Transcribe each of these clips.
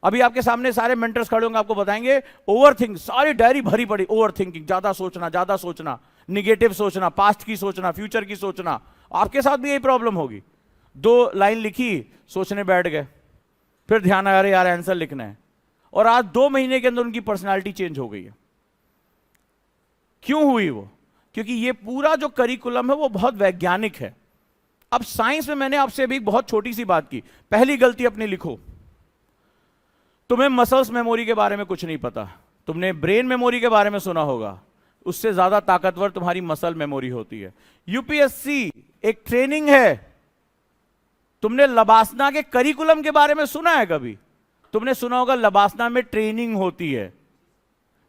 अभी आपके सामने सारे मेंटर्स खड़े होंगे, आपको बताएंगे ओवर थिंक, सारी डायरी भरी पड़ी, ओवर थिंकिंग, ज्यादा सोचना, निगेटिव सोचना, पास्ट की सोचना, फ्यूचर की सोचना। आपके साथ भी यही प्रॉब्लम होगी। 2 लाइन लिखी, सोचने बैठ गए, फिर ध्यान आया अरे यार आंसर लिखना है, और आज 2 महीने के अंदर उनकी पर्सनालिटी चेंज हो गई है। क्यों हुई वो? क्योंकि ये पूरा जो करिकुलम है वो बहुत वैज्ञानिक है। अब साइंस में मैंने आपसे अभी बहुत छोटी सी बात की, पहली गलती अपनी लिखो। तुम्हें मसल्स मेमोरी के बारे में कुछ नहीं पता, तुमने ब्रेन मेमोरी के बारे में सुना होगा, उससे ज्यादा ताकतवर तुम्हारी मसल मेमोरी होती है। यूपीएससी एक ट्रेनिंग है। तुमने लबासना के करिकुलम के बारे में सुना है कभी? तुमने सुना होगा लबासना में ट्रेनिंग होती है,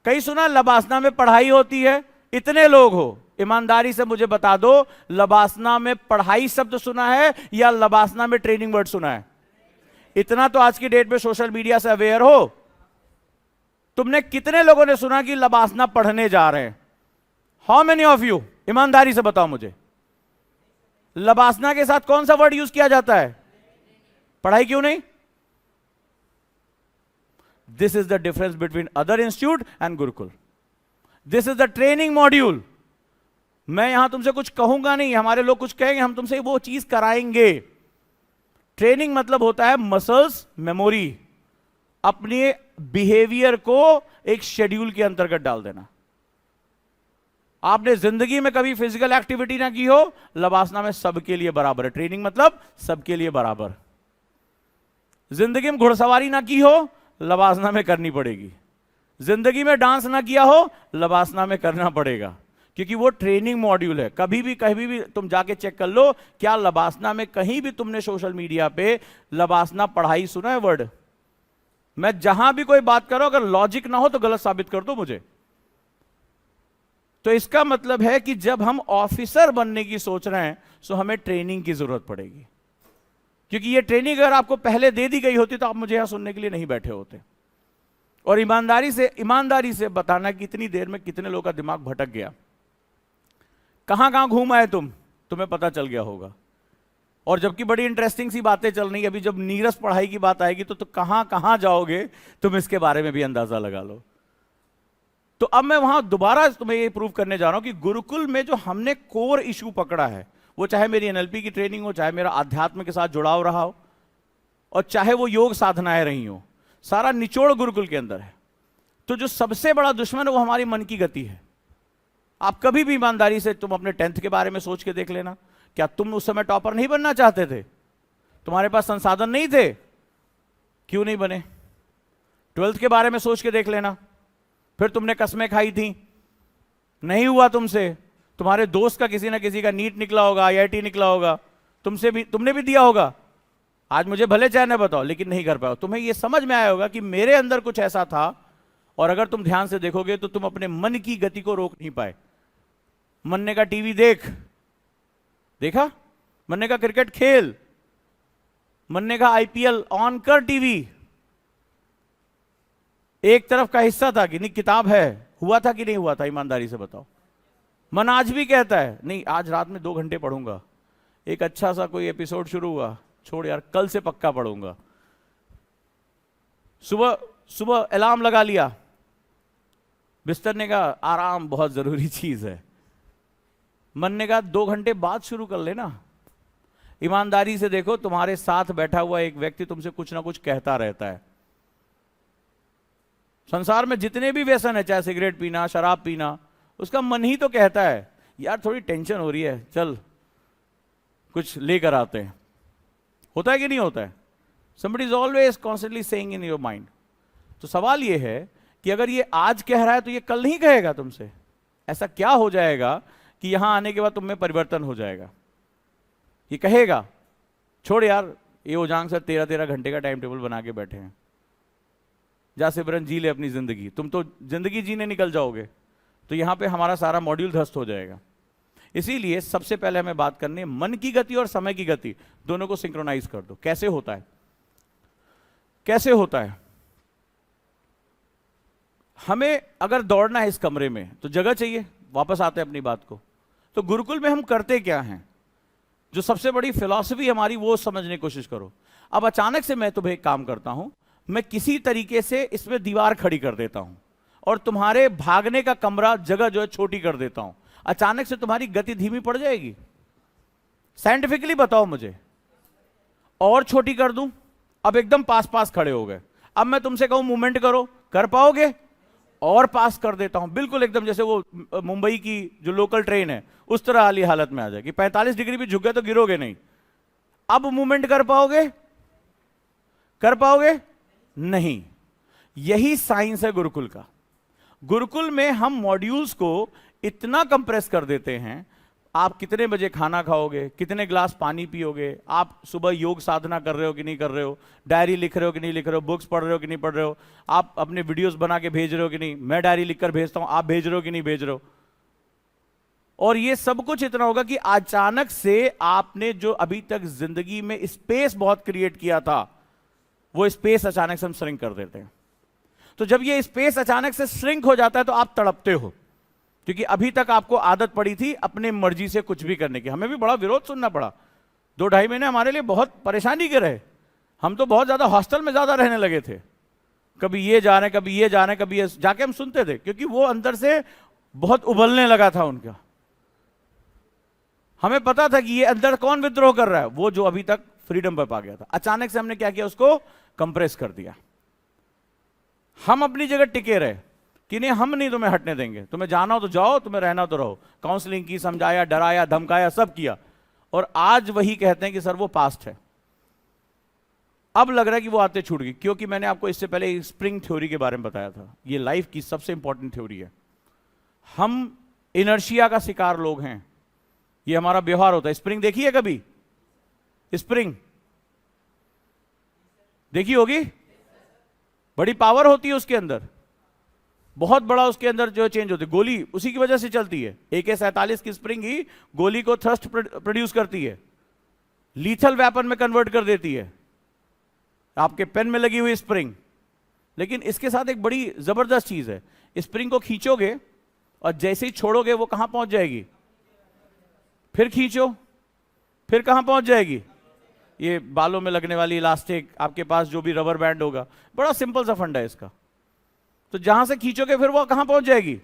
कहीं सुना लबासना में पढ़ाई होती है? इतने लोग हो, ईमानदारी से मुझे बता दो, लबासना में पढ़ाई शब्द सुना है या लबासना में ट्रेनिंग वर्ड सुना है? इतना तो आज की डेट में सोशल मीडिया से अवेयर हो। तुमने कितने लोगों ने सुना कि लबासना पढ़ने जा रहे हैं? How many of you? ईमानदारी से बताओ मुझे, लबासना के साथ कौन सा वर्ड यूज किया जाता है? पढ़ाई क्यों नहीं? This is the difference between other institute and Gurukul. This is the training module. मैं यहां तुमसे कुछ कहूंगा नहीं, हमारे लोग कुछ कहेंगे, हम तुमसे वो चीज कराएंगे। ट्रेनिंग मतलब होता है मसल्स मेमोरी, अपने बिहेवियर को एक शेड्यूल के अंतर्गत डाल देना। आपने जिंदगी में कभी फिजिकल एक्टिविटी ना की हो, लबासना में सबके लिए बराबर है। ट्रेनिंग मतलब सबके लिए बराबर। जिंदगी में घुड़सवारी ना की हो, लबासना में करनी पड़ेगी। जिंदगी में डांस ना किया हो, लबासना में करना पड़ेगा, क्योंकि वो ट्रेनिंग मॉड्यूल है। कभी भी तुम जाके चेक कर लो, क्या लबासना में कहीं भी तुमने सोशल मीडिया पे लबासना पढ़ाई सुना है वर्ड? मैं जहां भी कोई बात करो, अगर लॉजिक ना हो तो गलत साबित कर दो मुझे। तो इसका मतलब है कि जब हम ऑफिसर बनने की सोच रहे हैं तो हमें ट्रेनिंग की जरूरत पड़ेगी, क्योंकि ये ट्रेनिंग अगर आपको पहले दे दी गई होती तो आप मुझे यहां सुनने के लिए नहीं बैठे होते। और ईमानदारी से बताना कि इतनी देर में कितने लोगों का दिमाग भटक गया, कहां कहां घूम आए तुम्हें पता चल गया होगा। और जबकि बड़ी इंटरेस्टिंग सी बातें चल रही है, अभी जब नीरस पढ़ाई की बात आएगी तो कहां कहां जाओगे तुम, इसके बारे में भी अंदाजा लगा लो। तो अब मैं वहां दोबारा तुम्हें ये प्रूव करने जा रहा हूं कि गुरुकुल में जो हमने कोर इशू पकड़ा है, वो चाहे मेरी एनएलपी की ट्रेनिंग हो, चाहे मेरा आध्यात्म के साथ जुड़ाव रहा हो, और चाहे वो योग साधनाएं रही हो, सारा निचोड़ गुरुकुल के अंदर है। तो जो सबसे बड़ा दुश्मन है वो हमारी मन की गति है। आप कभी भी ईमानदारी से तुम अपने 10th के बारे में सोच के देख लेना, क्या तुम उस समय टॉपर नहीं बनना चाहते थे? तुम्हारे पास संसाधन नहीं थे, क्यों नहीं बने? 12th के बारे में सोच के देख लेना, फिर तुमने कसमें खाई थी, नहीं हुआ तुमसे। तुम्हारे दोस्त का किसी ना किसी का नीट निकला होगा, आईआईटी निकला होगा, तुमने भी दिया होगा। आज मुझे भले चाहे न बताओ, लेकिन नहीं कर पाओ। तुम्हें यह समझ में आया होगा कि मेरे अंदर कुछ ऐसा था, और अगर तुम ध्यान से देखोगे तो तुम अपने मन की गति को रोक नहीं पाए। मन ने कहा टीवी देखा, मन ने कहा क्रिकेट खेल, मन ने कहा आईपीएल ऑन कर टीवी। एक तरफ का हिस्सा था कि नहीं किताब है, हुआ था कि नहीं हुआ था? ईमानदारी से बताओ। मन आज भी कहता है नहीं आज रात में 2 घंटे पढ़ूंगा, एक अच्छा सा कोई एपिसोड शुरू हुआ, छोड़ यार कल से पक्का पढ़ूंगा। सुबह अलार्म लगा लिया, बिस्तर ने कहा आराम बहुत जरूरी चीज है, मन ने कहा 2 घंटे बाद शुरू कर लेना। ईमानदारी से देखो, तुम्हारे साथ बैठा हुआ एक व्यक्ति तुमसे कुछ ना कुछ कहता रहता है। संसार में जितने भी व्यसन है, चाहे सिगरेट पीना, शराब पीना, उसका मन ही तो कहता है यार थोड़ी टेंशन हो रही है, चल कुछ लेकर आते हैं। होता है कि नहीं होता है? somebody is always constantly saying in your mind। तो सवाल यह है कि अगर ये आज कह रहा है तो ये कल नहीं कहेगा तुमसे? ऐसा क्या हो जाएगा कि यहां आने के बाद तुम में परिवर्तन हो जाएगा? ये कहेगा छोड़ यार ये ओजांग सर 13 घंटे का टाइम टेबल बना के बैठे हैं, जा सिमरन जी ले अपनी जिंदगी, तुम तो जिंदगी जीने निकल जाओगे। तो यहां पे हमारा सारा मॉड्यूल ध्वस्त हो जाएगा। इसीलिए सबसे पहले हमें बात करनी है मन की गति और समय की गति, दोनों को सिंक्रोनाइज कर दो। कैसे होता है? कैसे होता है? हमें अगर दौड़ना है इस कमरे में तो जगह चाहिए। वापस आते हैं अपनी बात को। तो गुरुकुल में हम करते क्या हैं, जो सबसे बड़ी फिलॉसफी हमारी, वो समझने की कोशिश करो। अब अचानक से मैं तुम्हें एक काम करता हूं, मैं किसी तरीके से इसमें दीवार खड़ी कर देता हूं और तुम्हारे भागने का कमरा जगह जो है छोटी कर देता हूं, अचानक से तुम्हारी गति धीमी पड़ जाएगी? साइंटिफिकली बताओ मुझे। और छोटी कर दूं, अब एकदम पास पास खड़े हो गए, अब मैं तुमसे कहूं मूवमेंट करो, कर पाओगे? और पास कर देता हूं, बिल्कुल एकदम जैसे वो मुंबई की जो लोकल ट्रेन है उस तरह वाली हालत में आ जाएगी। 45 डिग्री भी झुक गए तो गिरोगे नहीं। अब मूवमेंट कर पाओगे? कर पाओगे? नहीं। यही साइंस है गुरुकुल का। गुरुकुल में हम मॉड्यूल्स को इतना कंप्रेस कर देते हैं, आप कितने बजे खाना खाओगे, कितने ग्लास पानी पियोगे, आप सुबह योग साधना कर रहे हो कि नहीं कर रहे हो, डायरी लिख रहे हो कि नहीं लिख रहे हो, बुक्स पढ़ रहे हो कि नहीं पढ़ रहे हो, आप अपने वीडियोस बना के भेज रहे हो कि नहीं, मैं डायरी लिखकर भेजता हूं, आप भेज रहे हो कि नहीं भेज रहे हो। और ये सब कुछ इतना होगा कि अचानक से आपने जो अभी तक जिंदगी में स्पेस बहुत क्रिएट किया था, वो स्पेस अचानक से हम श्रिंक कर देते हैं। तो जब ये स्पेस अचानक से श्रिंक हो जाता है तो आप तड़पते हो, क्योंकि अभी तक आपको आदत पड़ी थी अपने मर्जी से कुछ भी करने की। हमें भी बड़ा विरोध सुनना पड़ा, 2-2.5 महीने हमारे लिए बहुत परेशानी के रहे। हम तो बहुत ज्यादा हॉस्टल में ज्यादा रहने लगे थे, कभी ये जा रहे हैं, कभी ये जा रहे हैं, कभी ये जाके हम सुनते थे, क्योंकि वो अंदर से बहुत उबलने लगा था उनका। हमें पता था कि ये अंदर कौन विद्रोह कर रहा है, वो जो अभी तक फ्रीडम पर पा गया था। अचानक से हमने क्या किया, उसको कंप्रेस कर दिया। हम अपनी जगह टिके रहे कि नहीं, हम नहीं तुम्हें हटने देंगे, तुम्हें जाना हो तो जाओ, तुम्हें रहना तो रहो। काउंसलिंग की, समझाया, डराया, धमकाया, सब किया, और आज वही कहते हैं कि सर वो पास्ट है। अब लग रहा है कि वो आते छूट गई, क्योंकि मैंने आपको इससे पहले स्प्रिंग थ्योरी के बारे में बताया था। ये लाइफ की सबसे इंपॉर्टेंट थ्योरी है। हम इनर्शिया का शिकार लोग हैं, ये हमारा व्यवहार होता है। स्प्रिंग देखी है कभी? स्प्रिंग देखी होगी, बड़ी पावर होती है उसके अंदर, बहुत बड़ा उसके अंदर जो चेंज होती है। गोली उसी की वजह से चलती है। AK-47 की स्प्रिंग ही गोली को थ्रस्ट प्रोड्यूस करती है, लीथल वेपन में कन्वर्ट कर देती है, आपके पेन में लगी हुई स्प्रिंग। लेकिन इसके साथ एक बड़ी जबरदस्त चीज है, स्प्रिंग को खींचोगे और जैसे ही छोड़ोगे वो कहां पहुंच जाएगी? फिर खींचो, फिर कहां पहुंच जाएगी? ये बालों में लगने वाली इलास्टिक, आपके पास जो भी रबर बैंड होगा, बड़ा सिंपल सा फंडा है इसका। तो जहां से खींचोगे फिर वो कहां पहुंच जाएगी?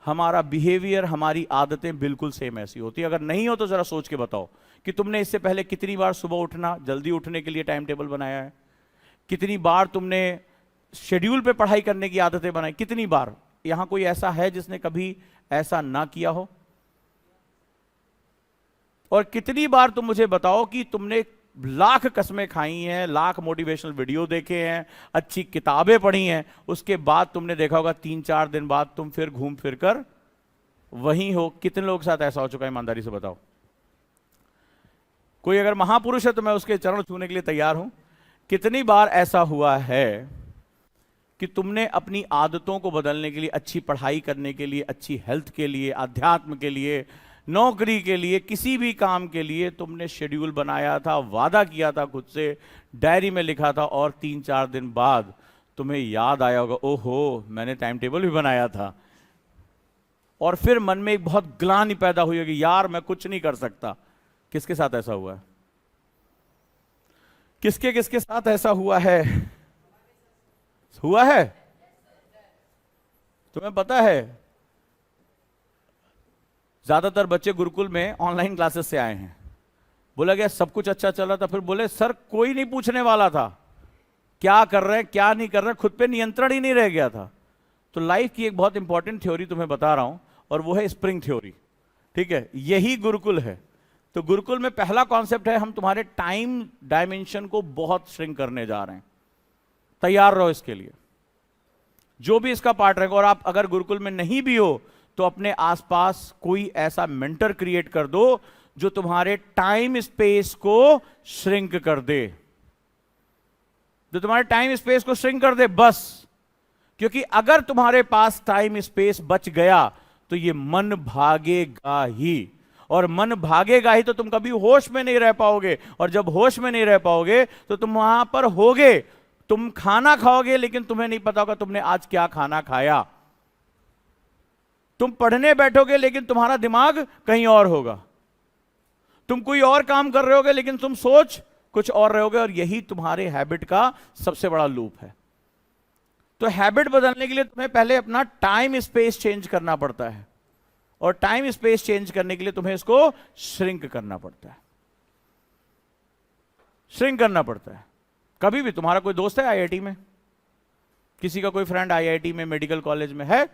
हमारा बिहेवियर, हमारी आदतें बिल्कुल सेम ऐसी होती है। अगर नहीं हो तो जरा सोच के बताओ कि तुमने इससे पहले कितनी बार सुबह उठना, जल्दी उठने के लिए टाइम टेबल बनाया है, कितनी बार तुमने शेड्यूल पे पढ़ाई करने की आदतें बनाई, कितनी बार? यहां कोई ऐसा है जिसने कभी ऐसा ना किया हो? और कितनी बार तुम मुझे बताओ कि तुमने लाख कसमें खाई हैं, लाख मोटिवेशनल वीडियो देखे हैं, अच्छी किताबें पढ़ी हैं, उसके बाद तुमने देखा होगा 3-4 दिन बाद तुम फिर घूम फिर कर वहीं हो? कितने लोगों के साथ ऐसा हो चुका है, ईमानदारी से बताओ? कोई अगर महापुरुष है तो मैं उसके चरण छूने के लिए तैयार हूं। कितनी बार ऐसा हुआ है कि तुमने अपनी आदतों को बदलने के लिए, अच्छी पढ़ाई करने के लिए, अच्छी हेल्थ के लिए, अध्यात्म के लिए, नौकरी के लिए, किसी भी काम के लिए तुमने शेड्यूल बनाया था, वादा किया था खुद से, डायरी में लिखा था, और 3-4 दिन बाद तुम्हें याद आया होगा, ओहो मैंने टाइम टेबल भी बनाया था, और फिर मन में एक बहुत ग्लानि पैदा हुई होगी, यार मैं कुछ नहीं कर सकता। किसके साथ ऐसा हुआ है? किसके किसके साथ ऐसा हुआ है? हुआ है? तुम्हें पता है ज्यादातर बच्चे गुरुकुल में ऑनलाइन क्लासेस से आए हैं। बोला गया सब कुछ अच्छा चला था, फिर बोले सर कोई नहीं पूछने वाला था क्या कर रहे हैं क्या नहीं कर रहे हैं, खुद पे नियंत्रण ही नहीं रह गया था। तो लाइफ की एक बहुत इंपॉर्टेंट थ्योरी तुम्हें बता रहा हूं, और वो है स्प्रिंग थ्योरी। ठीक है, यही गुरुकुल है। तो गुरुकुल में पहला कॉन्सेप्ट है, हम तुम्हारे टाइम डायमेंशन को बहुत श्रिंक करने जा रहे हैं, तैयार रहो इसके लिए। जो भी इसका पार्ट रहेगा, और आप अगर गुरुकुल में नहीं भी हो तो अपने आसपास कोई ऐसा मेंटर क्रिएट कर दो जो तुम्हारे टाइम स्पेस को श्रिंक कर दे, जो तुम्हारे टाइम स्पेस को श्रिंक कर दे बस। क्योंकि अगर तुम्हारे पास टाइम स्पेस बच गया तो ये मन भागेगा ही, और मन भागेगा ही तो तुम कभी होश में नहीं रह पाओगे, और जब होश में नहीं रह पाओगे तो तुम वहां पर होगे, तुम खाना खाओगे लेकिन तुम्हें नहीं पता होगा तुमने आज क्या खाना खाया। तुम पढ़ने बैठोगे लेकिन तुम्हारा दिमाग कहीं और होगा, तुम कोई और काम कर रहे होगे लेकिन तुम सोच कुछ और रहोगे, और यही तुम्हारे हैबिट का सबसे बड़ा लूप है। तो हैबिट बदलने के लिए तुम्हें पहले अपना टाइम स्पेस चेंज करना पड़ता है, और टाइम स्पेस चेंज करने के लिए तुम्हें इसको श्रिंक करना पड़ता है, श्रिंक करना पड़ता है। कभी भी तुम्हारा कोई दोस्त है आईआईटी में, किसी का कोई फ्रेंड आईआईटी में, मेडिकल कॉलेज में है,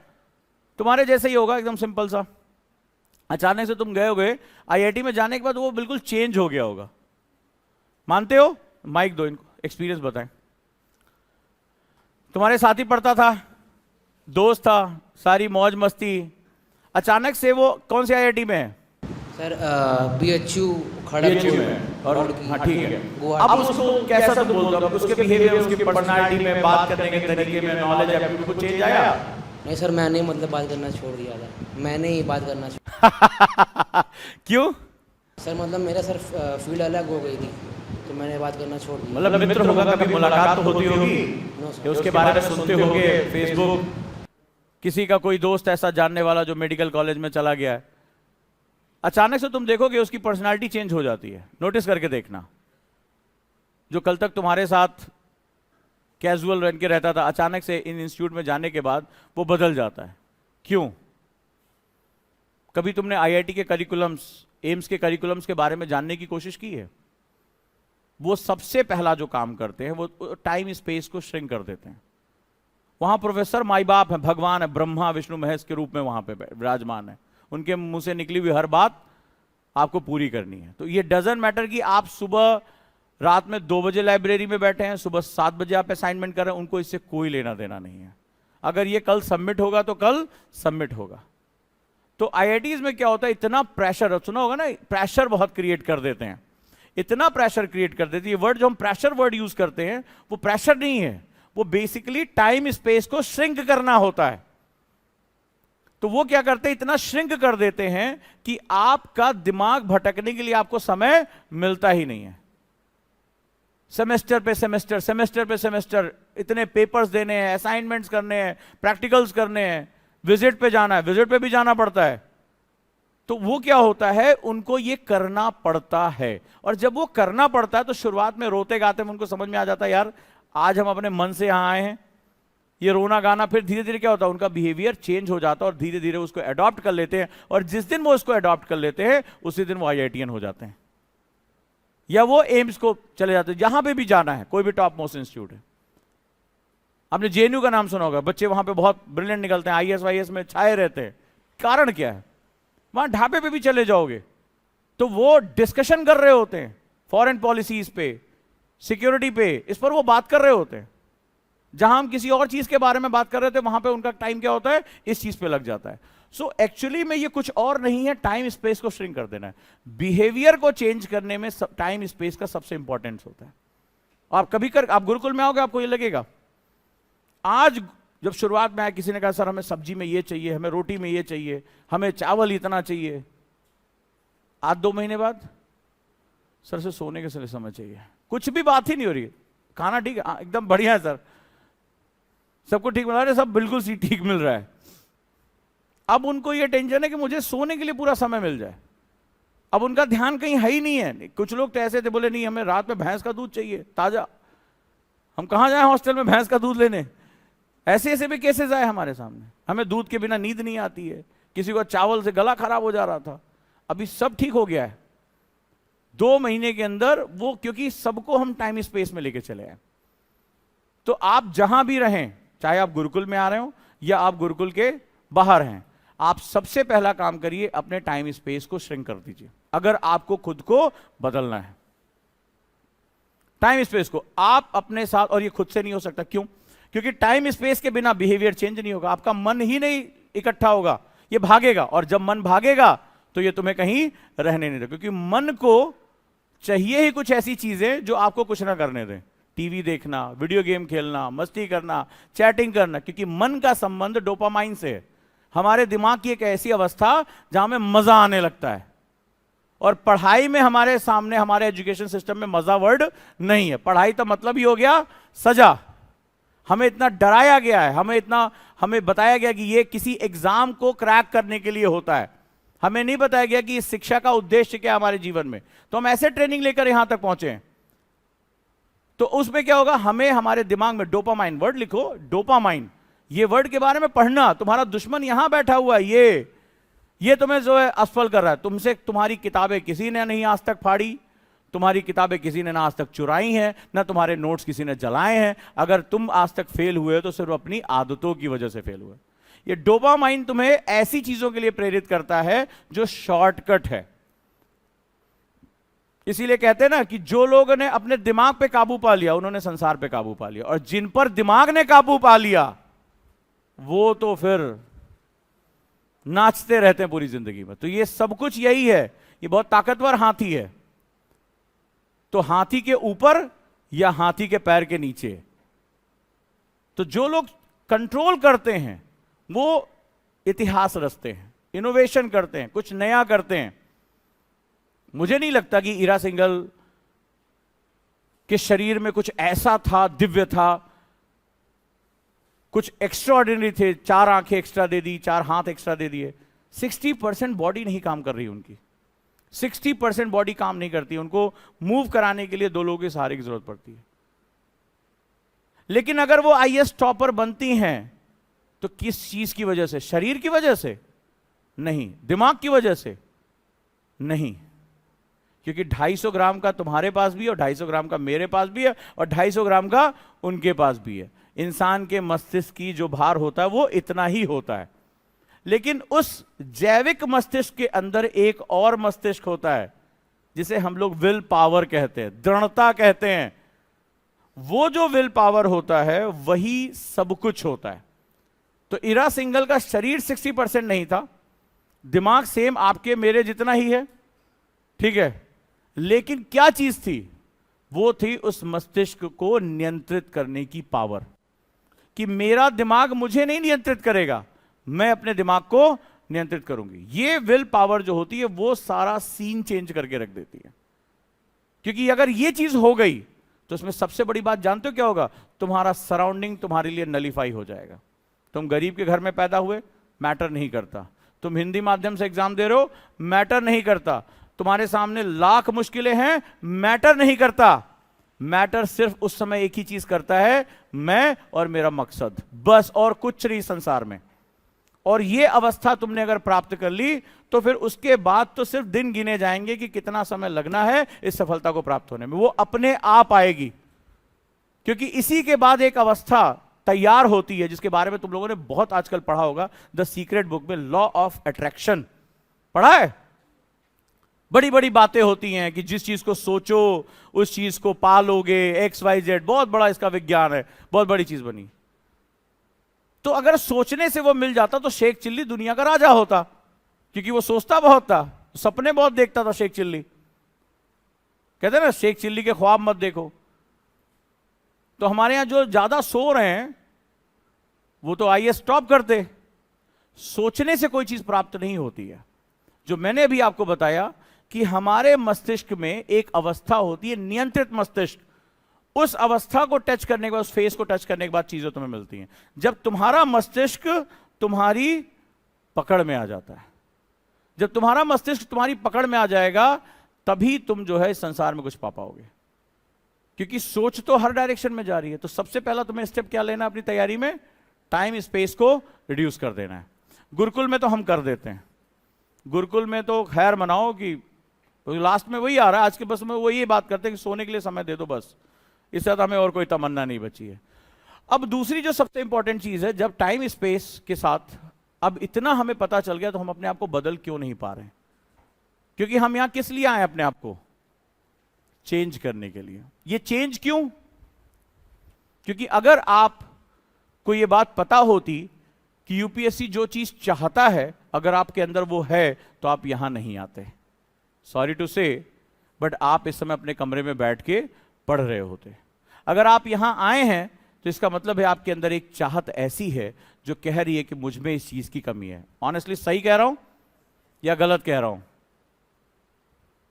तुम्हारे जैसे ही होगा, एकदम सिंपल सा। अचानक से तुम गए होगे आईआईटी में, जाने के बाद वो बिल्कुल चेंज हो गया होगा, मानते हो? माइक दो इनको, एक्सपीरियंस बताएं। तुम्हारे साथ ही पढ़ता था, दोस्त था, सारी मौज मस्ती, अचानक से वो कौन से आईआईटी में है? सर बीएचयू खड़गपुर में। और हाँ ठीक है, गुवाहाटी। अब उसको कैसा तुम बोलते हो? उसके बिहेवियर, उसकी पर्सनालिटी में, बात करने के तरीके में, नॉलेज एप्टीट्यूड कुछ चेंज आया? नहीं सर, मैंने मतलब बात करना छोड़ दिया था, मैंने ही बात करना छोड़ क्यों? सर मतलब मेरा सर फील्ड अलग हो गई थी, तो मैंने बात करना छोड़ दिया। मतलब मित्र होगा, कभी मुलाकात तो होती होगी, नो सर। कि उसके बारे में सुनते होगे, फेसबुक, किसी का कोई दोस्त ऐसा जानने वाला जो मेडिकल कॉलेज में चला गया है, अचानक से तुम देखोगे उसकी पर्सनालिटी चेंज हो जाती है। नोटिस करके देखना, जो कल तक तुम्हारे साथ कैजुअल रन के रहता था, अचानक से इन इंस्टीट्यूट में जाने के बाद वो बदल जाता है। क्यों? कभी तुमने आईआईटी के करिकुलम्स, एम्स के करिकुलम्स के बारे में जानने की कोशिश की है? वो सबसे पहला जो काम करते हैं वो टाइम स्पेस को श्रिंक कर देते हैं। वहां प्रोफेसर माई बाप है, भगवान है, ब्रह्मा विष्णु महेश के रूप में वहां पे विराजमान है, उनके मुंह से निकली हुई हर बात आपको पूरी करनी है। तो ये डजंट मैटर कि आप सुबह रात में 2 बजे लाइब्रेरी में बैठे हैं, सुबह 7 बजे आप असाइनमेंट कर रहे हैं, उनको इससे कोई लेना देना नहीं है। अगर ये कल सबमिट होगा तो कल सबमिट होगा। तो आईआईटीज में क्या होता है, इतना प्रेशर, सुना होगा ना, प्रेशर बहुत क्रिएट कर देते हैं, इतना प्रेशर क्रिएट कर देती है। वर्ड जो हम प्रेशर वर्ड यूज करते हैं वो प्रेशर नहीं है, वो बेसिकली टाइम स्पेस को श्रिंक करना होता है। तो वो क्या करते हैं, इतना श्रिंक कर देते हैं कि आपका दिमाग भटकने के लिए आपको समय मिलता ही नहीं है। सेमेस्टर पे सेमेस्टर, सेमेस्टर पे सेमेस्टर, इतने पेपर्स देने हैं, असाइनमेंट्स करने हैं, प्रैक्टिकल्स करने हैं, विजिट पे जाना है, विजिट पे भी जाना पड़ता है। तो वो क्या होता है, उनको ये करना पड़ता है, और जब वो करना पड़ता है तो शुरुआत में रोते गाते में उनको समझ में आ जाता है, यार आज हम अपने मन से यहां आए हैं, ये रोना गाना। फिर धीरे धीरे क्या होता है, उनका बिहेवियर चेंज हो जाता है, और धीरे धीरे उसको अडॉप्ट कर लेते हैं, और जिस दिन वो उसको अडॉप्ट कर लेते हैं उसी दिन वो आईआईटीएन हो जाते हैं, या वो एम्स को चले जाते हैं, जहां पे भी जाना है, कोई भी टॉप मोस्ट इंस्टीट्यूट है। आपने जेएनयू का नाम सुना होगा, बच्चे वहां पे बहुत ब्रिलियंट निकलते हैं, आईएएस वाईएएस में छाए रहते हैं। कारण क्या है? वहां ढाबे पे भी चले जाओगे तो वो डिस्कशन कर रहे होते हैं, फॉरेन पॉलिसीज पे, सिक्योरिटी पे, इस पर वो बात कर रहे होते हैं। जहां हम किसी और चीज के बारे में बात कर रहे थे, वहां पे उनका टाइम क्या होता है, इस चीज पे लग जाता है। सो एक्चुअली में ये कुछ और नहीं है, टाइम स्पेस को श्रिंक कर देना है। बिहेवियर को चेंज करने में टाइम स्पेस का सबसे इंपॉर्टेंस होता है। आप कभी आप गुरुकुल में आओगे, आपको ये लगेगा। आज जब शुरुआत में आया, किसी ने कहा सर हमें सब्जी में ये चाहिए, हमें रोटी में ये चाहिए, हमें चावल इतना चाहिए। आज 2 महीने बाद सर से सोने के समय चाहिए, कुछ भी बात ही नहीं हो रही है। खाना ठीक है, एकदम बढ़िया है सर, सबको ठीक मिल रहा है, सब बिल्कुल सी ठीक मिल रहा है। अब उनको ये टेंशन है कि मुझे सोने के लिए पूरा समय मिल जाए। अब उनका ध्यान कहीं है ही नहीं है। कुछ लोग तो ऐसे थे, बोले नहीं हमें रात में भैंस का दूध चाहिए ताजा, हम कहां जाए हॉस्टल में भैंस का दूध लेने। ऐसे ऐसे भी केसेस आए हमारे सामने, हमें दूध के बिना नींद नहीं आती है, किसी को चावल से गला खराब हो जा रहा था, अभी सब ठीक हो गया है 2 महीने के अंदर। वो क्योंकि सबको हम टाइम स्पेस में लेके चले आए। तो आप जहां भी रहें, चाहे आप गुरुकुल में आ रहे हो या आप गुरुकुल के बाहर हैं, आप सबसे पहला काम करिए, अपने टाइम स्पेस को श्रिंक कर दीजिए। अगर आपको खुद को बदलना है, टाइम स्पेस को आप अपने साथ, और ये खुद से नहीं हो सकता। क्यों? क्योंकि टाइम स्पेस के बिना बिहेवियर चेंज नहीं होगा, आपका मन ही नहीं इकट्ठा होगा, ये भागेगा, और जब मन भागेगा तो ये तुम्हें कहीं रहने नहीं देगा। क्योंकि मन को चाहिए ही कुछ ऐसी चीजें जो आपको कुछ ना करने दें। टीवी देखना, वीडियो गेम खेलना, मस्ती करना, चैटिंग करना, क्योंकि मन का संबंध डोपामाइन से है। हमारे दिमाग की एक ऐसी अवस्था जहां में मजा आने लगता है, और पढ़ाई में हमारे सामने, हमारे एजुकेशन सिस्टम में मजा वर्ड नहीं है। पढ़ाई तो मतलब ही हो गया सजा। हमें इतना डराया गया है, हमें बताया गया कि ये किसी एग्जाम को क्रैक करने के लिए होता है। हमें नहीं बताया गया कि इस शिक्षा का उद्देश्य क्या है हमारे जीवन में। तो हम ऐसे ट्रेनिंग लेकर यहां तक पहुंचे हैं। तो उसमें क्या होगा, हमें हमारे दिमाग में डोपामाइन, वर्ड लिखो डोपामाइन, ये वर्ड के बारे में पढ़ना। तुम्हारा दुश्मन यहां बैठा हुआ है, ये तुम्हें जो है असफल कर रहा है। तुमसे तुम्हारी किताबें किसी ने नहीं आज तक फाड़ी, तुम्हारी किताबें किसी ने ना आज तक चुराई हैं, ना तुम्हारे नोट्स किसी ने जलाए हैं। अगर तुम आज तक फेल हुए तो सिर्फ अपनी आदतों की वजह से फेल हुए। ये डोपामाइन तुम्हें ऐसी चीजों के लिए प्रेरित करता है जो शॉर्टकट है। इसीलिए कहते हैं ना कि जो लोगों ने अपने दिमाग पे काबू पा लिया उन्होंने संसार पे काबू पा लिया, और जिन पर दिमाग ने काबू पा लिया वो तो फिर नाचते रहते हैं पूरी जिंदगी में। तो ये सब कुछ यही है, ये बहुत ताकतवर हाथी है। तो हाथी के ऊपर या हाथी के पैर के नीचे? तो जो लोग कंट्रोल करते हैं वो इतिहास रचते हैं, इनोवेशन करते हैं, कुछ नया करते हैं। मुझे नहीं लगता कि ईरा सिंघल के शरीर में कुछ ऐसा था, दिव्य था, कुछ एक्स्ट्राऑर्डिनरी थे। 4 आंखें एक्स्ट्रा दे दी, 4 हाथ एक्स्ट्रा दे दिए। 60% बॉडी नहीं काम कर रही उनकी, 60% बॉडी काम नहीं करती, उनको मूव कराने के लिए 2 लोगों के सहारे की जरूरत पड़ती है। लेकिन अगर वो आईएएस टॉपर बनती हैं तो किस चीज की वजह से? शरीर की वजह से नहीं, दिमाग की वजह से नहीं, क्योंकि 250 ग्राम का तुम्हारे पास भी है और 250 ग्राम का मेरे पास भी है और 250 ग्राम का उनके पास भी है। इंसान के मस्तिष्क की जो भार होता है वो इतना ही होता है। लेकिन उस जैविक मस्तिष्क के अंदर एक और मस्तिष्क होता है जिसे हम लोग विल पावर कहते हैं, दृढ़ता कहते हैं। वो जो विल पावर होता है वही सब कुछ होता है। तो ईरा सिंघल का शरीर 60% नहीं था, दिमाग सेम आपके मेरे जितना ही है, ठीक है। लेकिन क्या चीज थी? वो थी उस मस्तिष्क को नियंत्रित करने की पावर, कि मेरा दिमाग मुझे नहीं नियंत्रित करेगा, मैं अपने दिमाग को नियंत्रित करूंगी। ये विल पावर जो होती है वो सारा सीन चेंज करके रख देती है। क्योंकि अगर ये चीज हो गई तो इसमें सबसे बड़ी बात जानते हो क्या होगा? तुम्हारा सराउंडिंग तुम्हारे लिए नलीफाई हो जाएगा। तुम गरीब के घर में पैदा हुए, मैटर नहीं करता। तुम हिंदी माध्यम से एग्जाम दे रहे हो, मैटर नहीं करता। तुम्हारे सामने लाख मुश्किलें हैं, मैटर नहीं करता। मैटर सिर्फ उस समय एक ही चीज करता है, मैं और मेरा मकसद, बस, और कुछ नहीं संसार में। और ये अवस्था तुमने अगर प्राप्त कर ली तो फिर उसके बाद तो सिर्फ दिन गिने जाएंगे कि कितना समय लगना है इस सफलता को प्राप्त होने में। वो अपने आप आएगी, क्योंकि इसी के बाद एक अवस्था तैयार होती है जिसके बारे में तुम लोगों ने बहुत आजकल पढ़ा होगा, द सीक्रेट बुक में, लॉ ऑफ अट्रैक्शन पढ़ा है। बड़ी बड़ी बातें होती हैं कि जिस चीज को सोचो उस चीज को पालोगे, XYZ, बहुत बड़ा इसका विज्ञान है, बहुत बड़ी चीज बनी। तो अगर सोचने से वो मिल जाता तो शेख चिल्ली दुनिया का राजा होता, क्योंकि वो सोचता बहुत था, सपने बहुत देखता था शेख चिल्ली। कहते हैं ना, शेख चिल्ली के ख्वाब मत देखो। तो हमारे यहां जो ज्यादा सो रहे हैं वो तो आईएएस टॉप करते। सोचने से कोई चीज प्राप्त नहीं होती है। जो मैंने अभी आपको बताया कि हमारे मस्तिष्क में एक अवस्था होती है, नियंत्रित मस्तिष्क। उस अवस्था को टच करने के बाद, उस फेस को टच करने के बाद चीजें तुम्हें मिलती हैं। जब तुम्हारा मस्तिष्क तुम्हारी पकड़ में आ जाता है, जब तुम्हारा मस्तिष्क तुम्हारी पकड़ में आ जाएगा, तभी तुम जो है इस संसार में कुछ पा पाओगे। क्योंकि सोच तो हर डायरेक्शन में जा रही है। तो सबसे पहला तुम्हें स्टेप क्या लेना अपनी तैयारी में? टाइम स्पेस को रिड्यूस कर देना है। गुरुकुल में तो हम कर देते हैं, गुरुकुल में तो खैर मनाओ कि तो लास्ट में वही आ रहा है। आज के बस में वही बात करते हैं कि सोने के लिए समय दे दो, बस, इससे ज्यादा हमें और कोई तमन्ना नहीं बची है। अब दूसरी जो सबसे इंपॉर्टेंट चीज है, जब टाइम स्पेस के साथ अब इतना हमें पता चल गया तो हम अपने आप को बदल क्यों नहीं पा रहे हैं? क्योंकि हम यहां किस लिए आए? अपने आप को चेंज करने के लिए। ये चेंज क्यों? क्योंकि अगर आपको ये बात पता होती कि यूपीएससी जो चीज चाहता है अगर आपके अंदर वो है तो आप यहां नहीं आते। सॉरी टू से, बट आप इस समय अपने कमरे में बैठ के पढ़ रहे होते। अगर आप यहां आए हैं तो इसका मतलब है आपके अंदर एक चाहत ऐसी है जो कह रही है कि मुझ में इस चीज की कमी है। ऑनेस्टली सही कह रहा हूं या गलत कह रहा हूं?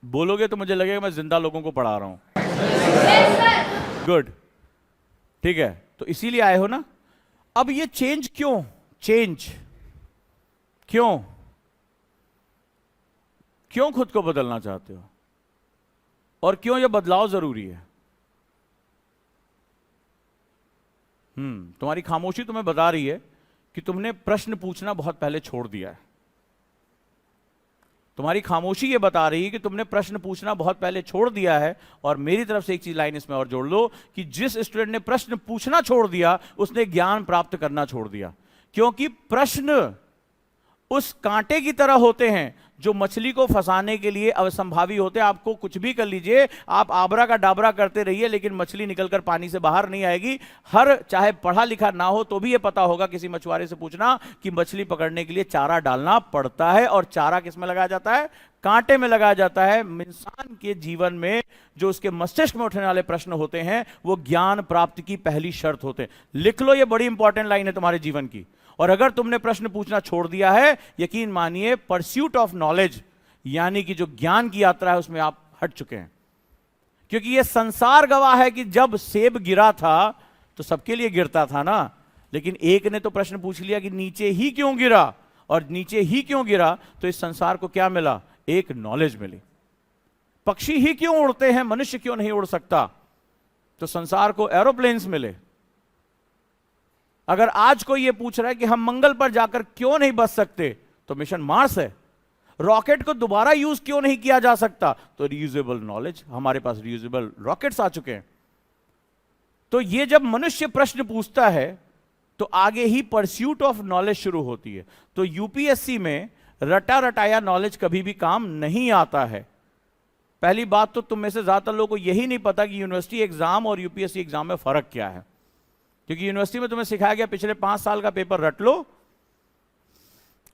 बोलोगे तो मुझे लगेगा मैं जिंदा लोगों को पढ़ा रहा हूं। गुड, ठीक है। तो इसीलिए आए हो ना। अब ये चेंज क्यों? चेंज क्यों? क्यों खुद को बदलना चाहते हो और क्यों ये बदलाव जरूरी है? तुम्हारी खामोशी तुम्हें बता रही है कि तुमने प्रश्न पूछना बहुत पहले छोड़ दिया है। तुम्हारी खामोशी ये बता रही है कि तुमने प्रश्न पूछना बहुत पहले छोड़ दिया है। और मेरी तरफ से एक चीज लाइन इसमें और जोड़ लो कि जिस स्टूडेंट ने प्रश्न पूछना छोड़ दिया उसने ज्ञान प्राप्त करना छोड़ दिया। क्योंकि प्रश्न उस कांटे की तरह होते हैं जो मछली को फंसाने के लिए असंभावी होते हैं। आपको कुछ भी कर लीजिए, आप आबरा का डाबरा करते रहिए, लेकिन मछली निकलकर पानी से बाहर नहीं आएगी। हर चाहे पढ़ा लिखा ना हो तो भी यह पता होगा, किसी मछुआरे से पूछना कि मछली पकड़ने के लिए चारा डालना पड़ता है। और चारा किस में लगाया जाता है? कांटे में लगाया जाता है। इंसान के जीवन में जो उसके मस्तिष्क में उठने वाले प्रश्न होते हैं वो ज्ञान प्राप्ति की पहली शर्त होते हैं। लिख लो, ये बड़ी इंपॉर्टेंट लाइन है तुम्हारे जीवन की। और अगर तुमने प्रश्न पूछना छोड़ दिया है, यकीन मानिए परस्यूट ऑफ नॉलेज यानी कि जो ज्ञान की यात्रा है उसमें आप हट चुके हैं। क्योंकि यह संसार गवाह है कि जब सेब गिरा था तो सबके लिए गिरता था ना, लेकिन एक ने तो प्रश्न पूछ लिया कि नीचे ही क्यों गिरा, और नीचे ही क्यों गिरा तो इस संसार को क्या मिला? एक नॉलेज मिली। पक्षी ही क्यों उड़ते हैं, मनुष्य क्यों नहीं उड़ सकता? तो संसार को एरोप्लेन्स मिले। अगर आज कोई यह पूछ रहा है कि हम मंगल पर जाकर क्यों नहीं बच सकते, तो मिशन मार्स है। रॉकेट को दोबारा यूज क्यों नहीं किया जा सकता, तो रीयूजेबल नॉलेज, हमारे पास रीयूजेबल रॉकेट्स आ चुके हैं। तो यह जब मनुष्य प्रश्न पूछता है तो आगे ही परस्यूट ऑफ नॉलेज शुरू होती है। तो यूपीएससी में रटा रटाया नॉलेज कभी भी काम नहीं आता है। पहली बात तो तुम में से ज्यादातर लोगों को यही नहीं पता कि यूनिवर्सिटी एग्जाम और यूपीएससी एग्जाम में फर्क क्या है। क्योंकि यूनिवर्सिटी में तुम्हें सिखाया गया पिछले 5 साल का पेपर रट लो,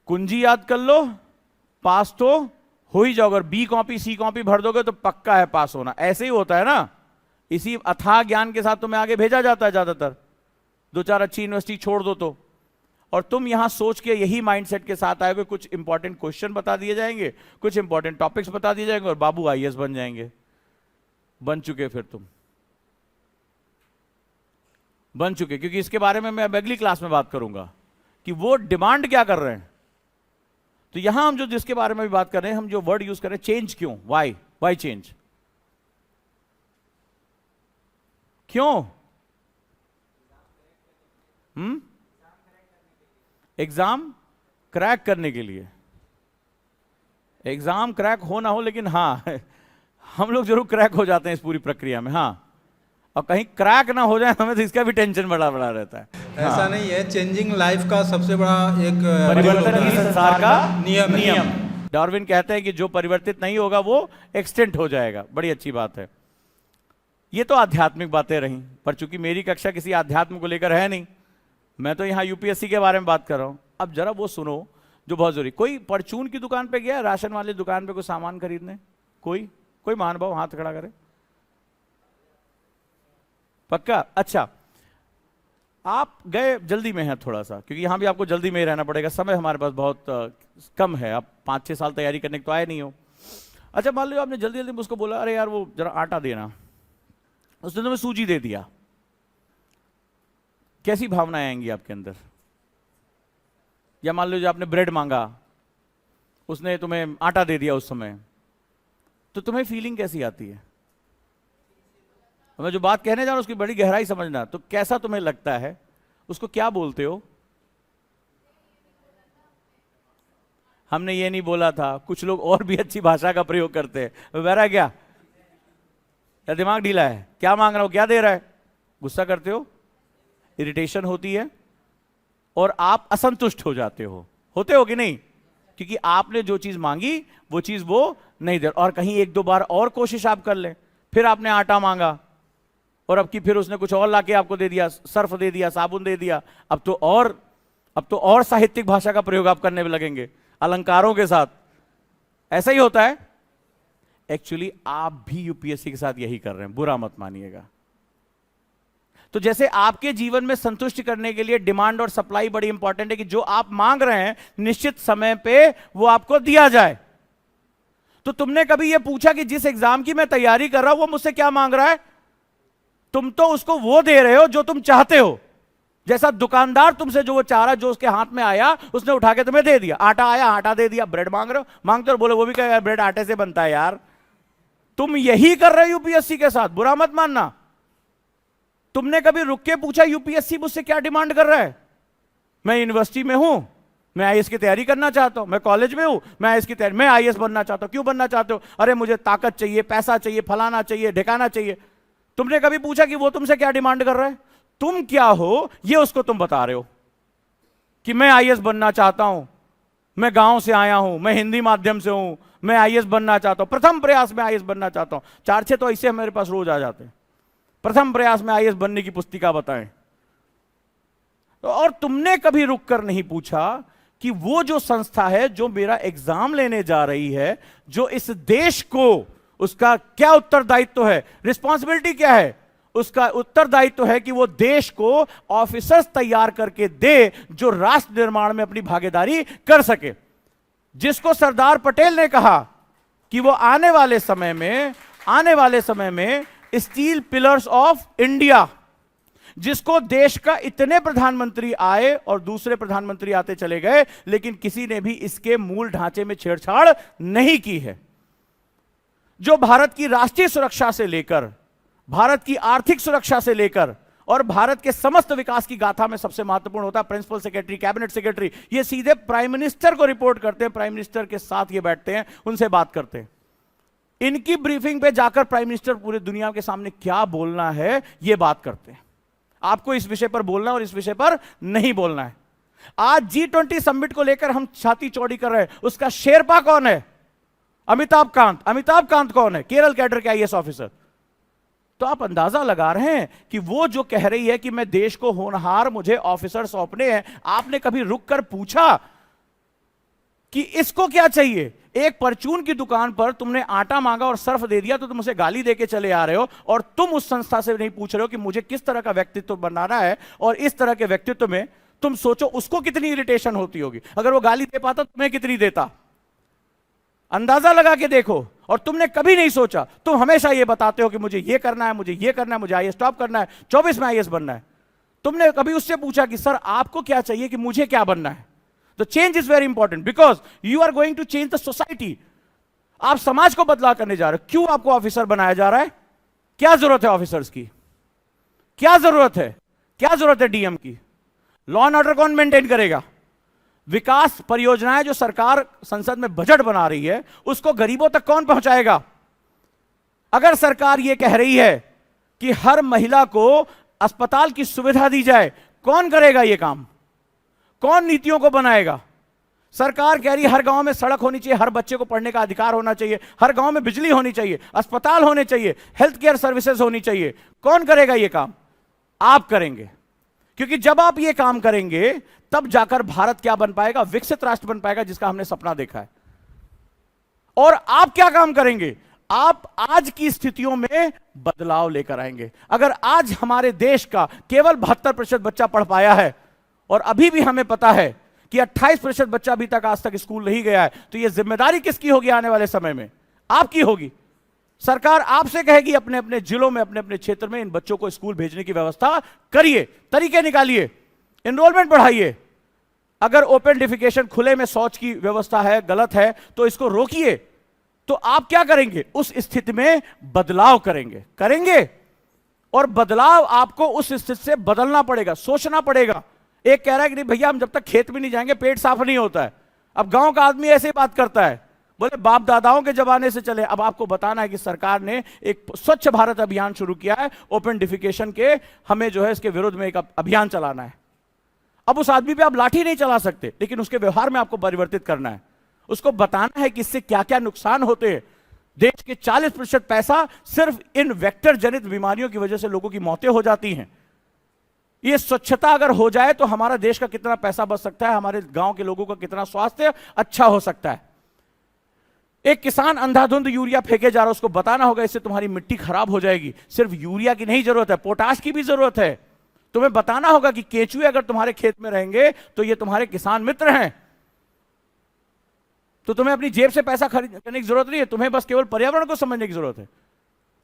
कुंजी याद कर लो, पास तो हो ही जाओगे। बी कॉपी सी कॉपी भर दोगे तो पक्का है पास होना। ऐसे ही होता है ना, इसी अथाह ज्ञान के साथ तुम्हें आगे भेजा जाता है। ज्यादातर 2-4 अच्छी यूनिवर्सिटी छोड़ दो तो, और तुम यहां सोच के यही माइंडसेट के साथ आएगे, कुछ इंपॉर्टेंट क्वेश्चन बता दिए जाएंगे, कुछ इंपॉर्टेंट टॉपिक्स बता दिए जाएंगे और बाबू आईएएस बन जाएंगे। बन चुके फिर तुम बन चुके, क्योंकि इसके बारे में मैं अगली क्लास में बात करूंगा कि वो डिमांड क्या कर रहे हैं। तो यहां हम जो जिसके बारे में भी बात कर रहे हैं, हम जो वर्ड यूज कर रहे हैं, चेंज क्यों, वाई चेंज, क्यों? एग्जाम क्रैक करने के लिए। एग्जाम क्रैक हो ना हो, लेकिन हां हम लोग जरूर क्रैक हो जाते हैं इस पूरी प्रक्रिया में। हां, और कहीं क्रैक ना हो जाए हमें तो इसका भी टेंशन बड़ा रहता है। ऐसा नहीं है, चेंजिंग लाइफ का सबसे बड़ा एक परिवर्तन ही संसार का नियम। डार्विन कहते हैं कि जो परिवर्तित नहीं होगा वो एक्सटेंट हो जाएगा। बड़ी अच्छी बात है। ये तो आध्यात्मिक बातें रहीं, पर चूंकि मेरी कक्षा किसी आध्यात्म को लेकर है नहीं, मैं तो यहां यूपीएससी के बारे में बात कर रहा हूं। अब जरा वो सुनो जो बहुत जरूरी। कोई परचून की दुकान पे गया, राशन वाली दुकान पे कोई सामान खरीदने? कोई महानुभाव हाथ खड़ा करे। पक्का? अच्छा, आप गए, जल्दी में हैं थोड़ा सा, क्योंकि यहां भी आपको जल्दी में ही रहना पड़ेगा, समय हमारे पास बहुत कम है। आप 5-6 साल तैयारी करने के तो आए नहीं हो। अच्छा, मान लो आपने जल्दी जल्दी में उसको बोला, अरे यार वो जरा आटा देना, उसने तुम्हें सूजी दे दिया। कैसी भावनाएं आएंगी आपके अंदर? या मान लो जो आपने ब्रेड मांगा, उसने तुम्हें आटा दे दिया उस समय, तो तुम्हें फीलिंग कैसी आती है? मैं जो बात कहने जा रहा हूं उसकी बड़ी गहराई समझना। तो कैसा तुम्हें लगता है? उसको क्या बोलते हो? हमने ये नहीं बोला था। कुछ लोग और भी अच्छी भाषा का प्रयोग करते हैं। बहरा क्या, या दिमाग ढीला है? क्या मांग रहा हो, क्या दे रहा है? गुस्सा करते हो, इरिटेशन होती है, और आप असंतुष्ट हो जाते हो। होते हो कि नहीं? क्योंकि आपने जो चीज मांगी वो चीज वो नहीं दे। और कहीं 1-2 बार और कोशिश आप कर लें, फिर आपने आटा मांगा और अब की फिर उसने कुछ और लाके आपको दे दिया, सर्फ दे दिया, साबुन दे दिया। अब तो और साहित्यिक भाषा का प्रयोग आप करने में लगेंगे, अलंकारों के साथ। ऐसा ही होता है। एक्चुअली आप भी यूपीएससी के साथ यही कर रहे हैं, बुरा मत मानिएगा। तो जैसे आपके जीवन में संतुष्ट करने के लिए डिमांड और सप्लाई बड़ी इंपॉर्टेंट है कि जो आप मांग रहे हैं निश्चित समय पे वो आपको दिया जाए। तो तुमने कभी यह पूछा कि जिस एग्जाम की मैं तैयारी कर रहा हूं वो मुझसे क्या मांग रहा है? तुम तो उसको वो दे रहे हो जो तुम चाहते हो। जैसा दुकानदार तुमसे जो वो चाह रहा, जो उसके हाथ में आया उसने उठा के तुम्हें दे दिया। आटा आया, आटा दे दिया। ब्रेड मांग रहे हो, मांगते हो, बोले वो भी कहेगा ब्रेड आटे से बनता है यार। तुम यही कर रहे हो यूपीएससी के साथ, बुरा मत मानना। तुमने कभी रुक के पूछा यूपीएससी मुझसे क्या डिमांड कर रहा है? मैं यूनिवर्सिटी में हूं, मैं आईएएस की तैयारी करना चाहता हूं, मैं कॉलेज में हूं, मैं आईएएस की तैयारी, मैं आईएएस बनना चाहता हूं। क्यों बनना चाहते हो? अरे मुझे ताकत चाहिए, पैसा चाहिए, फलाना चाहिए, ढिकाना चाहिए। तुमने कभी पूछा कि वो तुमसे क्या डिमांड कर रहा है? तुम क्या हो ये उसको तुम बता रहे हो कि मैं आईएएस बनना चाहता हूं, मैं गांव से आया हूं, मैं हिंदी माध्यम से हूं, मैं आईएएस बनना चाहता हूं, प्रथम प्रयास में आईएएस बनना चाहता हूं। 4-6 तो ऐसे मेरे पास रोज आ जाते हैं, प्रथम प्रयास में आईएएस बनने की पुस्तिका बताएं। और तुमने कभी रुककर नहीं पूछा कि वो जो संस्था है जो मेरा एग्जाम लेने जा रही है, जो इस देश को, उसका क्या उत्तरदायित्व है, रिस्पॉन्सिबिलिटी क्या है? उसका उत्तरदायित्व है कि वो देश को ऑफिसर्स तैयार करके दे जो राष्ट्र निर्माण में अपनी भागीदारी कर सके। जिसको सरदार पटेल ने कहा कि वो आने वाले समय में स्टील पिलर्स ऑफ इंडिया, जिसको देश का इतने प्रधानमंत्री आए और दूसरे प्रधानमंत्री आते चले गए, लेकिन किसी ने भी इसके मूल ढांचे में छेड़छाड़ नहीं की है। जो भारत की राष्ट्रीय सुरक्षा से लेकर, भारत की आर्थिक सुरक्षा से लेकर और भारत के समस्त विकास की गाथा में सबसे महत्वपूर्ण होता है प्रिंसिपल सेक्रेटरी, कैबिनेट सेक्रेटरी। ये सीधे प्राइम मिनिस्टर को रिपोर्ट करते हैं, प्राइम मिनिस्टर के साथ ये बैठते हैं, उनसे बात करते हैं। इनकी ब्रीफिंग पे जाकर प्राइम मिनिस्टर पूरे दुनिया के सामने क्या बोलना है ये बात करते हैं। आपको इस विषय पर बोलना है और इस विषय पर नहीं बोलना है। आज G20 समिट को लेकर हम छाती चौड़ी कर रहे हैं। उसका शेरपा कौन है? अमिताभ कांत। अमिताभ कांत कौन है? केरल कैडर के आईएएस ऑफिसर। तो आप अंदाजा लगा रहे हैं कि वो जो कह रही है कि मैं देश को होनहार, मुझे ऑफिसर सौंपने हैं, आपने कभी रुक कर पूछा कि इसको क्या चाहिए? एक परचून की दुकान पर तुमने आटा मांगा और सर्फ दे दिया तो तुम उसे गाली देके चले आ रहे हो, और तुम उस संस्था से नहीं पूछ रहे हो कि मुझे किस तरह का व्यक्तित्व बनाना है, और इस तरह के व्यक्तित्व में तुम सोचो उसको कितनी इरिटेशन होती होगी। अगर वो गाली दे पाता तुम्हें कितनी देता? अंदाजा लगा के देखो। और तुमने कभी नहीं सोचा, तुम हमेशा ये बताते हो कि मुझे ये करना है, मुझे ये करना है, मुझे आईएएस टॉप करना है, 24 में आईएएस बनना है। तुमने कभी उससे पूछा कि सर आपको क्या चाहिए, कि मुझे क्या बनना है? तो change is very important because you are going to change the society. आप समाज को बदलाव करने जा रहे हो। क्यों आपको ऑफिसर बनाया जा रहा है? क्या जरूरत है ऑफिसर्स की? क्या जरूरत है? क्या जरूरत है डीएम की? लॉ एंड ऑर्डर कौन मेंटेन करेगा? विकास परियोजनाएं जो सरकार संसद में बजट बना रही है उसको गरीबों तक कौन पहुंचाएगा? अगर सरकार यह कह रही है कि हर महिला को अस्पताल की सुविधा दी जाए, कौन करेगा यह काम? कौन नीतियों को बनाएगा? सरकार कह रही है हर गांव में सड़क होनी चाहिए, हर बच्चे को पढ़ने का अधिकार होना चाहिए, हर गांव में बिजली होनी चाहिए, अस्पताल होने चाहिए, हेल्थ केयर सर्विसेज होनी चाहिए। कौन करेगा यह काम? आप करेंगे। क्योंकि जब आप यह काम करेंगे तब जाकर भारत क्या बन पाएगा? विकसित राष्ट्र बन पाएगा, जिसका हमने सपना देखा है। और आप क्या काम करेंगे? आप आज की स्थितियों में बदलाव लेकर आएंगे। अगर आज हमारे देश का केवल 72% बच्चा पढ़ पाया है और अभी भी हमें पता है कि 28% बच्चा अभी तक आज तक स्कूल नहीं गया है, तो यह जिम्मेदारी किसकी होगी आने वाले समय में? आपकी होगी। सरकार आपसे कहेगी अपने अपने जिलों में, अपने अपने क्षेत्र में इन बच्चों को स्कूल भेजने की व्यवस्था करिए, तरीके निकालिए, एनरोलमेंट बढ़ाइए। अगर ओपन डिफिकेशन, खुले में शौच की व्यवस्था है, गलत है, तो इसको रोकिए। तो आप क्या करेंगे? उस स्थिति में बदलाव करेंगे। और बदलाव आपको उस स्थिति से बदलना पड़ेगा, सोचना पड़ेगा। एक कह रहा है कि नहीं भैया हम जब तक खेत में नहीं जाएंगे पेट साफ नहीं होता है। अब गांव का आदमी ऐसे ही बात करता है, बोले बाप दादाओं के जमाने से चले। अब आपको बताना है कि सरकार ने एक स्वच्छ भारत अभियान शुरू किया है, ओपन डिफिकेशन के, हमें जो है इसके विरुद्ध में एक अभियान चलाना है। अब उस आदमी पे आप लाठी नहीं चला सकते, लेकिन उसके व्यवहार में आपको परिवर्तित करना है। उसको बताना है कि इससे क्या क्या नुकसान होते हैं। देश के 40% पैसा सिर्फ इन वेक्टर जनित बीमारियों की वजह से लोगों की मौतें हो जाती हैं। ये स्वच्छता अगर हो जाए तो हमारा देश का कितना पैसा बच सकता है, हमारे गांव के लोगों का कितना स्वास्थ्य अच्छा हो सकता है। एक किसान अंधाधुंध यूरिया फेंके जा रहा है, उसको बताना होगा इससे तुम्हारी मिट्टी खराब हो जाएगी। सिर्फ यूरिया की नहीं जरूरत है, पोटाश की भी जरूरत है। तुम्हें बताना होगा कि केंचुए अगर तुम्हारे खेत में रहेंगे तो ये तुम्हारे किसान मित्र हैं। तो तुम्हें अपनी जेब से पैसा खरीदने की जरूरत नहीं है, तुम्हें बस केवल पर्यावरण को समझने की जरूरत है।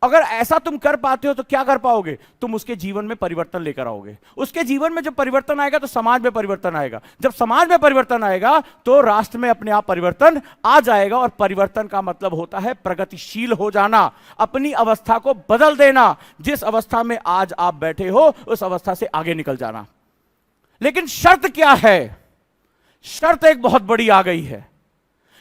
अगर ऐसा तुम कर पाते हो तो क्या कर पाओगे? तुम उसके जीवन में परिवर्तन लेकर आओगे। उसके जीवन में जब परिवर्तन आएगा तो समाज में परिवर्तन आएगा। जब समाज में परिवर्तन आएगा तो राष्ट्र में अपने आप परिवर्तन आ जाएगा। और परिवर्तन का मतलब होता है प्रगतिशील हो जाना, अपनी अवस्था को बदल देना। जिस अवस्था में आज आप बैठे हो उस अवस्था से आगे निकल जाना। लेकिन शर्त क्या है? शर्त एक बहुत बड़ी आ गई है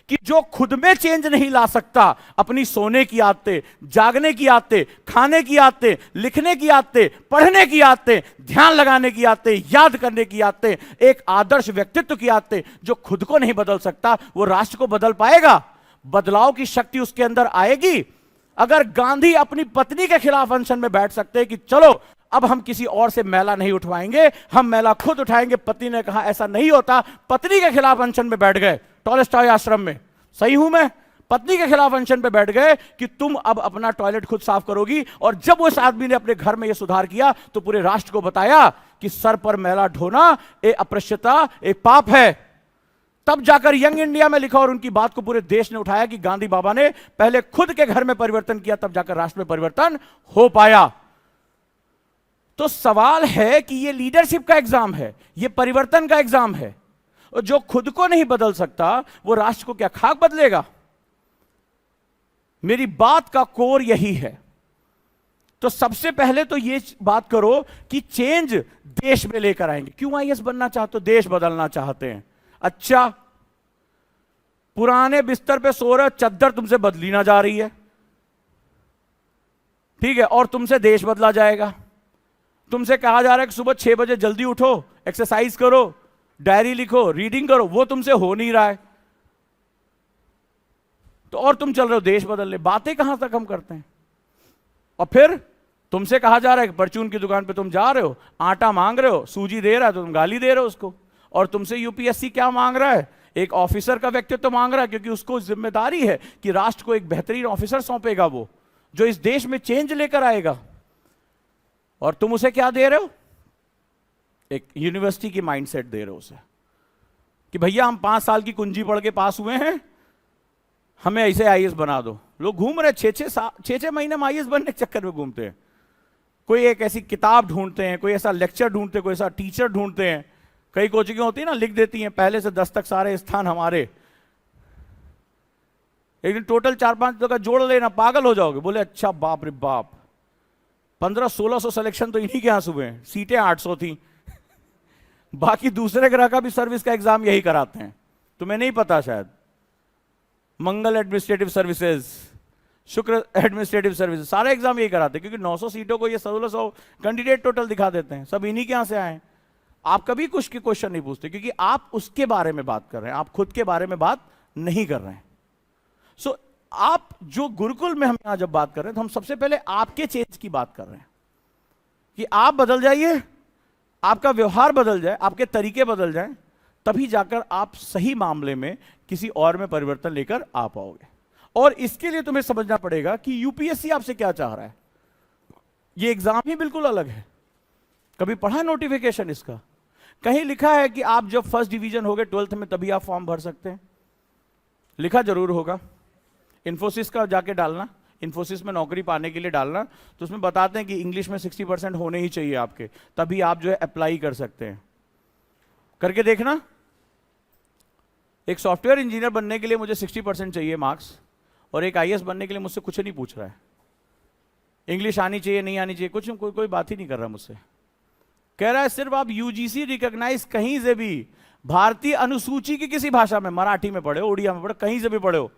कि जो खुद में चेंज नहीं ला सकता, अपनी सोने की आदतें, जागने की आदतें, खाने की आदतें, लिखने की आदतें, पढ़ने की आदतें, ध्यान लगाने की आदतें, याद करने की आदतें, एक आदर्श व्यक्तित्व की आदतें, जो खुद को नहीं बदल सकता वो राष्ट्र को बदल पाएगा? बदलाव की शक्ति उसके अंदर आएगी। अगर गांधी अपनी पत्नी के खिलाफ अनशन में बैठ सकते हैं कि चलो अब हम किसी और से मैला नहीं उठवाएंगे, हम मैला खुद उठाएंगे, पत्नी ने कहा ऐसा नहीं होता, पत्नी के खिलाफ अनशन में बैठ गए टॉलस्टॉय आश्रम में। सही हूं मैं? पत्नी के खिलाफ अनशन पे बैठ गए कि तुम अब अपना टॉयलेट खुद साफ करोगी। और जब उस आदमी ने अपने घर में यह सुधार किया तो पूरे राष्ट्र को बताया कि सर पर मैला ढोना एक अपृश्यता, एक पाप है। तब जाकर यंग इंडिया में लिखा और उनकी बात को पूरे देश ने उठाया कि गांधी बाबा ने पहले खुद के घर में परिवर्तन किया, तब जाकर राष्ट्र में परिवर्तन हो पाया। तो सवाल है कि यह लीडरशिप का एग्जाम है, यह परिवर्तन का एग्जाम है। और जो खुद को नहीं बदल सकता वो राष्ट्र को क्या खाक बदलेगा? मेरी बात का कोर यही है। तो सबसे पहले तो ये बात करो कि चेंज देश में लेकर आएंगे। क्यों आईएएस बनना चाहते हो? देश बदलना चाहते हैं। अच्छा, पुराने बिस्तर पे सो रहे, चद्दर तुमसे बदली ना जा रही है, ठीक है, और तुमसे देश बदला जाएगा। तुमसे कहा जा रहा है कि सुबह 6 बजे जल्दी उठो, एक्सरसाइज करो, डायरी लिखो, रीडिंग करो, वो तुमसे हो नहीं रहा है तो और तुम चल रहे हो देश बदल ले। बातें कहां तक हम करते हैं? और फिर तुमसे कहा जा रहा है कि परचून की दुकान पे तुम जा रहे हो, आटा मांग रहे हो, सूजी दे रहा है तो तुम गाली दे रहे हो उसको। और तुमसे यूपीएससी क्या मांग रहा है? एक ऑफिसर का व्यक्तित्व तो मांग रहा है, क्योंकि उसको जिम्मेदारी है कि राष्ट्र को एक बेहतरीन ऑफिसर सौंपेगा, वो जो इस देश में चेंज लेकर आएगा। और तुम उसे क्या दे रहे हो? एक यूनिवर्सिटी की माइंडसेट दे रहे हो उसे कि भैया हम 5 साल की कुंजी पढ़ के पास हुए हैं, हमें ऐसे आईएएस बना दो। लोग घूम रहे 6-6 महीने में आईएएस बनने के चक्कर में घूमते हैं। कोई एक ऐसी किताब ढूंढते हैं, कोई ऐसा लेक्चर ढूंढते हैं, कोई ऐसा टीचर ढूंढते हैं। कई कोचिंगें होती है ना, लिख देती हैं पहले से 10 तक सारे स्थान हमारे। एक दिन टोटल 4-5 जगह जोड़ लेना, पागल हो जाओगे। बोले अच्छा, बाप रे बाप, 1500-1600 सिलेक्शन तो इन्हीं के यहां सुबह हैं, सीटें 800 थी। बाकी दूसरे ग्रह का भी सर्विस का एग्जाम यही कराते हैं, तुम्हें नहीं पता शायद। मंगल एडमिनिस्ट्रेटिव सर्विसेज, शुक्र एडमिनिस्ट्रेटिव सर्विसेज, सारे एग्जाम यही कराते हैं, क्योंकि 900 सीटों को ये 1600 कैंडिडेट टोटल दिखा देते हैं, सब इन्हीं के यहां से आए हैं। आप कभी कुछ के क्वेश्चन नहीं पूछते, क्योंकि आप उसके बारे में बात कर रहे हैं, आप खुद के बारे में बात नहीं कर रहे हैं। सो आप जो गुरुकुल में हम यहां जब बात कर रहे हैं तो हम सबसे पहले आपके चेंज की बात कर रहे हैं कि आप बदल जाइए, आपका व्यवहार बदल जाए, आपके तरीके बदल जाएं, तभी जाकर आप सही मामले में किसी और में परिवर्तन लेकर आ पाओगे। और इसके लिए तुम्हें समझना पड़ेगा कि यूपीएससी आपसे क्या चाह रहा है। यह एग्जाम ही बिल्कुल अलग है। कभी पढ़ा नोटिफिकेशन इसका? कहीं लिखा है कि आप जब फर्स्ट डिवीजन हो गए 12th में तभी आप फॉर्म भर सकते हैं? लिखा जरूर होगा। इन्फोसिस का जाके डालना, इन्फोसिस में नौकरी पाने के लिए डालना, तो उसमें बताते हैं कि इंग्लिश में 60% होने ही चाहिए आपके, तभी आप जो है अप्लाई कर सकते हैं। करके देखना। एक सॉफ्टवेयर इंजीनियर बनने के लिए मुझे 60% चाहिए मार्क्स, और एक आईएएस बनने के लिए मुझसे कुछ नहीं पूछ रहा है। इंग्लिश आनी चाहिए, नहीं आनी चाहिए, कुछ कोई बात ही नहीं कर रहा मुझसे। कह रहा है सिर्फ आप यूजीसी रिकॉग्नाइज कहीं से भी भारतीय अनुसूची की किसी भाषा में, मराठी में पढ़े हो, उड़िया में पढ़े, कहीं से भी पढ़े हो,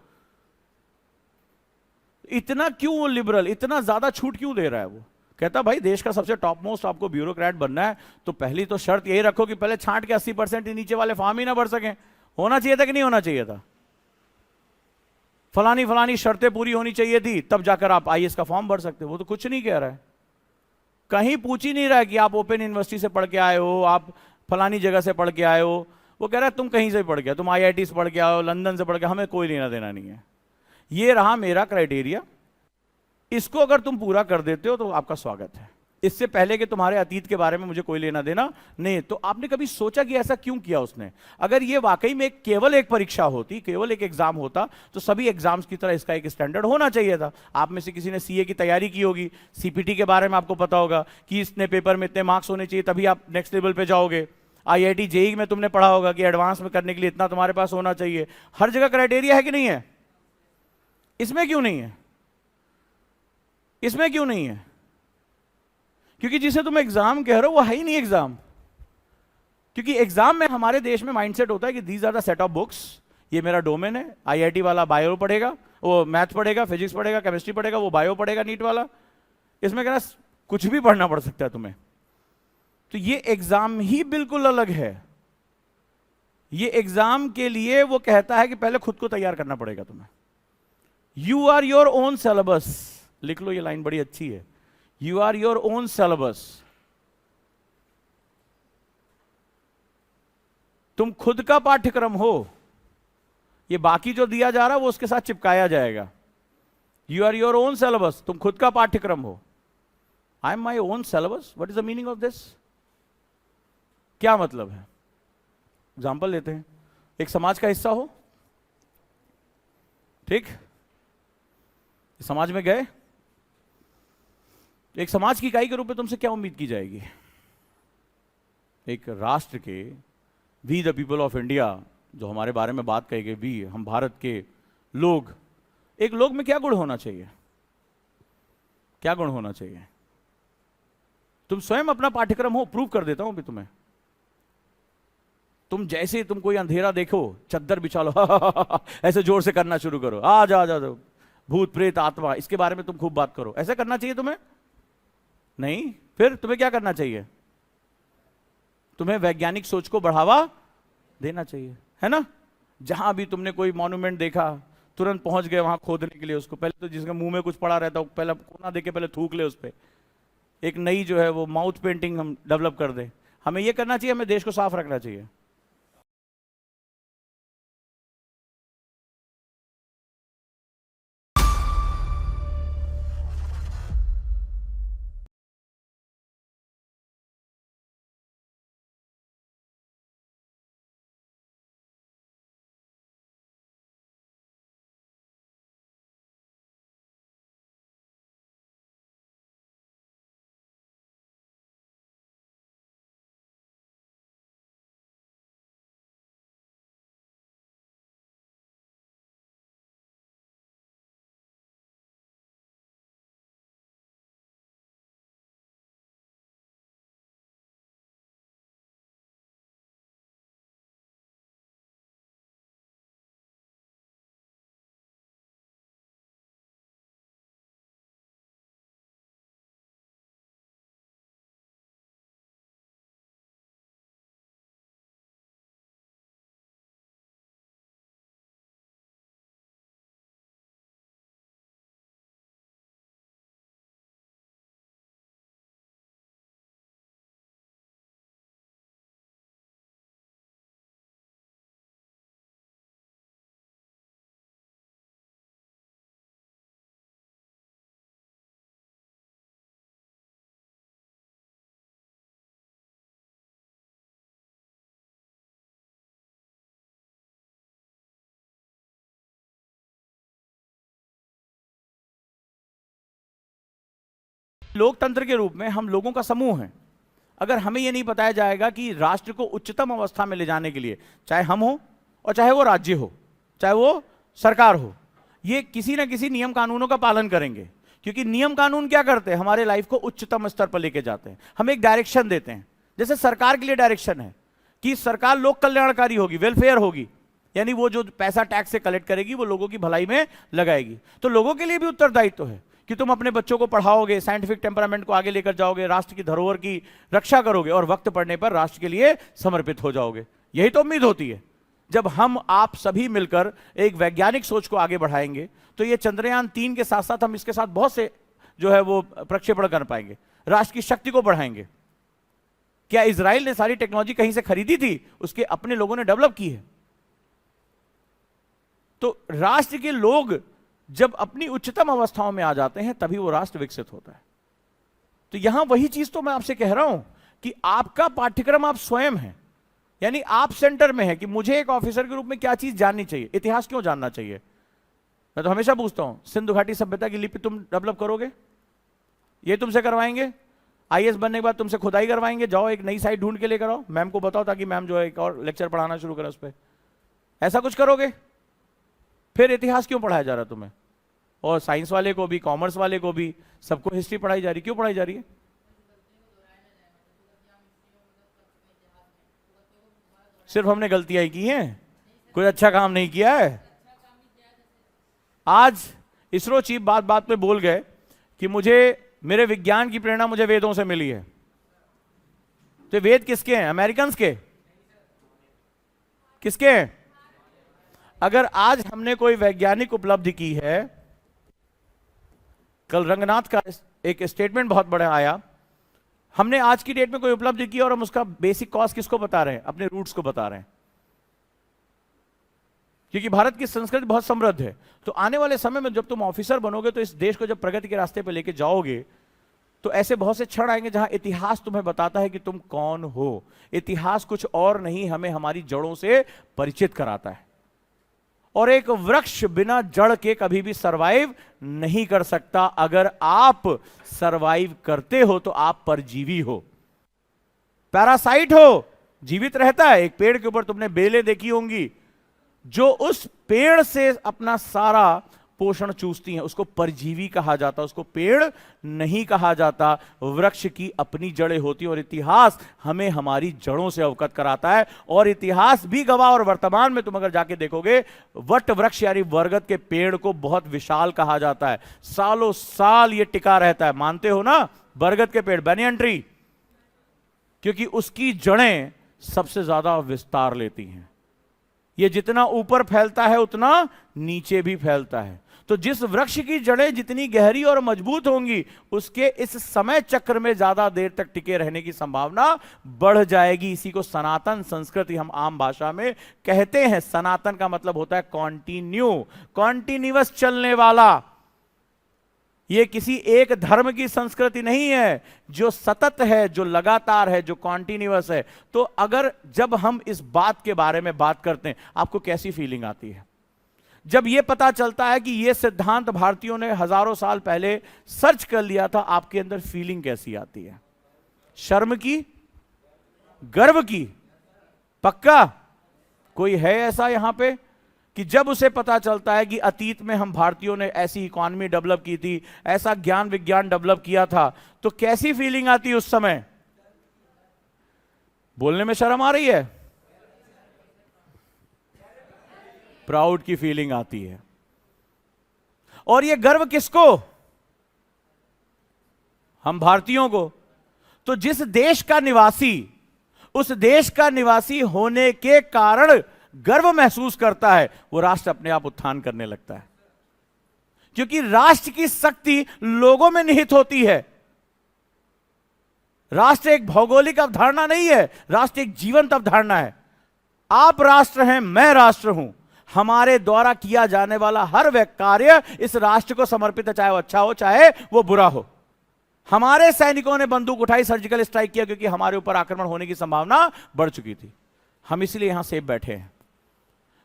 इतना क्यों लिबरल, इतना ज्यादा छूट क्यों दे रहा है वो? कहता भाई देश का सबसे टॉप मोस्ट आपको ब्यूरोक्रेट बनना है तो पहली तो शर्त यही रखो कि पहले छांट के 80% ही नीचे वाले फॉर्म ही ना भर सकें। होना चाहिए था कि नहीं होना चाहिए था? फलानी फलानी शर्तें पूरी होनी चाहिए थी, तब जाकर आप आईएएस का फॉर्म भर सकते हो। वो तो कुछ नहीं कह रहा है, कहीं पूछ ही नहीं रहा है कि आप ओपन यूनिवर्सिटी से पढ़ के आए हो, आप फलानी जगह से पढ़ के आए हो। वो कह रहा है तुम कहीं से पढ़ के, तुम आईआईटी से पढ़ के आओ, लंदन से पढ़ के, हमें कोई लेना देना नहीं है। ये रहा मेरा क्राइटेरिया, इसको अगर तुम पूरा कर देते हो तो आपका स्वागत है। इससे पहले कि तुम्हारे अतीत के बारे में मुझे कोई लेना देना नहीं। तो आपने कभी सोचा कि ऐसा क्यों किया उसने? अगर ये वाकई में केवल एक परीक्षा होती, केवल एक एग्जाम होता, तो सभी एग्जाम्स की तरह इसका एक स्टैंडर्ड होना चाहिए था। आप में से किसी ने सीए की तैयारी की होगी, सीपीटी के बारे में आपको पता होगा कि इतने पेपर में इतने मार्क्स होने चाहिए तभी आप नेक्स्ट लेवल पे जाओगे। आईआईटी जेईई में तुमने पढ़ा होगा कि एडवांस में करने के लिए इतना तुम्हारे पास होना चाहिए। हर जगह क्राइटेरिया है कि नहीं है? इसमें क्यों नहीं है? इसमें क्यों नहीं है? क्योंकि जिसे तुम एग्जाम कह रहे हो वो है ही नहीं एग्जाम। क्योंकि एग्जाम में हमारे देश में माइंडसेट होता है कि these are the set of books, ये मेरा डोमेन है। आईआईटी वाला बायो पढ़ेगा, वो मैथ पढ़ेगा, फिजिक्स पढ़ेगा, केमिस्ट्री पढ़ेगा, वो बायो पढ़ेगा नीट वाला। इसमें कहना कुछ भी पढ़ना पड़ सकता है तुम्हें। तो ये एग्जाम ही बिल्कुल अलग है। ये एग्जाम के लिए वो कहता है कि पहले खुद को तैयार करना पड़ेगा तुम्हें। You are your own syllabus. लिख लो, ये लाइन बड़ी अच्छी है। You are your own syllabus. तुम खुद का पाठ्यक्रम हो। ये बाकी जो दिया जा रहा है वो उसके साथ चिपकाया जाएगा। You are your own syllabus, तुम खुद का पाठ्यक्रम हो। I am my own syllabus, what is the meaning of this? क्या मतलब है? एग्जाम्पल लेते हैं। एक समाज का हिस्सा हो, ठीक? समाज में गए, एक समाज की इकाई के रूप में तुमसे क्या उम्मीद की जाएगी? एक राष्ट्र के, we the people of India, जो हमारे बारे में बात कही गई, वी, हम भारत के लोग, एक लोग में क्या गुण होना चाहिए? क्या गुण होना चाहिए? तुम स्वयं अपना पाठ्यक्रम हो, प्रूव कर देता हूं भी तुम्हें। तुम जैसे तुम कोई अंधेरा देखो, चद्दर बिछा लो, ऐसे जोर से करना शुरू करो, आ जा जा जा, भूत प्रेत आत्मा, इसके बारे में तुम खूब बात करो। ऐसा करना चाहिए तुम्हें? नहीं। फिर तुम्हें क्या करना चाहिए? तुम्हें वैज्ञानिक सोच को बढ़ावा देना चाहिए, है ना? जहां भी तुमने कोई मॉन्यूमेंट देखा, तुरंत पहुंच गए वहां खोदने के लिए उसको। पहले तो जिसके मुंह में कुछ पड़ा रहता है पहले कोना देके पहले थूक ले उस पर। एक नई जो है वो माउथ पेंटिंग हम डेवलप कर दें। हमें यह करना चाहिए, हमें देश को साफ रखना चाहिए। लोकतंत्र के रूप में हम लोगों का समूह है। अगर हमें यह नहीं बताया जाएगा कि राष्ट्र को उच्चतम अवस्था में ले जाने के लिए, चाहे हम हो और चाहे वो राज्य हो, चाहे वो सरकार हो, ये किसी ना किसी नियम कानूनों का पालन करेंगे। क्योंकि नियम कानून क्या करते हैं? हमारे लाइफ को उच्चतम स्तर पर लेके जाते हैं, हमें एक डायरेक्शन देते हैं। जैसे सरकार के लिए डायरेक्शन है कि सरकार लोक कल्याणकारी होगी, वेलफेयर होगी, यानी वो जो पैसा टैक्स से कलेक्ट करेगी वो लोगों की भलाई में लगाएगी। तो लोगों के लिए भी उत्तरदायित्व है कि तुम अपने बच्चों को पढ़ाओगे, साइंटिफिक टेम्परामेंट को आगे लेकर जाओगे, राष्ट्र की धरोहर की रक्षा करोगे और वक्त पड़ने पर राष्ट्र के लिए समर्पित हो जाओगे। यही तो उम्मीद होती है। जब हम आप सभी मिलकर एक वैज्ञानिक सोच को आगे बढ़ाएंगे तो ये चंद्रयान 3 के साथ साथ हम इसके साथ बहुत से जो है वो प्रक्षेपण कर पाएंगे, राष्ट्र की शक्ति को बढ़ाएंगे। क्या इजराइल ने सारी टेक्नोलॉजी कहीं से खरीदी थी? उसके अपने लोगों ने डेवलप की है। तो राष्ट्र के लोग जब अपनी उच्चतम अवस्थाओं में आ जाते हैं तभी वो राष्ट्र विकसित होता है। तो यहां वही चीज तो मैं आपसे कह रहा हूं कि आपका पाठ्यक्रम आप स्वयं हैं, यानी आप सेंटर में है कि मुझे एक ऑफिसर के रूप में क्या चीज जाननी चाहिए। इतिहास क्यों जानना चाहिए? मैं तो हमेशा पूछता हूं, सिंधु घाटी सभ्यता की लिपि तुम डेवलप करोगे? ये तुमसे करवाएंगे? आईएएस बनने के बाद तुमसे खुदाई करवाएंगे, जाओ एक नई साइट ढूंढ के लेकर आओ, मैम को बताओ ताकि मैम जो है एक और लेक्चर पढ़ाना शुरू करें उस पर। ऐसा कुछ करोगे? फिर इतिहास क्यों पढ़ाया जा रहा तुम्हें? और साइंस वाले को भी, कॉमर्स वाले को भी, सबको हिस्ट्री पढ़ाई जा रही, क्यों पढ़ाई जा रही है? सिर्फ हमने गलतियां ही की हैं, कोई अच्छा काम नहीं किया है। आज इसरो चीफ बात बात पे बोल गए कि मेरे विज्ञान की प्रेरणा मुझे वेदों से मिली है। तो वेद किसके हैं? अमेरिकन्स के? किसके हैं? अगर आज हमने कोई वैज्ञानिक उपलब्धि की है, कल रंगनाथ का एक स्टेटमेंट बहुत बड़ा आया, हमने आज की डेट में कोई उपलब्धि की और हम उसका बेसिक कॉज किसको बता रहे हैं? अपने रूट्स को बता रहे हैं। क्योंकि भारत की संस्कृति बहुत समृद्ध है। तो आने वाले समय में जब तुम ऑफिसर बनोगे तो इस देश को जब प्रगति के रास्ते पर लेके जाओगे तो ऐसे बहुत से क्षण आएंगे जहां इतिहास तुम्हें बताता है कि तुम कौन हो। इतिहास कुछ और नहीं, हमें हमारी जड़ों से परिचित कराता है। और एक वृक्ष बिना जड़ के कभी भी सरवाइव नहीं कर सकता। अगर आप सरवाइव करते हो तो आप परजीवी हो, पैरासाइट हो, जीवित रहता है। एक पेड़ के ऊपर तुमने बेलें देखी होंगी, जो उस पेड़ से अपना सारा पोषण चूसती हैं, उसको परजीवी कहा जाता, उसको पेड़ नहीं कहा जाता। वृक्ष की अपनी जड़ें होती हैं और इतिहास हमें हमारी जड़ों से अवगत कराता है। और इतिहास भी गवाह, और वर्तमान में तुम अगर जाके देखोगे, वट वृक्ष यानी बरगद के पेड़ को बहुत विशाल कहा जाता है, सालों साल ये टिका रहता है। मानते हो ना बरगद के पेड़, बैनियन ट्री? क्योंकि उसकी जड़ें सबसे ज्यादा विस्तार लेती हैं। ये जितना ऊपर फैलता है उतना नीचे भी फैलता है। तो जिस वृक्ष की जड़ें जितनी गहरी और मजबूत होंगी, उसके इस समय चक्र में ज्यादा देर तक टिके रहने की संभावना बढ़ जाएगी। इसी को सनातन संस्कृति हम आम भाषा में कहते हैं। सनातन का मतलब होता है कॉन्टिन्यू, कॉन्टिन्यूअस चलने वाला। यह किसी एक धर्म की संस्कृति नहीं है, जो सतत है, जो लगातार है, जो कॉन्टिन्यूअस है। तो अगर जब हम इस बात के बारे में बात करते हैं, आपको कैसी फीलिंग आती है जब यह पता चलता है कि यह सिद्धांत भारतीयों ने हजारों साल पहले सर्च कर लिया था? आपके अंदर फीलिंग कैसी आती है? शर्म की? गर्व की? पक्का कोई है ऐसा यहां पे कि जब उसे पता चलता है कि अतीत में हम भारतीयों ने ऐसी इकोनॉमी डेवलप की थी, ऐसा ज्ञान विज्ञान डेवलप किया था, तो कैसी फीलिंग आती है उस समय? बोलने में शर्म आ रही है? प्राउड की फीलिंग आती है। और यह गर्व किसको? हम भारतीयों को। तो जिस देश का निवासी उस देश का निवासी होने के कारण गर्व महसूस करता है, वो राष्ट्र अपने आप उत्थान करने लगता है। क्योंकि राष्ट्र की शक्ति लोगों में निहित होती है। राष्ट्र एक भौगोलिक अवधारणा नहीं है, राष्ट्र एक जीवंत अवधारणा है। आप राष्ट्र हैं, मैं राष्ट्र हूं। हमारे द्वारा किया जाने वाला हर वह कार्य इस राष्ट्र को समर्पित है, चाहे वो अच्छा हो चाहे वो बुरा हो। हमारे सैनिकों ने बंदूक उठाई, सर्जिकल स्ट्राइक किया, क्योंकि हमारे ऊपर आक्रमण होने की संभावना बढ़ चुकी थी। हम इसलिए यहां सेफ बैठे हैं।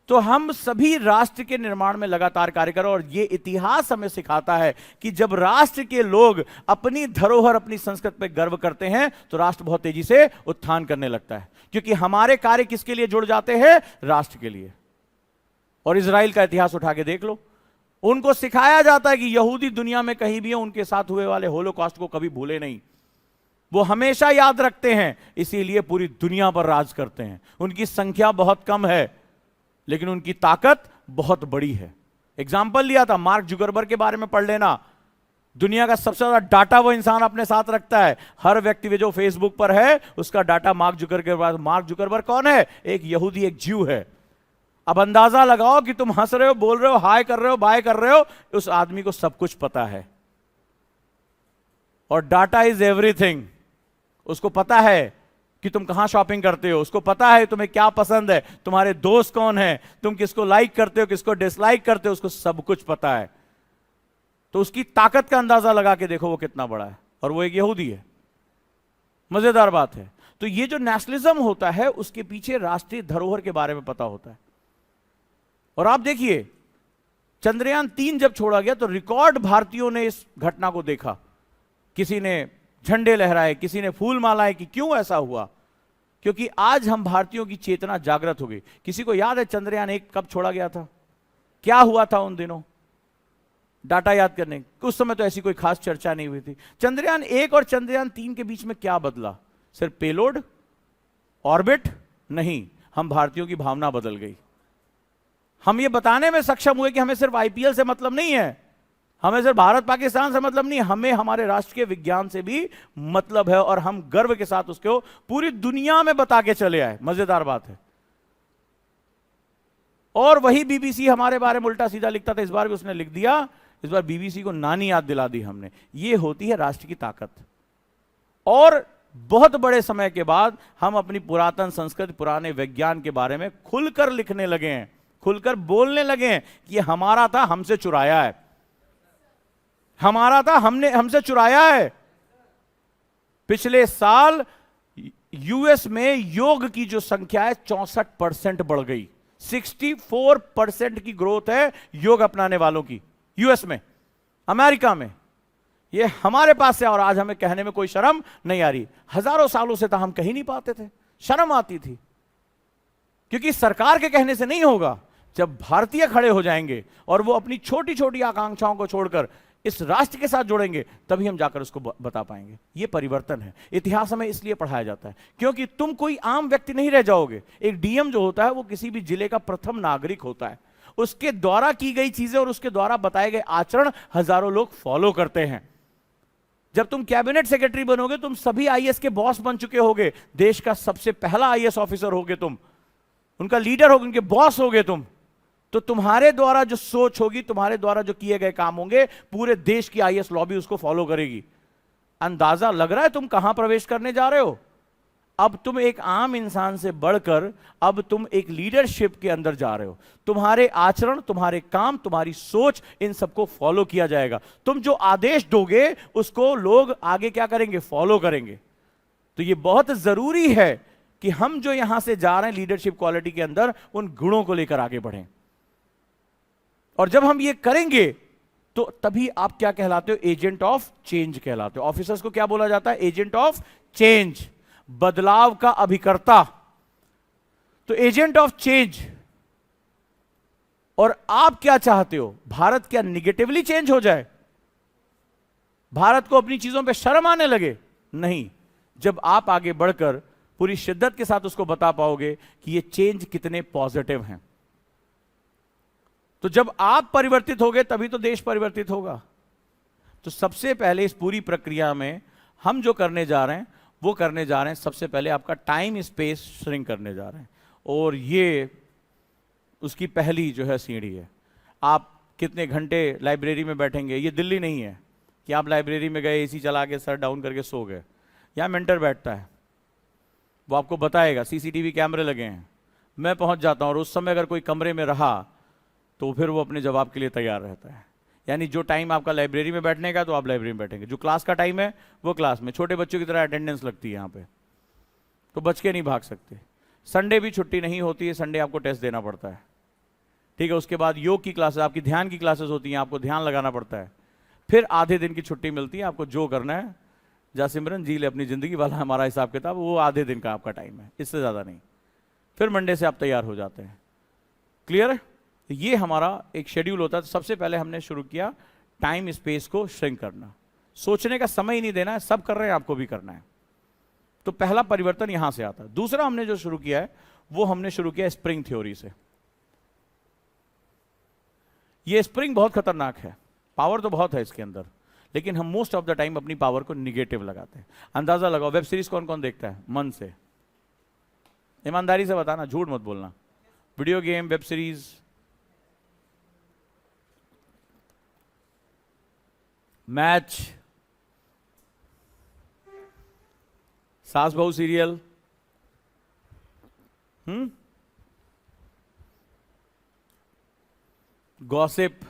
तो हम सभी राष्ट्र के निर्माण में लगातार कार्य करें। और यह इतिहास हमें सिखाता है कि जब राष्ट्र के लोग अपनी धरोहर, अपनी संस्कृति पर गर्व करते हैं, तो राष्ट्र बहुत तेजी से उत्थान करने लगता है। क्योंकि हमारे कार्य किसके लिए जुड़ जाते हैं? राष्ट्र के लिए। और इजराइल का इतिहास उठा के देख लो, उनको सिखाया जाता है कि यहूदी दुनिया में कहीं भी है, उनके साथ हुए वाले होलोकॉस्ट को कभी भूले नहीं, वो हमेशा याद रखते हैं, इसीलिए पूरी दुनिया पर राज करते हैं। उनकी संख्या बहुत कम है, लेकिन उनकी ताकत बहुत बड़ी है। एग्जाम्पल लिया था, मार्क जुकरबर्ग के बारे में पढ़ लेना। दुनिया का सबसे ज्यादा डाटा वो इंसान अपने साथ रखता है। हर व्यक्ति जो फेसबुक पर है, उसका डाटा मार्क जुकरबर्ग के बाद। मार्क जुकरबर्ग कौन है? एक यहूदी, एक ज्यू है। अब अंदाजा लगाओ कि तुम हंस रहे हो, बोल रहे हो, हाय कर रहे हो, बाय कर रहे हो, उस आदमी को सब कुछ पता है। और डाटा इज एवरीथिंग। उसको पता है कि तुम कहां शॉपिंग करते हो, उसको पता है तुम्हें क्या पसंद है, तुम्हारे दोस्त कौन है, तुम किसको लाइक करते हो, किसको डिसलाइक करते हो, उसको सब कुछ पता है। तो उसकी ताकत का अंदाजा लगा के देखो वो कितना बड़ा है। और वो एक यहूदी है। मजेदार बात है। तो ये जो नेशनलिज्म होता है उसके पीछे राष्ट्रीय धरोहर के बारे में पता होता है। और आप देखिए चंद्रयान-3 जब छोड़ा गया तो रिकॉर्ड भारतीयों ने इस घटना को देखा। किसी ने झंडे लहराए, किसी ने फूल मालाएं की। क्यों ऐसा हुआ? क्योंकि आज हम भारतीयों की चेतना जागृत हो गई। किसी को याद है चंद्रयान-1 कब छोड़ा गया था? क्या हुआ था उन दिनों? डाटा याद करने उस समय तो ऐसी कोई खास चर्चा नहीं हुई थी। चंद्रयान-1 और चंद्रयान-3 के बीच में क्या बदला? सिर्फ पेलोड, ऑर्बिट? नहीं, हम भारतीयों की भावना बदल गई। हम ये बताने में सक्षम हुए कि हमें सिर्फ आईपीएल से मतलब नहीं है, हमें सिर्फ भारत पाकिस्तान से मतलब नहीं, हमें हमारे राष्ट्र के विज्ञान से भी मतलब है और हम गर्व के साथ उसको पूरी दुनिया में बता के चले आए। मजेदार बात है। और वही बीबीसी हमारे बारे में उल्टा सीधा लिखता था, इस बार भी उसने लिख दिया। इस बार बीबीसी को नानी याद दिला दी हमने। ये होती है राष्ट्र की ताकत। और बहुत बड़े समय के बाद हम अपनी पुरातन संस्कृति, पुराने विज्ञान के बारे में खुलकर लिखने लगे हैं, खुलकर बोलने लगे हैं कि हमारा था, हमसे चुराया है, हमारा था, हमने हमसे चुराया है। पिछले साल यूएस में योग की जो संख्या है 64% बढ़ गई। 64% की ग्रोथ है योग अपनाने वालों की यूएस में, अमेरिका में। ये हमारे पास है और आज हमें कहने में कोई शर्म नहीं आ रही। हजारों सालों से तो हम कहीं नहीं पाते थे, शर्म आती थी। क्योंकि सरकार के कहने से नहीं होगा। जब भारतीय खड़े हो जाएंगे और वो अपनी छोटी छोटी आकांक्षाओं को छोड़कर इस राष्ट्र के साथ जुड़ेंगे, तभी हम जाकर उसको बता पाएंगे। ये परिवर्तन है। इतिहास हमें इसलिए पढ़ाया जाता है क्योंकि तुम कोई आम व्यक्ति नहीं रह जाओगे। एक डीएम जो होता है वो किसी भी जिले का प्रथम नागरिक होता है। उसके द्वारा की गई चीजें और उसके द्वारा बताए गए आचरण हजारों लोग फॉलो करते हैं। जब तुम कैबिनेट सेक्रेटरी बनोगे, तुम सभी आईएएस के बॉस बन चुके होगे। देश का सबसे पहला आईएएस ऑफिसर होगे तुम, उनका लीडर होगे, उनके बॉस होगे तुम। तो तुम्हारे द्वारा जो सोच होगी, तुम्हारे द्वारा जो किए गए काम होंगे, पूरे देश की आईएएस लॉबी उसको फॉलो करेगी। अंदाजा लग रहा है तुम कहां प्रवेश करने जा रहे हो? अब तुम एक आम इंसान से बढ़कर अब तुम एक लीडरशिप के अंदर जा रहे हो। तुम्हारे आचरण, तुम्हारे काम, तुम्हारी सोच, इन सबको फॉलो किया जाएगा। तुम जो आदेश दोगे उसको लोग आगे क्या करेंगे? फॉलो करेंगे। तो यह बहुत जरूरी है कि हम जो यहां से जा रहे हैं लीडरशिप क्वालिटी के अंदर, उन गुणों को लेकर आगे बढ़ें। और जब हम ये करेंगे तो तभी आप क्या कहलाते हो? एजेंट ऑफ चेंज कहलाते हो। ऑफिसर्स को क्या बोला जाता है? एजेंट ऑफ चेंज, बदलाव का अभिकर्ता। तो एजेंट ऑफ चेंज। और आप क्या चाहते हो? भारत क्या निगेटिवली चेंज हो जाए? भारत को अपनी चीजों पे शर्म आने लगे? नहीं। जब आप आगे बढ़कर पूरी शिद्दत के साथ उसको बता पाओगे कि ये चेंज कितने पॉजिटिव हैं, तो जब आप परिवर्तित होगे तभी तो देश परिवर्तित होगा। तो सबसे पहले इस पूरी प्रक्रिया में हम जो करने जा रहे हैं वो करने जा रहे हैं, सबसे पहले आपका टाइम स्पेस श्रिंक करने जा रहे हैं। और ये उसकी पहली जो है सीढ़ी है। आप कितने घंटे लाइब्रेरी में बैठेंगे? ये दिल्ली नहीं है कि आप लाइब्रेरी में गए, एसी चला के सर डाउन करके सो गए। यहाँ मेंटर बैठता है, वो आपको बताएगा। सीसीटीवी कैमरे लगे हैं। मैं पहुंच जाता हूं और उस समय अगर कोई कमरे में रहा तो फिर वो अपने जवाब के लिए तैयार रहता है। यानी जो टाइम आपका लाइब्रेरी में बैठने का, तो आप लाइब्रेरी में बैठेंगे। जो क्लास का टाइम है वो क्लास में। छोटे बच्चों की तरह अटेंडेंस लगती है यहाँ पे, तो बच के नहीं भाग सकते। संडे भी छुट्टी नहीं होती है, संडे आपको टेस्ट देना पड़ता है, ठीक है। उसके बाद योग की क्लासेस, आपकी ध्यान की क्लासेस होती हैं, आपको ध्यान लगाना पड़ता है। फिर आधे दिन की छुट्टी मिलती है, आपको जो करना है, जा सिमरन जी ले अपनी जिंदगी वाला हमारा हिसाब किताब, वो आधे दिन का आपका टाइम है, इससे ज़्यादा नहीं। फिर मंडे से आप तैयार हो जाते हैं। क्लियर है? ये हमारा एक शेड्यूल होता है। तो सबसे पहले हमने शुरू किया टाइम स्पेस को श्रिंक करना। सोचने का समय ही नहीं देना है, सब कर रहे हैं, आपको भी करना है। तो पहला परिवर्तन यहां से आता है। दूसरा हमने जो शुरू किया है वो हमने शुरू किया स्प्रिंग थ्योरी से। ये स्प्रिंग बहुत खतरनाक है, पावर तो बहुत है इसके अंदर, लेकिन हम मोस्ट ऑफ द टाइम अपनी पावर को निगेटिव लगाते हैं। अंदाजा लगाओ, वेब सीरीज कौन कौन देखता है मन से? ईमानदारी से बताना, झूठ मत बोलना। Video game, web series, match, सास बहू सीरियल, गॉसिप,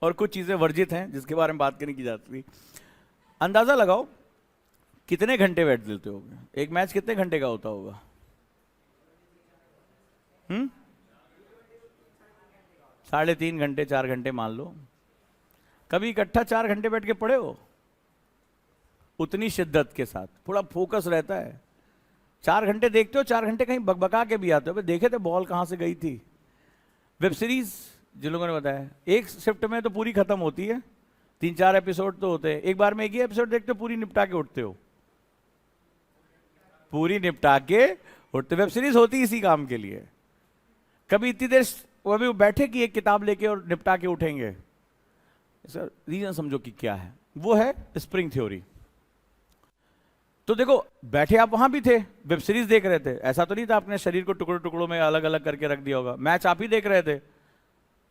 और कुछ चीजें वर्जित हैं जिसके बारे में बात नहीं की जाती। अंदाजा लगाओ कितने घंटे बैठ देते होगे? एक मैच कितने घंटे का होता होगा? 3.5 घंटे 4 घंटे मान लो। कभी इकट्ठा 4 घंटे बैठ के पढ़े हो? उतनी शिद्दत के साथ थोड़ा फोकस रहता है। 4 घंटे देखते हो, 4 घंटे कहीं बकबका के भी आते हो, देखे थे बॉल कहां से गई थी। वेब सीरीज जिन लोगों ने बताया, एक शिफ्ट में तो पूरी खत्म होती है, 3-4 एपिसोड तो होते हैं, एक बार में एक ही एपिसोड देखते हो, पूरी निपटा के उठते हो, पूरी निपटा के उठते। वेब सीरीज होती इसी काम के लिए। कभी इतनी देर वो भी बैठे कि एक किताब लेके और निपटा के उठेंगे। सर रीजन समझो कि क्या है, वो है स्प्रिंग थ्योरी। तो देखो बैठे आप वहां भी थे, वेब सीरीज देख रहे थे, ऐसा तो नहीं था आपने शरीर को टुकड़ों टुकड़ों में अलग अलग करके रख दिया होगा। मैच आप ही देख रहे थे,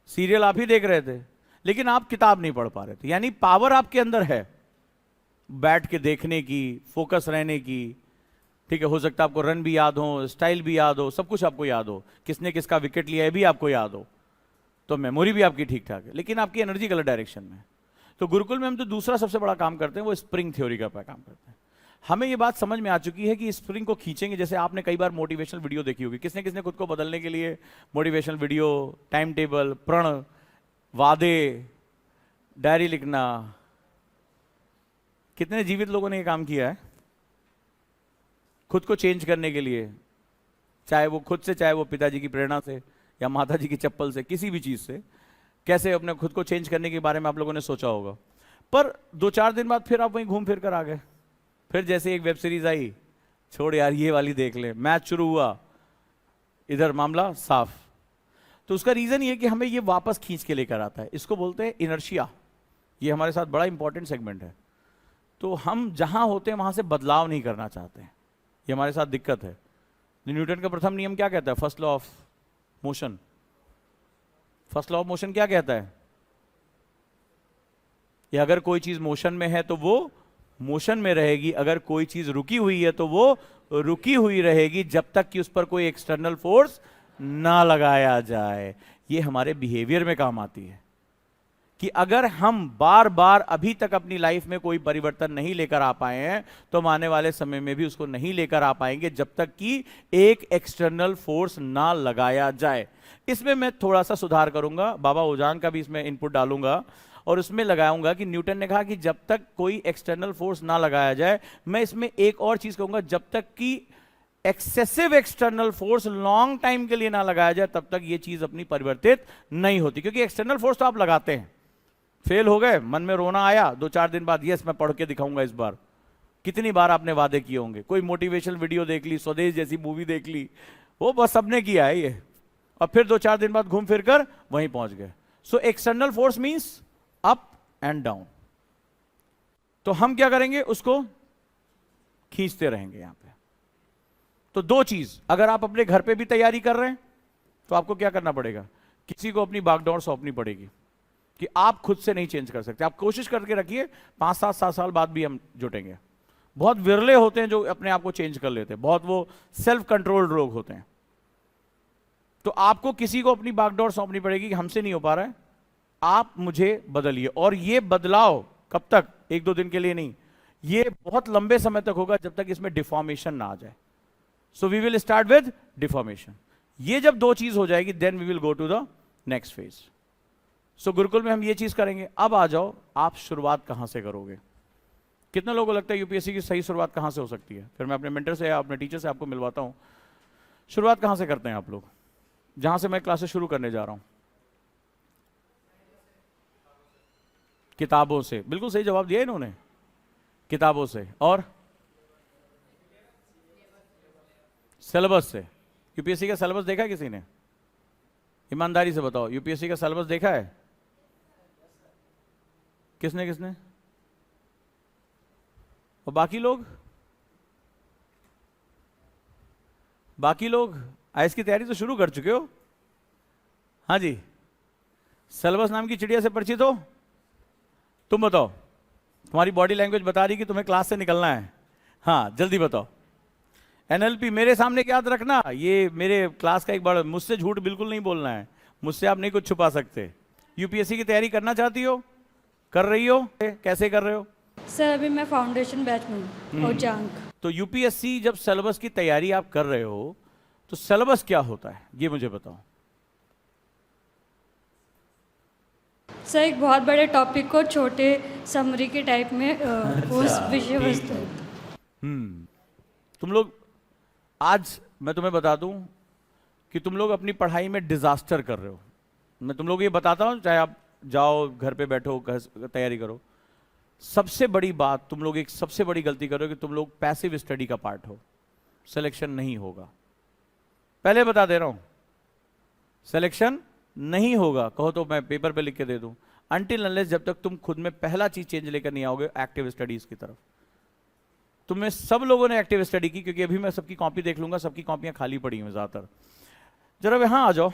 सीरियल आप ही देख रहे थे, लेकिन आप किताब नहीं पढ़ पा रहे थे। यानी पावर आपके अंदर है बैठ के देखने की, फोकस रहने की। ठीक है, हो सकता है आपको रन भी याद हो, स्टाइल भी याद हो, सब कुछ आपको याद हो, किसने किसका विकेट लिया है भी आपको याद हो, तो मेमोरी भी आपकी ठीक ठाक है, लेकिन आपकी एनर्जी गलत डायरेक्शन में। तो गुरुकुल में हम तो दूसरा सबसे बड़ा काम करते हैं, वो स्प्रिंग थ्योरी का काम करते हैं। हमें ये बात समझ में आ चुकी है कि स्प्रिंग को खींचेंगे। जैसे आपने कई बार मोटिवेशनल वीडियो देखी होगी, किसने किसने खुद को बदलने के लिए मोटिवेशनल वीडियो, टाइम टेबल, प्रण, वादे, डायरी लिखना, कितने जीवित लोगों ने ये काम किया है खुद को चेंज करने के लिए, चाहे वो खुद से, चाहे वो पिताजी की प्रेरणा से या माताजी की चप्पल से, किसी भी चीज से, कैसे अपने खुद को चेंज करने के बारे में आप लोगों ने सोचा होगा। पर 2-4 दिन बाद फिर आप वहीं घूम फिर कर आ गए। फिर जैसे एक वेब सीरीज आई, छोड़ यार ये वाली देख ले, मैच शुरू हुआ, इधर मामला साफ। तो उसका रीजन ये कि हमें ये वापस खींच के लेकर आता है। इसको बोलते हैं इनर्शिया। ये हमारे साथ बड़ा इंपॉर्टेंट सेगमेंट है। तो हम जहां होते हैं वहां से बदलाव नहीं करना चाहते हैं, ये हमारे साथ दिक्कत है। न्यूटन का प्रथम नियम क्या कहता है? First law of motion. First law of motion क्या कहता है? कि अगर कोई चीज मोशन में है तो वो मोशन में रहेगी, अगर कोई चीज रुकी हुई है तो वो रुकी हुई रहेगी, जब तक कि उस पर कोई एक्सटर्नल फोर्स ना लगाया जाए। ये हमारे बिहेवियर में काम आती है कि अगर हम बार बार अभी तक अपनी लाइफ में कोई परिवर्तन नहीं लेकर आ पाए हैं, तो हम आने वाले समय में भी उसको नहीं लेकर आ पाएंगे जब तक कि एक एक्सटर्नल फोर्स ना लगाया जाए। इसमें मैं थोड़ा सा सुधार करूंगा, बाबा ओजांग का भी इसमें इनपुट डालूंगा और उसमें लगाऊंगा कि न्यूटन ने कहा कि जब तक कोई एक्सटर्नल फोर्स ना लगाया जाए। मैं इसमें एक और चीज कहूंगा, जब तक कि excessive external force long time के लिए ना लगाया जाए, तब तक ये चीज अपनी परिवर्तित नहीं होती। क्योंकि एक्सटर्नल फोर्स तो आप लगाते हैं, फेल हो गए, मन में रोना आया, 2-4 दिन बाद यस मैं पढ़ के दिखाऊंगा इस बार। कितनी बार आपने वादे किए होंगे, कोई मोटिवेशनल वीडियो देख ली, स्वदेश जैसी मूवी देख ली, वो बस सबने किया है ये, और फिर 2-4 दिन बाद घूम फिर कर वहीं पहुंच गए। So external force means up and down. तो हम क्या करेंगे? उसको खींचते रहेंगे यहां पे। तो 2 चीज, अगर आप अपने घर पे भी तैयारी कर रहे हैं तो आपको क्या करना पड़ेगा? किसी को अपनी बागडोर सौंपनी पड़ेगी कि आप खुद से नहीं चेंज कर सकते। आप कोशिश करके रखिए, 5-7 साल बाद भी हम जुटेंगे। बहुत विरले होते हैं जो अपने आप को चेंज कर लेते हैं, बहुत वो सेल्फ कंट्रोल्ड लोग होते हैं। तो आपको किसी को अपनी बागडोर सौंपनी पड़ेगी कि हमसे नहीं हो पा रहा है, आप मुझे बदलिए। और ये बदलाव कब तक? 1-2 दिन के लिए नहीं, ये बहुत लंबे समय तक होगा, जब तक इसमें डिफॉर्मेशन ना आ जाए। So we will start with deformation. ये जब 2 चीज हो जाएगी, then we will go to the next phase. So Gurukul में हम ये चीज करेंगे। अब आ जाओ, आप शुरुआत कहां से करोगे? कितने लोगों को लगता है यूपीएससी की सही शुरुआत कहां से हो सकती है? फिर मैं अपने मेंटर से या अपने टीचर से आपको मिलवाता हूं। शुरुआत कहां से करते हैं आप लोग, जहां से मैं क्लासेस शुरू करने जा रहा हूं? किताबों से। बिल्कुल सही जवाब दिया इन्होंने, किताबों से। और सिलेबस से। यूपीएससी का सिलेबस देखा है किसी ने? ईमानदारी से बताओ, यूपीएससी का सिलेबस देखा है? किसने किसने? और बाकी लोग? बाकी लोग आईएएस की तैयारी तो शुरू कर चुके हो? हाँ जी। सिलेबस नाम की चिड़िया से परिचित हो? तुम बताओ, तुम्हारी बॉडी लैंग्वेज बता रही कि तुम्हें क्लास से निकलना है। हाँ जल्दी बताओ। एनएलपी मेरे सामने याद रखना, ये मेरे क्लास का एक बड़ा, मुझसे झूठ बिल्कुल नहीं बोलना है, मुझसे आप नहीं कुछ छुपा सकते। यूपीएससी की तैयारी करना चाहती हो? कर रही हो? कैसे कर रहे हो? सर अभी मैं फाउंडेशन बैच में हूँ और जांक। तो यूपीएससी जब सिलेबस की तैयारी आप कर रहे हो तो सिलेबस क्या होता है ये मुझे बताओ। सर एक बहुत बड़े टॉपिक को छोटे समरी के टाइप में उस विषय वस्तु। तुम लोग, आज मैं तुम्हें बता दूं कि तुम लोग अपनी पढ़ाई में डिजास्टर कर रहे हो। मैं तुम लोग ये बताता हूं, चाहे आप जाओ घर पे बैठो तैयारी करो। सबसे बड़ी बात, तुम लोग एक सबसे बड़ी गलती कर रहे हो कि तुम लोग पैसिव स्टडी का पार्ट हो। सिलेक्शन नहीं होगा, पहले बता दे रहा हूं, सिलेक्शन नहीं होगा। कहो तो मैं पेपर पे लिख के दे दूं, अनटिल अनलेस जब तक तुम खुद में पहला चीज चेंज लेकर नहीं आओगे एक्टिव स्टडीज की तरफ। तुम्हें सब लोगों ने एक्टिव स्टडी की, क्योंकि अभी मैं सबकी कॉपी देख लूंगा, सबकी कॉपियां खाली पड़ी हैं ज्यादातर। जरा यहां आ जाओ।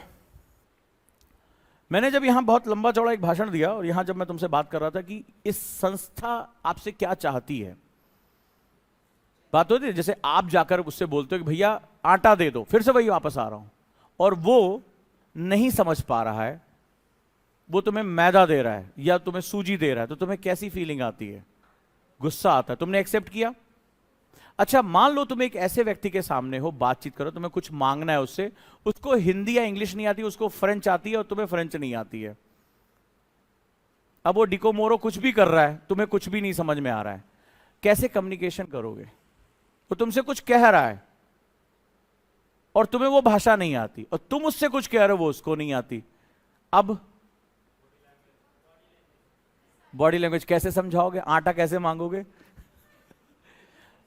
मैंने जब यहां बहुत लंबा चौड़ा एक भाषण दिया और यहां जब मैं तुमसे बात कर रहा था कि इस संस्था आपसे क्या चाहती है, बात होती है जैसे आप जाकर उससे बोलते हो कि भैया आटा दे दो, फिर से वही वापस आ रहा हूं, और वो नहीं समझ पा रहा है, वो तुम्हें मैदा दे रहा है या तुम्हें सूजी दे रहा है, तो तुम्हें कैसी फीलिंग आती है? गुस्सा आता है। तुमने एक्सेप्ट किया। अच्छा, मान लो तुम एक ऐसे व्यक्ति के सामने हो, बातचीत करो, तुम्हें कुछ मांगना है उससे, उसको हिंदी या इंग्लिश नहीं आती, उसको फ्रेंच आती है और तुम्हें फ्रेंच नहीं आती है। अब वो डिकोमोरो कुछ भी कर रहा है, तुम्हें कुछ भी नहीं समझ में आ रहा है, कैसे कम्युनिकेशन करोगे? वो तुमसे कुछ कह रहा है और तुम्हें वो भाषा नहीं आती, और तुम उससे कुछ कह रहे हो, वो उसको नहीं आती। अब बॉडी लैंग्वेज कैसे समझाओगे? आटा कैसे मांगोगे?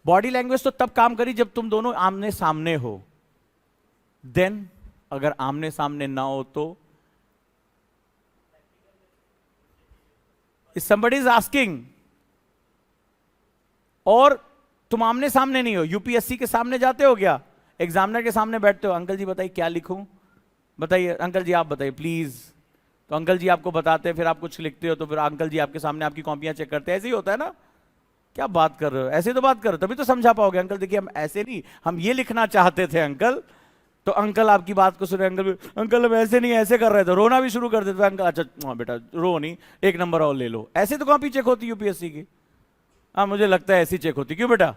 बॉडी लैंग्वेज तो तब काम करी जब तुम दोनों आमने सामने हो। देन अगर आमने सामने ना हो तो somebody is asking, और तुम आमने सामने नहीं हो, यूपीएससी के सामने जाते हो क्या? एग्जामिनर के सामने बैठते हो, अंकल जी बताइए क्या लिखूं, बताइए अंकल जी आप बताइए प्लीज। तो अंकल जी आपको बताते हैं, फिर आप कुछ लिखते हो, तो फिर अंकल जी आपके सामने आपकी कॉपियां चेक करते हैं। ऐसे ही होता है ना? क्या बात कर रहे हो? ऐसे तो बात करो, तभी तो समझा पाओगे। अंकल देखिए हम ऐसे नहीं, हम ये लिखना चाहते थे अंकल। तो अंकल आपकी बात को सुने, अंकल हम ऐसे नहीं ऐसे कर रहे थे, रोना भी शुरू कर देते। अंकल अच्छा बेटा रो नहीं, एक नंबर और ले लो। ऐसे तो कॉपी चेक होती यूपीएससी की। हाँ मुझे लगता है ऐसी चेक होती। क्यों बेटा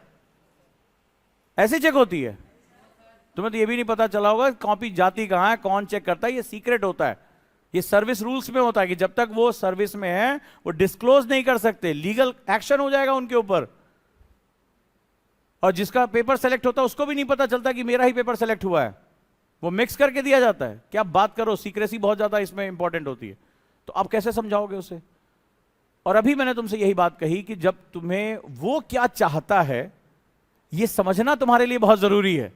ऐसी चेक होती है? तुम्हें तो ये भी नहीं पता चला होगा कॉपी जाती कहां है, कौन चेक करता है, ये सीक्रेट होता है। ये सर्विस रूल्स में होता है कि जब तक वो सर्विस में है वो डिस्क्लोज नहीं कर सकते, लीगल एक्शन हो जाएगा उनके ऊपर। और जिसका पेपर सेलेक्ट होता है उसको भी नहीं पता चलता कि मेरा ही पेपर सेलेक्ट हुआ है, वो मिक्स करके दिया जाता है। क्या बात करो, सीक्रेसी बहुत ज्यादा इसमें इंपॉर्टेंट होती है। तो आप कैसे समझाओगे उसे? और अभी मैंने तुमसे यही बात कही कि जब तुम्हें वो क्या चाहता है ये समझना तुम्हारे लिए बहुत जरूरी है,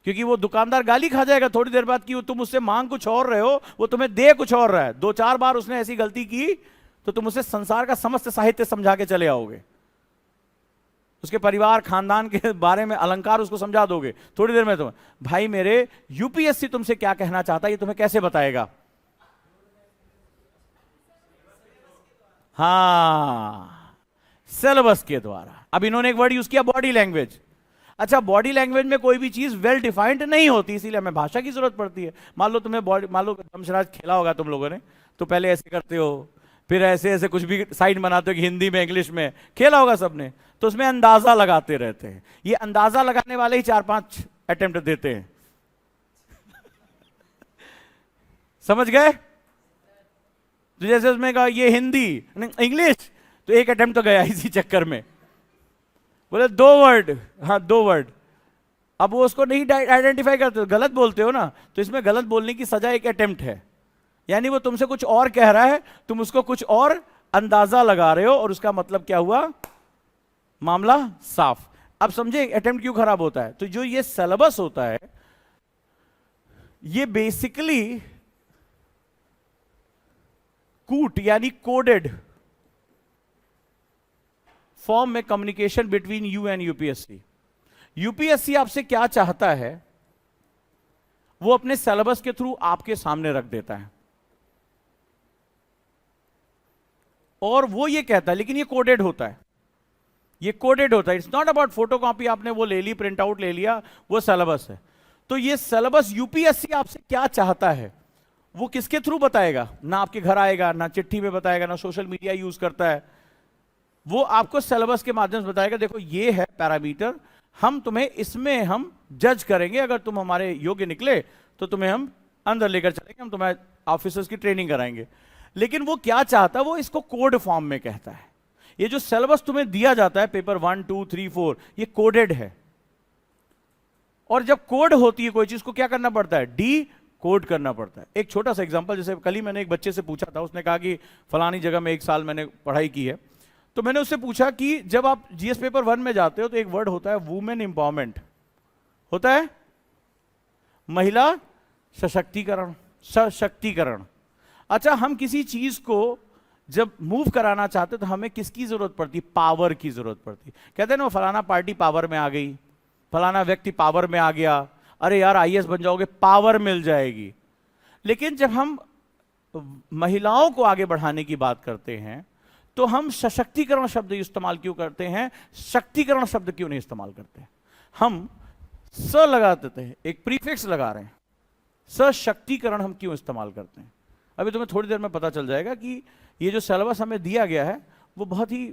क्योंकि वो दुकानदार गाली खा जाएगा थोड़ी देर बाद कि तुम उससे मांग कुछ और रहे हो, वो तुम्हें दे कुछ और रहा है। 2-4 बार उसने ऐसी गलती की तो तुम उसे संसार का समस्त साहित्य समझा के चले आओगे, उसके परिवार खानदान के बारे में अलंकार उसको समझा दोगे थोड़ी देर में। तुम्हें भाई मेरे यूपीएससी तुमसे क्या कहना चाहता है ये तुम्हें कैसे बताएगा? हाँ सिलेबस के द्वारा। अब इन्होंने एक वर्ड यूज किया बॉडी लैंग्वेज। अच्छा बॉडी लैंग्वेज में कोई भी चीज वेल डिफाइंड नहीं होती, इसीलिए हमें भाषा की जरूरत पड़ती है। मान लो तुम्हें बॉडी, मान लो दमशराज खेला होगा तुम लोगों ने, तो पहले ऐसे करते हो, फिर ऐसे ऐसे कुछ भी साइड बनाते हो कि हिंदी में इंग्लिश में, खेला होगा सबने। तो उसमें अंदाजा लगाते रहते हैं। ये अंदाजा लगाने वाले ही 4-5 अटेम्प्ट देते हैं। समझ गए? तो जैसे उसमें कहा ये हिंदी इंग्लिश, तो एक अटेम्प्ट तो गया इसी चक्कर में। बोले 2 वर्ड, हाँ 2 वर्ड। अब वो उसको नहीं आइडेंटिफाई करते, गलत बोलते हो ना, तो इसमें गलत बोलने की सजा एक अटेम्प्ट है। यानी वो तुमसे कुछ और कह रहा है, तुम उसको कुछ और अंदाजा लगा रहे हो, और उसका मतलब क्या हुआ? मामला साफ। अब समझे अटेम्प्ट क्यों खराब होता है? तो जो ये सिलेबस होता है ये बेसिकली कूट यानी कोडेड फॉर्म में communication between you and UPSC. UPSC आपसे क्या चाहता है वो अपने सिलेबस के थ्रू आपके सामने रख देता है, और वो ये कहता है, लेकिन ये कोडेड होता है, ये कोडेड होता है। इट्स नॉट अबाउट फोटोकॉपी आपने वो ले ली, प्रिंट आउट ले लिया, वो सिलेबस है। तो ये सिलेबस यूपीएससी आपसे क्या चाहता है वो किसके थ्रू बताएगा? ना आपके घर आएगा, ना चिट्ठी में बताएगा, ना सोशल मीडिया यूज करता है। वो आपको सिलेबस के माध्यम से बताएगा, देखो ये है पैरामीटर, हम तुम्हें इसमें हम जज करेंगे, अगर तुम हमारे योग्य निकले तो तुम्हें हम अंदर लेकर चलेंगे, हम तुम्हें ऑफिसर्स की ट्रेनिंग कराएंगे। लेकिन वो क्या चाहता है, वो इसको कोड फॉर्म में कहता है। ये जो सिलेबस तुम्हें दिया जाता है पेपर 1 2 3 4, ये कोडेड है। और जब कोड होती है कोई चीज को क्या करना पड़ता है, डी कोड करना पड़ता है। एक छोटा सा एग्जांपल, जैसे कल ही मैंने एक बच्चे से पूछा था, उसने कहा कि फलानी जगह में 1 साल मैंने पढ़ाई की है, तो मैंने उससे पूछा कि जब आप जीएस पेपर 1 में जाते हो तो एक वर्ड होता है वुमेन एम्पावरमेंट, होता है महिला सशक्तिकरण, सशक्तिकरण। अच्छा, हम किसी चीज को जब मूव कराना चाहते तो हमें किसकी जरूरत पड़ती, पावर की जरूरत पड़ती। कहते हैं ना फलाना पार्टी पावर में आ गई, फलाना व्यक्ति पावर में आ गया, अरे यार आईएएस बन जाओगे, पावर मिल जाएगी। लेकिन जब हम महिलाओं को आगे बढ़ाने की बात करते हैं तो हम सशक्तिकरण शब्द इस्तेमाल क्यों करते हैं, शक्तिकरण शब्द क्यों नहीं इस्तेमाल करते? हम स लगा देते हैं, एक प्रीफिक्स लगा रहे हैं, सशक्तिकरण हम क्यों इस्तेमाल करते हैं? अभी तुम्हें थोड़ी देर में पता चल जाएगा कि ये जो सिलेबस हमें दिया गया है वो बहुत ही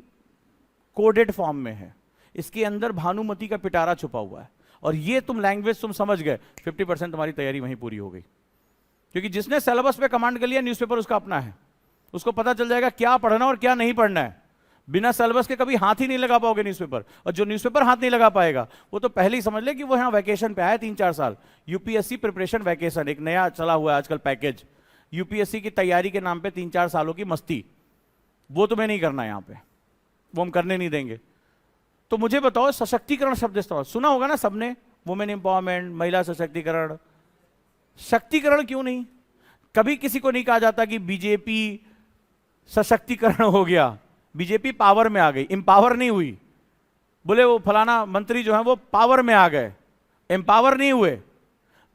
कोडेड फॉर्म में है, इसके अंदर भानुमति का पिटारा छुपा हुआ है। और ये तुम लैंग्वेज तुम समझ गए, 50% तुम्हारी तैयारी वहीं पूरी हो गई। क्योंकि जिसने सिलेबस पे कमांड कर लिया, न्यूज़पेपर उसका अपना है, उसको पता चल जाएगा क्या पढ़ना और क्या नहीं पढ़ना है। बिना सिलेबस के कभी हाथ ही नहीं लगा पाओगे न्यूज़पेपर, और जो न्यूज़पेपर हाथ नहीं लगा पाएगा वो तो पहले ही समझ ले कि वो यहाँ वैकेशन पे आया 3-4 साल। यूपीएससी प्रिपरेशन वैकेशन एक नया चला हुआ है आजकल पैकेज, यूपीएससी की तैयारी के नाम पे 3-4 सालों की मस्ती, वो तुम्हें नहीं करना यहाँ पे, वो हम करने नहीं देंगे। तो मुझे बताओ, सशक्तिकरण शब्द इस्तेमाल सुना होगा ना सबने, वुमेन एम्पावरमेंट, महिला सशक्तिकरण, शक्तिकरण क्यों नहीं? कभी किसी को नहीं कहा जाता कि बीजेपी सशक्तिकरण हो गया, बीजेपी पावर में आ गई, एम्पावर नहीं हुई। बोले वो फलाना मंत्री जो है वो पावर में आ गए, एम्पावर नहीं हुए।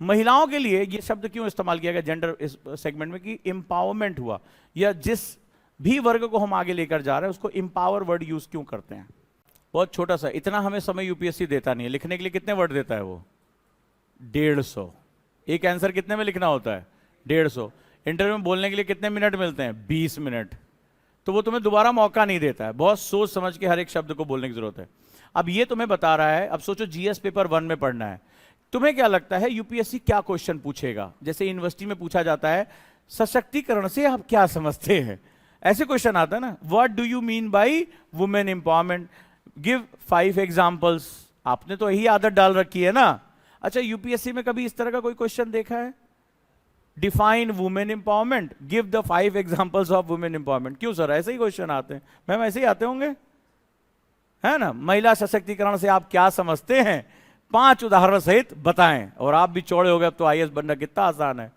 महिलाओं के लिए ये शब्द क्यों इस्तेमाल किया गया जेंडर इस सेगमेंट में कि एम्पावरमेंट हुआ, या जिस भी वर्ग को हम आगे लेकर जा रहे हैं उसको एम्पावर वर्ड यूज क्यों करते हैं? बहुत छोटा सा, इतना हमें समय यूपीएससी देता नहीं है। लिखने के लिए कितने वर्ड देता है वो? 150। एक आंसर कितने में लिखना होता है? 150। इंटरव्यू में बोलने के लिए कितने मिनट मिलते हैं? 20 मिनट। तो वो तुम्हें दोबारा मौका नहीं देता है, बहुत सोच समझ के हर एक शब्द को बोलने की जरूरत है। अब ये तुम्हें बता रहा है, अब सोचो जीएस पेपर 1 में पढ़ना है, तुम्हें क्या लगता है यूपीएससी क्या क्वेश्चन पूछेगा? जैसे यूनिवर्सिटी में पूछा जाता है सशक्तिकरण से आप क्या समझते हैं, ऐसे क्वेश्चन आता है ना, what do you mean by women empowerment, give 5 examples. आपने तो यही आदत डाल रखी है ना। अच्छा, यूपीएससी में कभी इस तरह का कोई क्वेश्चन देखा है? Define women empowerment, give the 5 examples of women empowerment. क्यों सर, ऐसे ही क्वेश्चन आते हैं? मैम ऐसे ही आते होंगे, है ना? महिला सशक्तिकरण से आप क्या समझते हैं, 5 उदाहरण सहित बताएं। और आप भी चौड़े हो गए, अब तो आईएएस बनना कितना आसान है।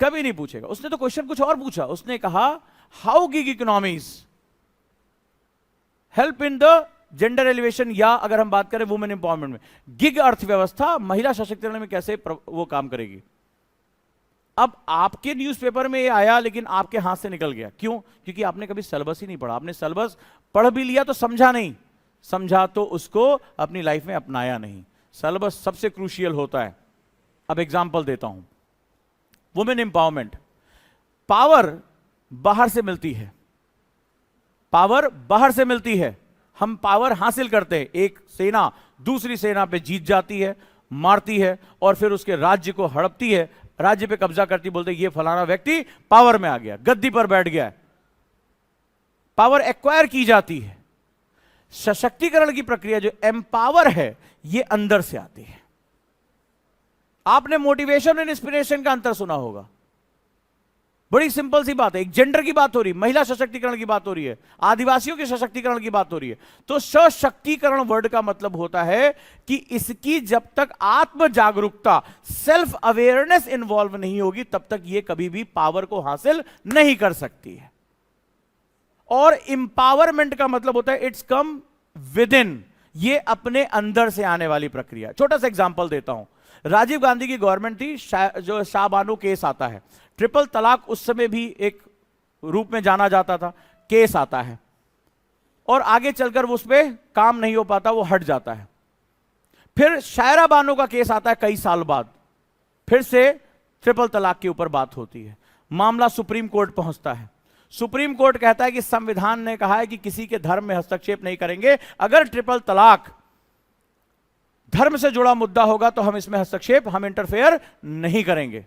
कभी नहीं पूछेगा। उसने तो क्वेश्चन कुछ और पूछा, उसने कहा how gig economies help in the gender elevation, या अगर हम बात करें वुमेन एम्पावरमेंट में, गिग अर्थव्यवस्था महिला सशक्तिकरण में कैसे वो काम करेगी। अब आपके न्यूज़पेपर में ये आया लेकिन आपके हाथ से निकल गया, क्यों? क्योंकि आपने कभी सिलेबस ही नहीं पढ़ा। आपने सिलेबस पढ़ भी लिया तो समझा नहीं, समझा तो उसको अपनी लाइफ में अपनाया नहीं। सिलेबस सबसे क्रूशियल होता है। अब एग्जांपल देता हूं, वुमेन एम्पावरमेंट, पावर बाहर से मिलती है, पावर बाहर से मिलती है। हम पावर हासिल करते हैं, एक सेना दूसरी सेना पे जीत जाती है, मारती है, और फिर उसके राज्य को हड़पती है, राज्य पे कब्जा करती, बोलते ये फलाना व्यक्ति पावर में आ गया, गद्दी पर बैठ गया। पावर एक्वायर की जाती है। सशक्तिकरण की प्रक्रिया जो एम्पावर है, ये अंदर से आती है। आपने मोटिवेशन और इंस्पिरेशन का अंतर सुना होगा। बड़ी सिंपल सी बात है, एक जेंडर की बात हो रही है, महिला सशक्तिकरण की बात हो रही है, आदिवासियों के सशक्तिकरण की बात हो रही है। तो सशक्तिकरण वर्ड का मतलब होता है कि इसकी जब तक आत्म जागरूकता, सेल्फ अवेयरनेस इन्वॉल्व नहीं होगी, तब तक यह कभी भी पावर को हासिल नहीं कर सकती है। और इंपावरमेंट का मतलब होता है इट्स कम विद इन, ये अपने अंदर से आने वाली प्रक्रिया। छोटा सा एग्जांपल देता हूं, राजीव गांधी की गवर्नमेंट थी, जो शाहबानो केस आता है, ट्रिपल तलाक उस समय भी एक रूप में जाना जाता था, केस आता है और आगे चलकर उस पर काम नहीं हो पाता, वो हट जाता है। फिर शायरा बानो का केस आता है कई साल बाद, फिर से ट्रिपल तलाक के ऊपर बात होती है, मामला सुप्रीम कोर्ट पहुंचता है। सुप्रीम कोर्ट कहता है कि संविधान ने कहा है कि किसी के धर्म में हस्तक्षेप नहीं करेंगे। अगर ट्रिपल तलाक धर्म से जुड़ा मुद्दा होगा तो हम इसमें हस्तक्षेप, हम इंटरफेयर नहीं करेंगे।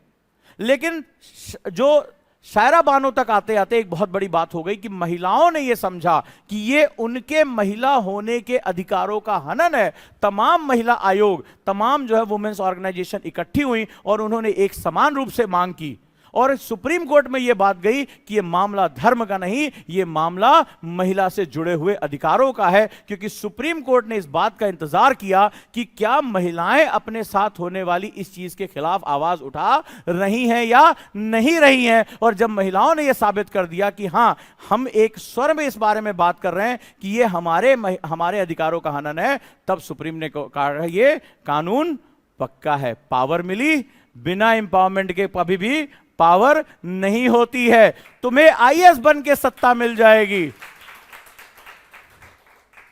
लेकिन जो शायरा बानो तक आते आते एक बहुत बड़ी बात हो गई कि महिलाओं ने यह समझा कि ये उनके महिला होने के अधिकारों का हनन है। तमाम महिला आयोग, तमाम जो है वुमेन्स ऑर्गेनाइजेशन इकट्ठी हुई और उन्होंने एक समान रूप से मांग की और सुप्रीम कोर्ट में यह बात गई कि यह मामला धर्म का नहीं, यह मामला महिला से जुड़े हुए अधिकारों का है। क्योंकि सुप्रीम कोर्ट ने इस बात का इंतजार किया कि क्या महिलाएं अपने साथ होने वाली इस चीज के खिलाफ आवाज उठा रही हैं या नहीं रही हैं। और जब महिलाओं ने यह साबित कर दिया कि हां, हम एक स्वर में इस बारे में बात कर रहे हैं कि यह हमारे अधिकारों का हनन है, तब सुप्रीम ने कहा यह कानून पक्का है। पावर मिली, बिना एम्पावरमेंट के कभी भी पावर नहीं होती है। तुम्हें आईएएस बन के सत्ता मिल जाएगी,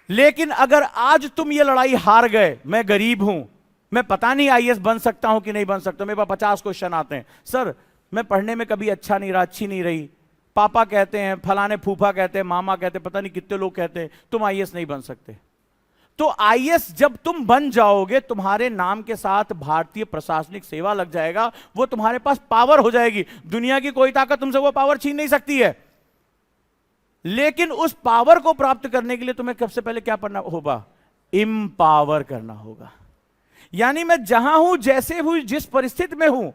लेकिन अगर आज तुम ये लड़ाई हार गए, मैं गरीब हूं, मैं पता नहीं आईएएस बन सकता हूं कि नहीं बन सकता, मेरे पास 50 क्वेश्चन आते हैं, सर मैं पढ़ने में कभी अच्छा नहीं रहा, अच्छी नहीं रही, पापा कहते हैं, फलाने फूफा कहते हैं, मामा कहते हैं, पता नहीं कितने लोग कहते हैं तुम आईएएस नहीं बन सकते। तो आईएएस जब तुम बन जाओगे, तुम्हारे नाम के साथ भारतीय प्रशासनिक सेवा लग जाएगा, वो तुम्हारे पास पावर हो जाएगी। दुनिया की कोई ताकत तुमसे वो पावर छीन नहीं सकती है। लेकिन उस पावर को प्राप्त करने के लिए तुम्हें सबसे पहले क्या करना होगा? एम्पावर करना होगा। यानी मैं जहां हूं, जैसे हूं, जिस परिस्थिति में हूं,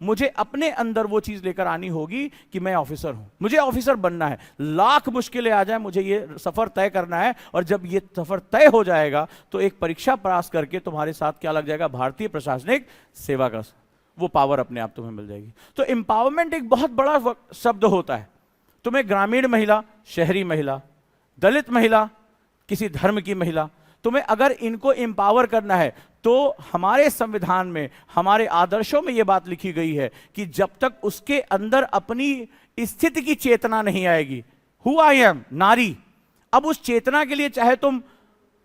मुझे अपने अंदर वो चीज लेकर आनी होगी कि मैं ऑफिसर हूं, मुझे ऑफिसर बनना है। लाख मुश्किलें आ जाए, मुझे ये सफर तय करना है। और जब ये सफर तय हो जाएगा तो एक परीक्षा पास करके तुम्हारे साथ क्या लग जाएगा? भारतीय प्रशासनिक सेवा का वो पावर अपने आप तुम्हें मिल जाएगी। तो एम्पावरमेंट एक बहुत बड़ा शब्द होता है। तुम्हें ग्रामीण महिला, शहरी महिला, दलित महिला, किसी धर्म की महिला, तुम्हें अगर इनको एम्पावर करना है तो हमारे संविधान में, हमारे आदर्शों में यह बात लिखी गई है कि जब तक उसके अंदर अपनी स्थिति की चेतना नहीं आएगी, हु आई एम, नारी, अब उस चेतना के लिए चाहे तुम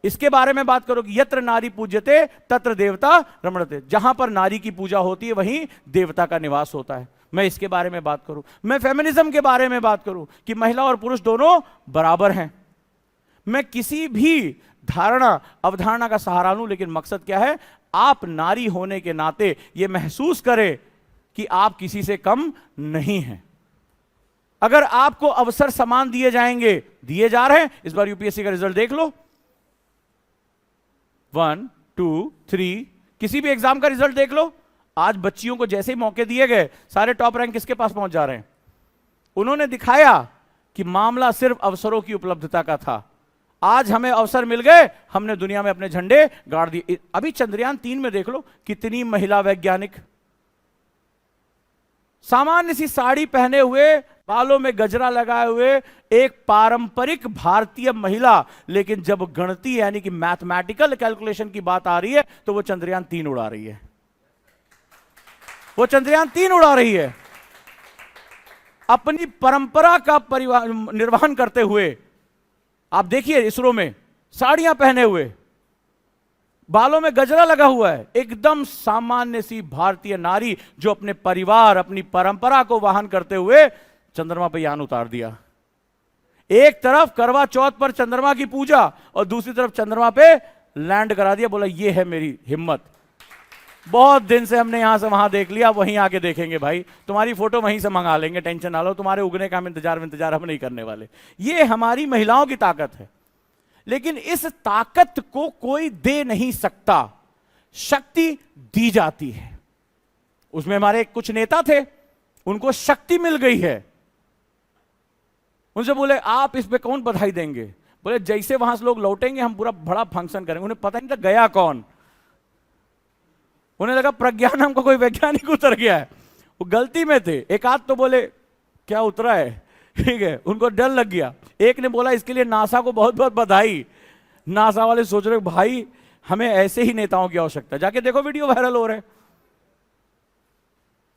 इसके बारे में बात करो कि यत्र नारी पूज्यते तत्र देवता रमणते, जहां पर नारी की पूजा होती है वहीं देवता का निवास होता है। मैं इसके बारे में बात करूं, मैं फेमिनिज्म के बारे में बात करूं कि महिला और पुरुष दोनों बराबर हैं, मैं किसी भी धारणा अवधारणा का सहारा लूं, लेकिन मकसद क्या है? आप नारी होने के नाते यह महसूस करें कि आप किसी से कम नहीं हैं। अगर आपको अवसर समान दिए जाएंगे, दिए जा रहे हैं, इस बार यूपीएससी का रिजल्ट देख लो, 1, 2, 3, किसी भी एग्जाम का रिजल्ट देख लो। आज बच्चियों को जैसे ही मौके दिए गए, सारे टॉप रैंक किसके पास पहुंच जा रहे हैं? उन्होंने दिखाया कि मामला सिर्फ अवसरों की उपलब्धता का था। आज हमें अवसर मिल गए, हमने दुनिया में अपने झंडे गाड़ दिए। अभी चंद्रयान 3 में देख लो कितनी महिला वैज्ञानिक, सामान्य सी साड़ी पहने हुए, बालों में गजरा लगाए हुए, एक पारंपरिक भारतीय महिला, लेकिन जब गणितीय यानी कि मैथमेटिकल कैलकुलेशन की बात आ रही है तो वो चंद्रयान 3 उड़ा रही है, वो चंद्रयान 3 उड़ा रही है। अपनी परंपरा का निर्वहन करते हुए आप देखिए, इसरो में साड़ियां पहने हुए, बालों में गजरा लगा हुआ है, एकदम सामान्य सी भारतीय नारी जो अपने परिवार, अपनी परंपरा को वाहन करते हुए चंद्रमा पर यान उतार दिया। एक तरफ करवा चौथ पर चंद्रमा की पूजा और दूसरी तरफ चंद्रमा पे लैंड करा दिया। बोला ये है मेरी हिम्मत। बहुत दिन से हमने यहां से वहां देख लिया, वहीं आके देखेंगे भाई, तुम्हारी फोटो वहीं से मंगा लेंगे, टेंशन ना लो, तुम्हारे उगने का हम इंतजार हम नहीं करने वाले। ये हमारी महिलाओं की ताकत है। लेकिन इस ताकत को कोई दे नहीं सकता, शक्ति दी जाती है। उसमें हमारे कुछ नेता थे, उनको शक्ति मिल गई है। उनसे बोले आप इस पे कौन बधाई देंगे? बोले जैसे वहां से लोग लौटेंगे हम पूरा बड़ा फंक्शन करेंगे। उन्हें पता नहीं था गया कौन, उन्हें लगा प्रज्ञान हमको कोई वैज्ञानिक उतर गया है, वो गलती में थे। एक आध तो बोले क्या उतरा है, ठीक है, उनको डर लग गया। एक ने बोला इसके लिए नासा को बहुत बहुत बधाई। नासा वाले सोच रहे भाई हमें ऐसे ही नेताओं की आवश्यकता है, जाके देखो वीडियो वायरल हो रहे,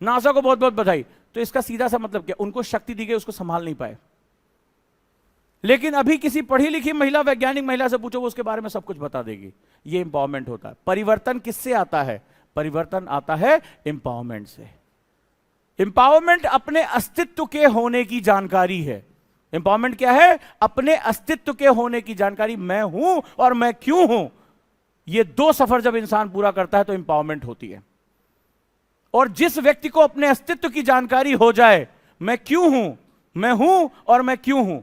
नासा को बहुत बहुत बधाई। तो इसका सीधा सा मतलब क्या? उनको शक्ति दी गई, उसको संभाल नहीं पाए। लेकिन अभी किसी पढ़ी लिखी महिला, वैज्ञानिक महिला से पूछो, वो उसके बारे में सब कुछ बता देगी। ये इंपावरमेंट होता है। परिवर्तन किससे आता है? परिवर्तन आता है एम्पावरमेंट से। एम्पावरमेंट अपने अस्तित्व के होने की जानकारी है। एम्पावरमेंट क्या है? अपने अस्तित्व के होने की जानकारी। मैं हूं और मैं क्यों हूं, ये दो सफर जब इंसान पूरा करता है तो एम्पावरमेंट होती है। और जिस व्यक्ति को अपने अस्तित्व की जानकारी हो जाए, मैं क्यों हूं, मैं हूं और मैं क्यों हूं,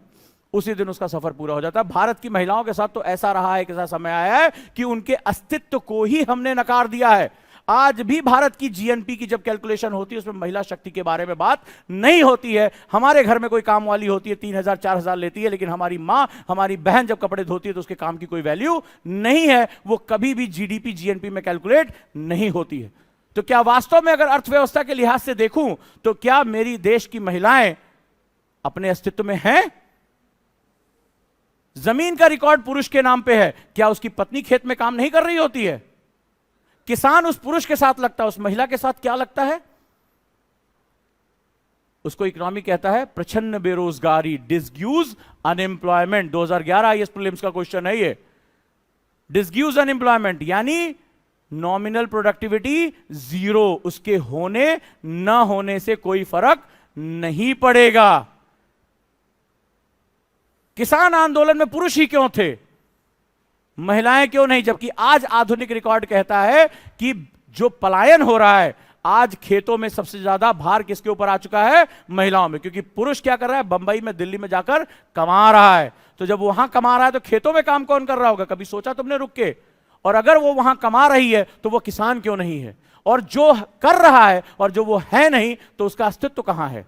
उसी दिन उसका सफर पूरा हो जाता है। भारत की महिलाओं के साथ तो ऐसा रहा है, ऐसा समय आया है कि उनके अस्तित्व को ही हमने नकार दिया है। आज भी भारत की जीएनपी की जब कैलकुलेशन होती है उसमें महिला शक्ति के बारे में बात नहीं होती है। हमारे घर में कोई काम वाली होती है 3,000 4,000 लेती है, लेकिन हमारी मां, हमारी बहन जब कपड़े धोती है तो उसके काम की कोई वैल्यू नहीं है। वो कभी भी जीडीपी जीएनपी में कैलकुलेट नहीं होती है। तो क्या वास्तव में अगर अर्थव्यवस्था के लिहाज से देखूं तो क्या मेरी देश की महिलाएं अपने अस्तित्व में हैं? जमीन का रिकॉर्ड पुरुष के नाम पे है, क्या उसकी पत्नी खेत में काम नहीं कर रही होती है? किसान उस पुरुष के साथ लगता है, उस महिला के साथ क्या लगता है? उसको इकोनॉमी कहता है प्रचंड बेरोजगारी, डिसग्यूज अनएम्प्लॉयमेंट। 2011 आईएएस प्रीलिम्स का क्वेश्चन है ये। डिसग्यूज अनएम्प्लॉयमेंट यानी नॉमिनल प्रोडक्टिविटी जीरो, उसके होने न होने से कोई फर्क नहीं पड़ेगा। किसान आंदोलन में पुरुष ही क्यों थे, महिलाएं क्यों नहीं? जबकि आज आधुनिक रिकॉर्ड कहता है कि जो पलायन हो रहा है, आज खेतों में सबसे ज्यादा भार किसके ऊपर आ चुका है? महिलाओं में। क्योंकि पुरुष क्या कर रहा है? बंबई में, दिल्ली में जाकर कमा रहा है। तो जब वहां कमा रहा है तो खेतों में काम कौन कर रहा होगा? कभी सोचा तुमने रुक के? और अगर वो वहां कमा रही है तो वो किसान क्यों नहीं है? और जो कर रहा है और जो वो है नहीं, तो उसका अस्तित्व कहां है?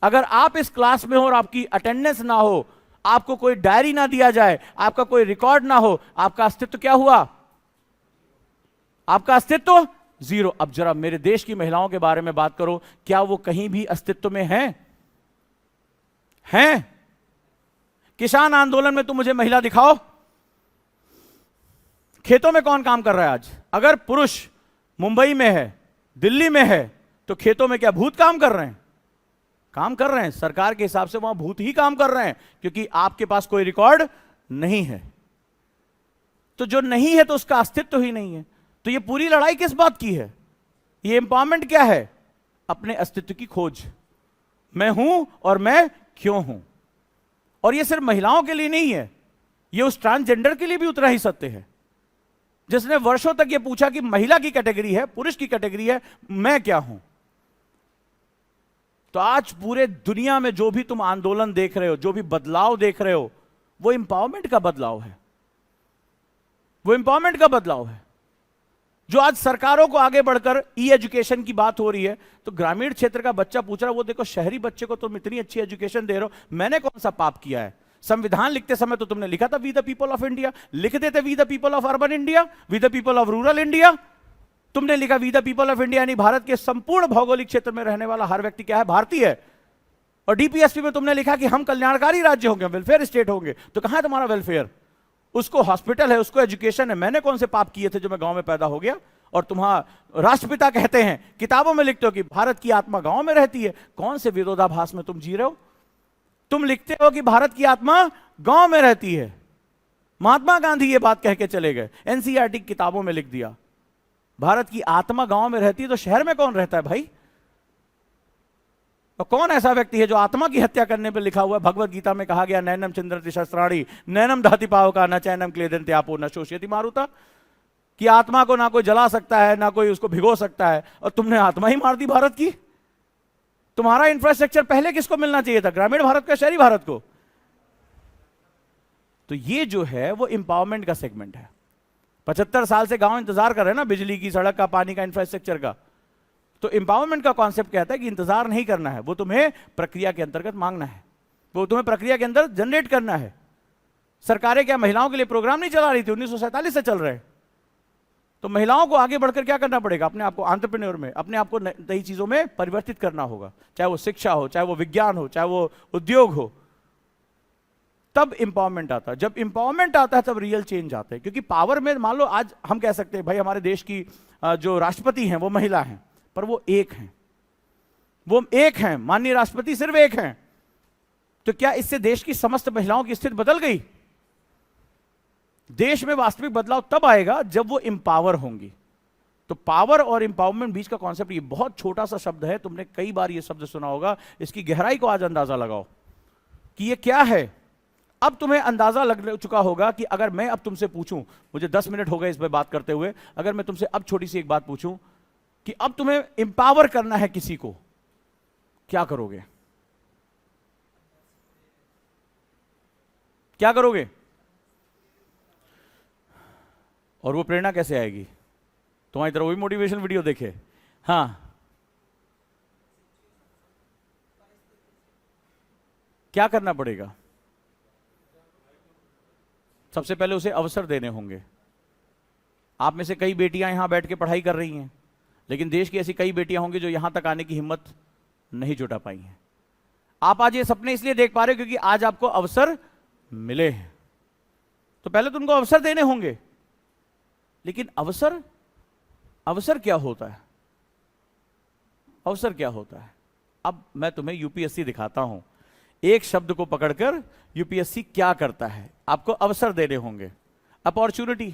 अगर आप इस क्लास में हो और आपकी अटेंडेंस ना हो, आपको कोई डायरी ना दिया जाए, आपका कोई रिकॉर्ड ना हो, आपका अस्तित्व क्या हुआ? आपका अस्तित्व जीरो। अब जरा मेरे देश की महिलाओं के बारे में बात करो, क्या वो कहीं भी अस्तित्व में हैं? किसान आंदोलन में तुम मुझे महिला दिखाओ। खेतों में कौन काम कर रहा है आज? अगर पुरुष मुंबई में है, दिल्ली में है, तो खेतों में क्या भूत काम कर रहे हैं? काम कर रहे हैं। सरकार के हिसाब से वहां भूत ही काम कर रहे हैं, क्योंकि आपके पास कोई रिकॉर्ड नहीं है। तो जो नहीं है तो उसका अस्तित्व ही नहीं है। तो ये पूरी लड़ाई किस बात की है? ये एम्पावरमेंट क्या है? अपने अस्तित्व की खोज। मैं हूं और मैं क्यों हूं। और ये सिर्फ महिलाओं के लिए नहीं है, ये उस ट्रांसजेंडर के लिए भी उतना ही सत्य है, जिसने वर्षों तक ये पूछा कि महिला की कैटेगरी है, पुरुष की कैटेगरी है, मैं क्या हूं। तो आज पूरे दुनिया में जो भी तुम आंदोलन देख रहे हो, जो भी बदलाव देख रहे हो, वो एम्पावरमेंट का बदलाव है। वो एम्पावरमेंट का बदलाव है। जो आज सरकारों को आगे बढ़कर ई एजुकेशन की बात हो रही है, तो ग्रामीण क्षेत्र का बच्चा पूछ रहा है, वो देखो शहरी बच्चे को तुम इतनी अच्छी एजुकेशन दे रहे हो, मैंने कौन सा पाप किया है? संविधान लिखते समय तो तुमने लिखा था we the people of India, लिख देते we the people of urban India, we the people of rural India. तुमने लिखा we the people of India, यानी भारत के संपूर्ण भौगोलिक क्षेत्र में रहने वाला हर व्यक्ति क्या है? भारतीय है। और डीपीएसपी में तुमने लिखा कि हम कल्याणकारी राज्य होंगे, वेलफेयर स्टेट होंगे। तो कहां है तुम्हारा वेलफेयर? उसको हॉस्पिटल है, उसको एजुकेशन है। मैंने कौन से पाप किए थे जो मैं गांव में पैदा हो गया? और तुम्हारा राष्ट्रपिता कहते हैं, किताबों में लिखते हो कि भारत की आत्मा गांव में रहती है। कौन से विरोधाभास में तुम जी रहे हो? तुम लिखते हो कि भारत की आत्मा गांव में रहती है। महात्मा गांधी ये बात कह के चले गए, एनसीईआरटी की किताबों में लिख दिया। भारत की आत्मा गांव में रहती है, तो शहर में कौन रहता है भाई? और कौन ऐसा व्यक्ति है जो आत्मा की हत्या करने पर लिखा हुआ है? भगवत गीता में कहा गया, नैनम चिंद्रति शस्त्राणि नैनम दहति पावका न चैनम क्लेदन्ते आपो न शोषयति मारुता, कि आत्मा को ना कोई जला सकता है, ना कोई उसको भिगो सकता है। और तुमने आत्मा ही मार दी भारत की। तुम्हारा इंफ्रास्ट्रक्चर पहले किसको मिलना चाहिए था? ग्रामीण भारत को, शहरी भारत को? तो ये जो है वो एम्पावरमेंट का सेगमेंट है। 75 साल से गांव इंतजार कर रहे हैं ना, बिजली की, सड़क का, पानी का, इंफ्रास्ट्रक्चर का। तो एम्पावरमेंट का कॉन्सेप्ट कहता है कि इंतजार नहीं करना है, वो तुम्हें प्रक्रिया के अंतर्गत मांगना है, वो तुम्हें प्रक्रिया के अंदर जनरेट करना है। सरकारें क्या महिलाओं के लिए प्रोग्राम नहीं चला रही थी? 1947 से चल रहे। तो महिलाओं को आगे बढ़कर क्या करना पड़ेगा? अपने आप को एंटरप्रेन्योर में, अपने आप को नई चीजों में परिवर्तित करना होगा, चाहे वो शिक्षा हो, चाहे वो विज्ञान हो, चाहे वो उद्योग हो। तब इंपावरमेंट आता है। जब इंपावरमेंट आता है तब रियल चेंज आता है। क्योंकि पावर में मान लो आज हम कह सकते हैं भाई हमारे देश की जो राष्ट्रपति हैं वो महिला हैं, पर वो एक हैं, वो एक हैं, माननीय राष्ट्रपति सिर्फ एक हैं। तो क्या इससे देश की समस्त महिलाओं की स्थिति बदल गई? देश में वास्तविक बदलाव तब आएगा जब वो इंपावर होंगी, तो पावर और इंपावरमेंट बीच का कॉन्सेप्ट, ये बहुत छोटा सा शब्द है, तुमने कई बार ये शब्द सुना होगा, इसकी गहराई को आज अंदाजा लगाओ कि ये क्या है। अब तुम्हें अंदाजा लग चुका होगा कि अगर मैं अब तुमसे पूछूं, मुझे 10 मिनट हो गए इस पर बात करते हुए, अगर मैं तुमसे अब छोटी सी एक बात पूछूं कि अब तुम्हें इंपावर करना है किसी को, क्या करोगे? क्या करोगे? और वो प्रेरणा कैसे आएगी? तुम्हारी तरह वही मोटिवेशन वीडियो देखे? हाँ, क्या करना पड़ेगा? सबसे पहले उसे अवसर देने होंगे। आप में से कई बेटियां यहां बैठ के पढ़ाई कर रही हैं, लेकिन देश की ऐसी कई बेटियां होंगी जो यहां तक आने की हिम्मत नहीं जुटा पाई हैं। आप आज ये सपने इसलिए देख पा रहे हो क्योंकि आज आपको अवसर मिले हैं। तो पहले तो उनको अवसर देने होंगे। लेकिन अवसर क्या होता है? अवसर क्या होता है? अब मैं तुम्हें यूपीएससी दिखाता हूं। एक शब्द को पकड़कर यूपीएससी क्या करता है, आपको अवसर देने होंगे। अपॉर्चुनिटी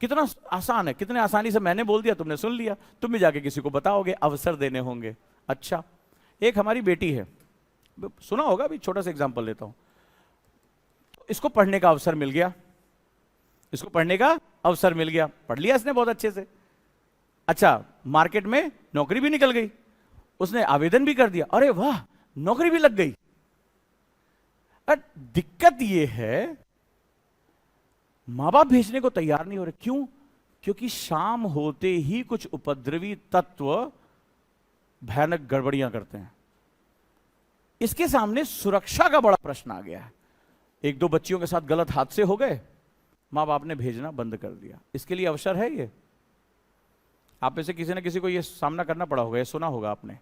कितना आसान है, कितने आसानी से मैंने बोल दिया, तुमने सुन लिया, तुम भी जाके किसी को बताओगे अवसर देने होंगे। अच्छा, एक हमारी बेटी है, सुना होगा, अभी छोटा सा एग्जांपल लेता हूं। इसको पढ़ने का अवसर मिल गया, इसको पढ़ने का अवसर मिल गया, पढ़ लिया इसने बहुत अच्छे से। अच्छा, मार्केट में नौकरी भी निकल गई, उसने आवेदन भी कर दिया, अरे वाह नौकरी भी लग गई। दिक्कत यह है मां बाप भेजने को तैयार नहीं हो रहे। क्यों? क्योंकि शाम होते ही कुछ उपद्रवी तत्व भयानक गड़बड़ियां करते हैं। इसके सामने सुरक्षा का बड़ा प्रश्न आ गया है। एक दो बच्चियों के साथ गलत हादसे हो गए, मां बाप ने भेजना बंद कर दिया। इसके लिए अवसर है ये? आप में से किसी न किसी को यह सामना करना पड़ा होगा, यह सुना होगा आपने।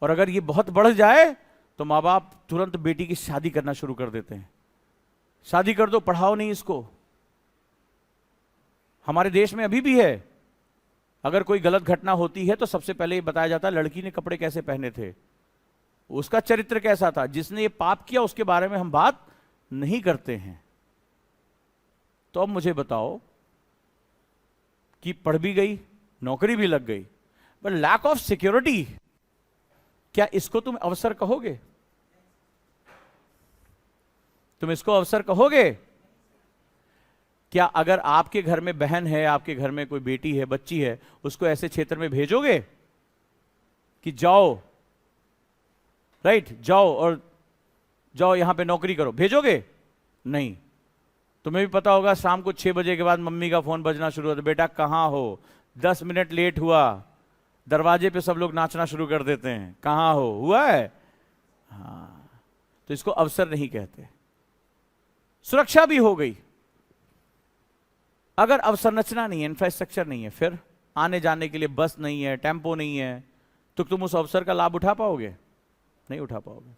और अगर ये बहुत बढ़ जाए तो मां बाप तुरंत बेटी की शादी करना शुरू कर देते हैं। शादी कर दो, पढ़ाओ नहीं इसको। हमारे देश में अभी भी है, अगर कोई गलत घटना होती है तो सबसे पहले ये बताया जाता है लड़की ने कपड़े कैसे पहने थे, उसका चरित्र कैसा था, जिसने ये पाप किया उसके बारे में हम बात नहीं करते हैं। तो अब मुझे बताओ कि पढ़ भी गई, नौकरी भी लग गई, पर लैक ऑफ सिक्योरिटी, क्या इसको तुम अवसर कहोगे? तुम इसको अवसर कहोगे? क्या अगर आपके घर में बहन है, आपके घर में कोई बेटी है, बच्ची है, उसको ऐसे क्षेत्र में भेजोगे कि जाओ, राइट, जाओ और जाओ यहां पे नौकरी करो, भेजोगे? नहीं। तुम्हें भी पता होगा शाम को 6 बजे के बाद मम्मी का फोन बजना शुरू होता है, बेटा कहां हो, 10 मिनट लेट हुआ, दरवाजे पे सब लोग नाचना शुरू कर देते हैं, कहां हो, हुआ है? हाँ, तो इसको अवसर नहीं कहते। सुरक्षा भी हो गई। अगर अवसंरचना नहीं है, इंफ्रास्ट्रक्चर नहीं है, फिर आने जाने के लिए बस नहीं है, टेम्पो नहीं है, तो तुम उस अवसर का लाभ उठा पाओगे? नहीं उठा पाओगे।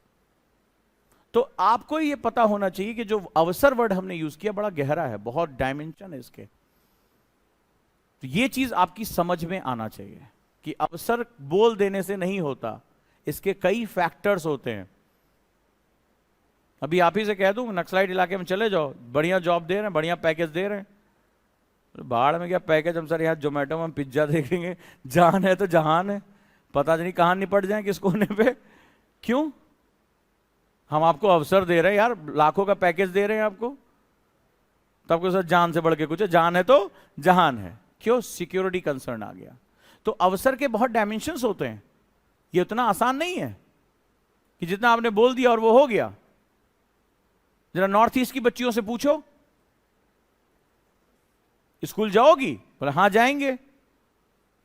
तो आपको यह पता होना चाहिए कि जो अवसर वर्ड हमने यूज किया बड़ा गहरा है, बहुत डायमेंशन है इसके। तो यह चीज आपकी समझ में आना चाहिए कि अवसर बोल देने से नहीं होता, इसके कई फैक्टर्स होते हैं। अभी आप ही से कह दूं नक्सलाइट इलाके में चले जाओ, बढ़िया जॉब दे रहे हैं, बढ़िया पैकेज दे रहे हैं, बाढ़ में क्या पैकेज, हम सर यहाँ जोमेटो में हम पिज्जा देखेंगे, जान है तो जहान है, पता नहीं कहां निपट जाए किस कोने पे। क्यों? हम आपको अवसर दे रहे हैं यार, लाखों का पैकेज दे रहे हैं आपको, तो आपको सर जान से बढ़ के कुछ है, जान है तो जहान है। क्यों? सिक्योरिटी कंसर्न आ गया। तो अवसर के बहुत डायमेंशंस होते हैं, ये उतना आसान नहीं है कि जितना आपने बोल दिया और वो हो गया। जरा नॉर्थ ईस्ट की बच्चियों से पूछो, स्कूल जाओगी? बोले हाँ जाएंगे।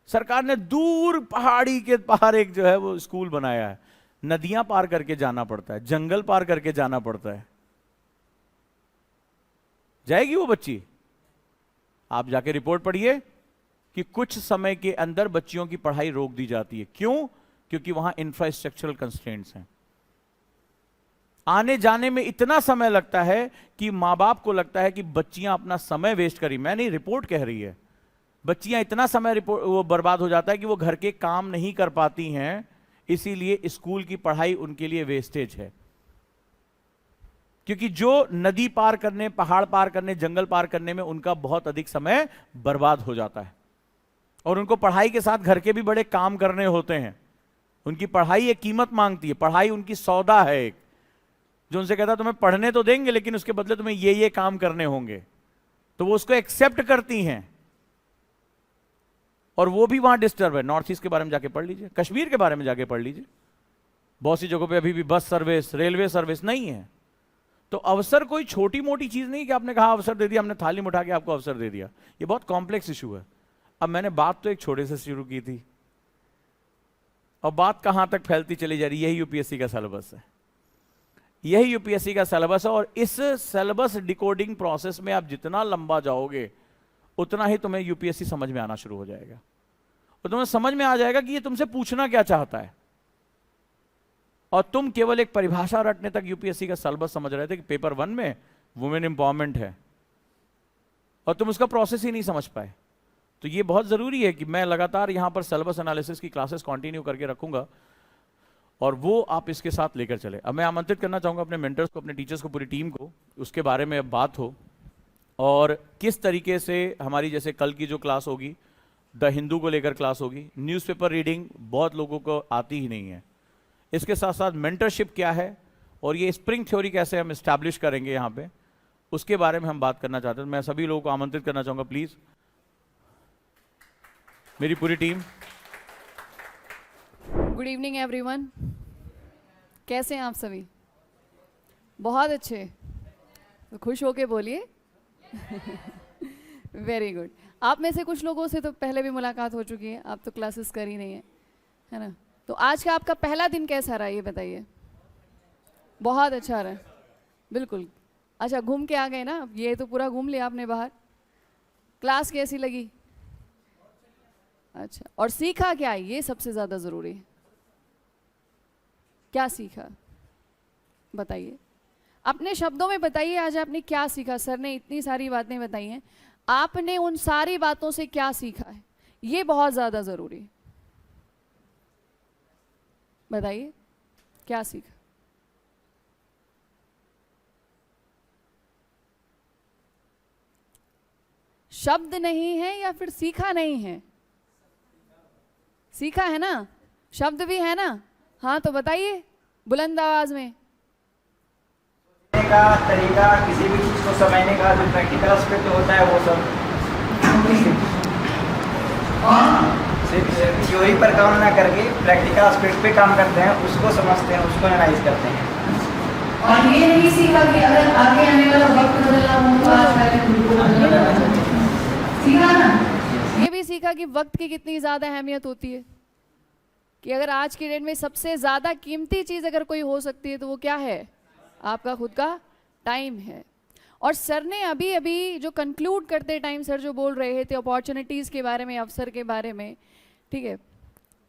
सरकार ने दूर पहाड़ी के पार एक जो है वो स्कूल बनाया है, नदियां पार करके जाना पड़ता है, जंगल पार करके जाना पड़ता है। जाएगी वो बच्ची? आप जाके रिपोर्ट पढ़िए कि कुछ समय के अंदर बच्चियों की पढ़ाई रोक दी जाती है। क्यों? क्योंकि वहां इंफ्रास्ट्रक्चरल कंस्ट्रेंट्स हैं। आने जाने में इतना समय लगता है कि मां बाप को लगता है कि बच्चियां अपना समय वेस्ट करी। मैं नहीं, रिपोर्ट कह रही है। बच्चियां इतना समय वो बर्बाद हो जाता है कि वो घर के काम नहीं कर पाती हैं, इसीलिए स्कूल की पढ़ाई उनके लिए वेस्टेज है। क्योंकि जो नदी पार करने, पहाड़ पार करने, जंगल पार करने में उनका बहुत अधिक समय बर्बाद हो जाता है, और उनको पढ़ाई के साथ घर के भी बड़े काम करने होते हैं। उनकी पढ़ाई एक कीमत मांगती है, पढ़ाई उनकी सौदा है एक, जो उनसे कहता है तुम्हें पढ़ने तो देंगे लेकिन उसके बदले तुम्हें ये काम करने होंगे, तो वो उसको एक्सेप्ट करती हैं, और वो भी वहां डिस्टर्ब है। नॉर्थ ईस्ट के बारे में जाके पढ़ लीजिए, कश्मीर के बारे में जाके पढ़ लीजिए, बहुत सी जगहों पे अभी भी बस सर्विस, रेलवे सर्विस नहीं है। तो अवसर कोई छोटी मोटी चीज नहीं कि आपने कहा अवसर दे दिया, हमने थाली में उठा के आपको अवसर दे दिया, ये बहुत कॉम्प्लेक्स इशू है। अब मैंने बात तो एक छोटे से शुरू की थी, और बात कहां तक फैलती चली जा रही है। यही यूपीएससी का सिलेबस है, यही यूपीएससी का सिलेबस है, और इस सिलेबस डिकोडिंग प्रोसेस में आप जितना लंबा जाओगे उतना ही तुम्हें यूपीएससी समझ में आना शुरू हो जाएगा, और तुम्हें समझ में आ जाएगा कि ये तुमसे पूछना क्या चाहता है। और तुम केवल एक परिभाषा रटने तक यूपीएससी का सिलेबस समझ रहे थे कि पेपर 1 में वुमेन एम्पावरमेंट है, और तुम उसका प्रोसेस ही नहीं समझ पाए। तो ये बहुत जरूरी है कि मैं लगातार यहां पर सिलेबस एनालिसिस की क्लासेस कंटिन्यू करके रखूंगा, और वो आप इसके साथ लेकर चले। अब मैं आमंत्रित करना चाहूंगा अपने मेंटर्स को, अपने टीचर्स को, पूरी टीम को, उसके बारे में अब बात हो, और किस तरीके से हमारी, जैसे कल की जो क्लास होगी द हिंदू को लेकर क्लास होगी, न्यूज़पेपर रीडिंग बहुत लोगों को आती ही नहीं है, इसके साथ साथ मेंटरशिप क्या है, और ये स्प्रिंग थ्योरी कैसे हम इस्टेब्लिश करेंगे यहाँ पे, उसके बारे में हम बात करना चाहते हैं। मैं सभी लोगों को आमंत्रित करना चाहूँगा, प्लीज़ मेरी पूरी टीम। गुड इवनिंग एवरीवन, कैसे हैं आप सभी? बहुत अच्छे, तो खुश होके बोलिए। Very good. आप में से कुछ लोगों से तो पहले भी मुलाकात हो चुकी है, आप तो क्लासेस कर ही नहीं है ना? तो आज का आपका पहला दिन कैसा रहा ये बताइए। बहुत अच्छा रहा, बिल्कुल। अच्छा, घूम के आ गए ना, ये तो पूरा घूम लिया आपने बाहर। क्लास कैसी लगी? अच्छा, और सीखा क्या? ये सबसे ज़्यादा ज़रूरी है। क्या सीखा बताइए, अपने शब्दों में बताइए। आज आपने क्या सीखा? सर ने इतनी सारी बातें बताई हैं, आपने उन सारी बातों से क्या सीखा है, ये बहुत ज़्यादा ज़रूरी है। बताइए क्या सीखा। शब्द नहीं है या फिर सीखा नहीं है? सीखा है ना, शब्द भी है ना? हाँ तो बताइए बुलंद आवाज में। का तरीका, किसी भी चीज को समझने का जो प्रैक्टिकल एस्पेक्ट होता है वो सब, सिर्फ थ्योरी पर काम ना करके प्रैक्टिकल एस्पेक्ट पे काम करते हैं, उसको समझते हैं, उसको एनालाइज करते हैं। और ये नहीं सीखा कि अगर आगे आने वाला वक्त बदलना हो तो आज पहले बिल्कुल बदलना, सीखा ना? ये भी सीखा कि वक्त की कितनी ज़्यादा अहमियत होती है, कि अगर आज की डेट में सबसे ज़्यादा कीमती चीज़ अगर कोई हो सकती है तो वो क्या है? आपका खुद का टाइम है। और सर ने अभी अभी जो कंक्लूड करते टाइम सर जो बोल रहे थे अपॉर्चुनिटीज़ के बारे में, अवसर के बारे में, ठीक है,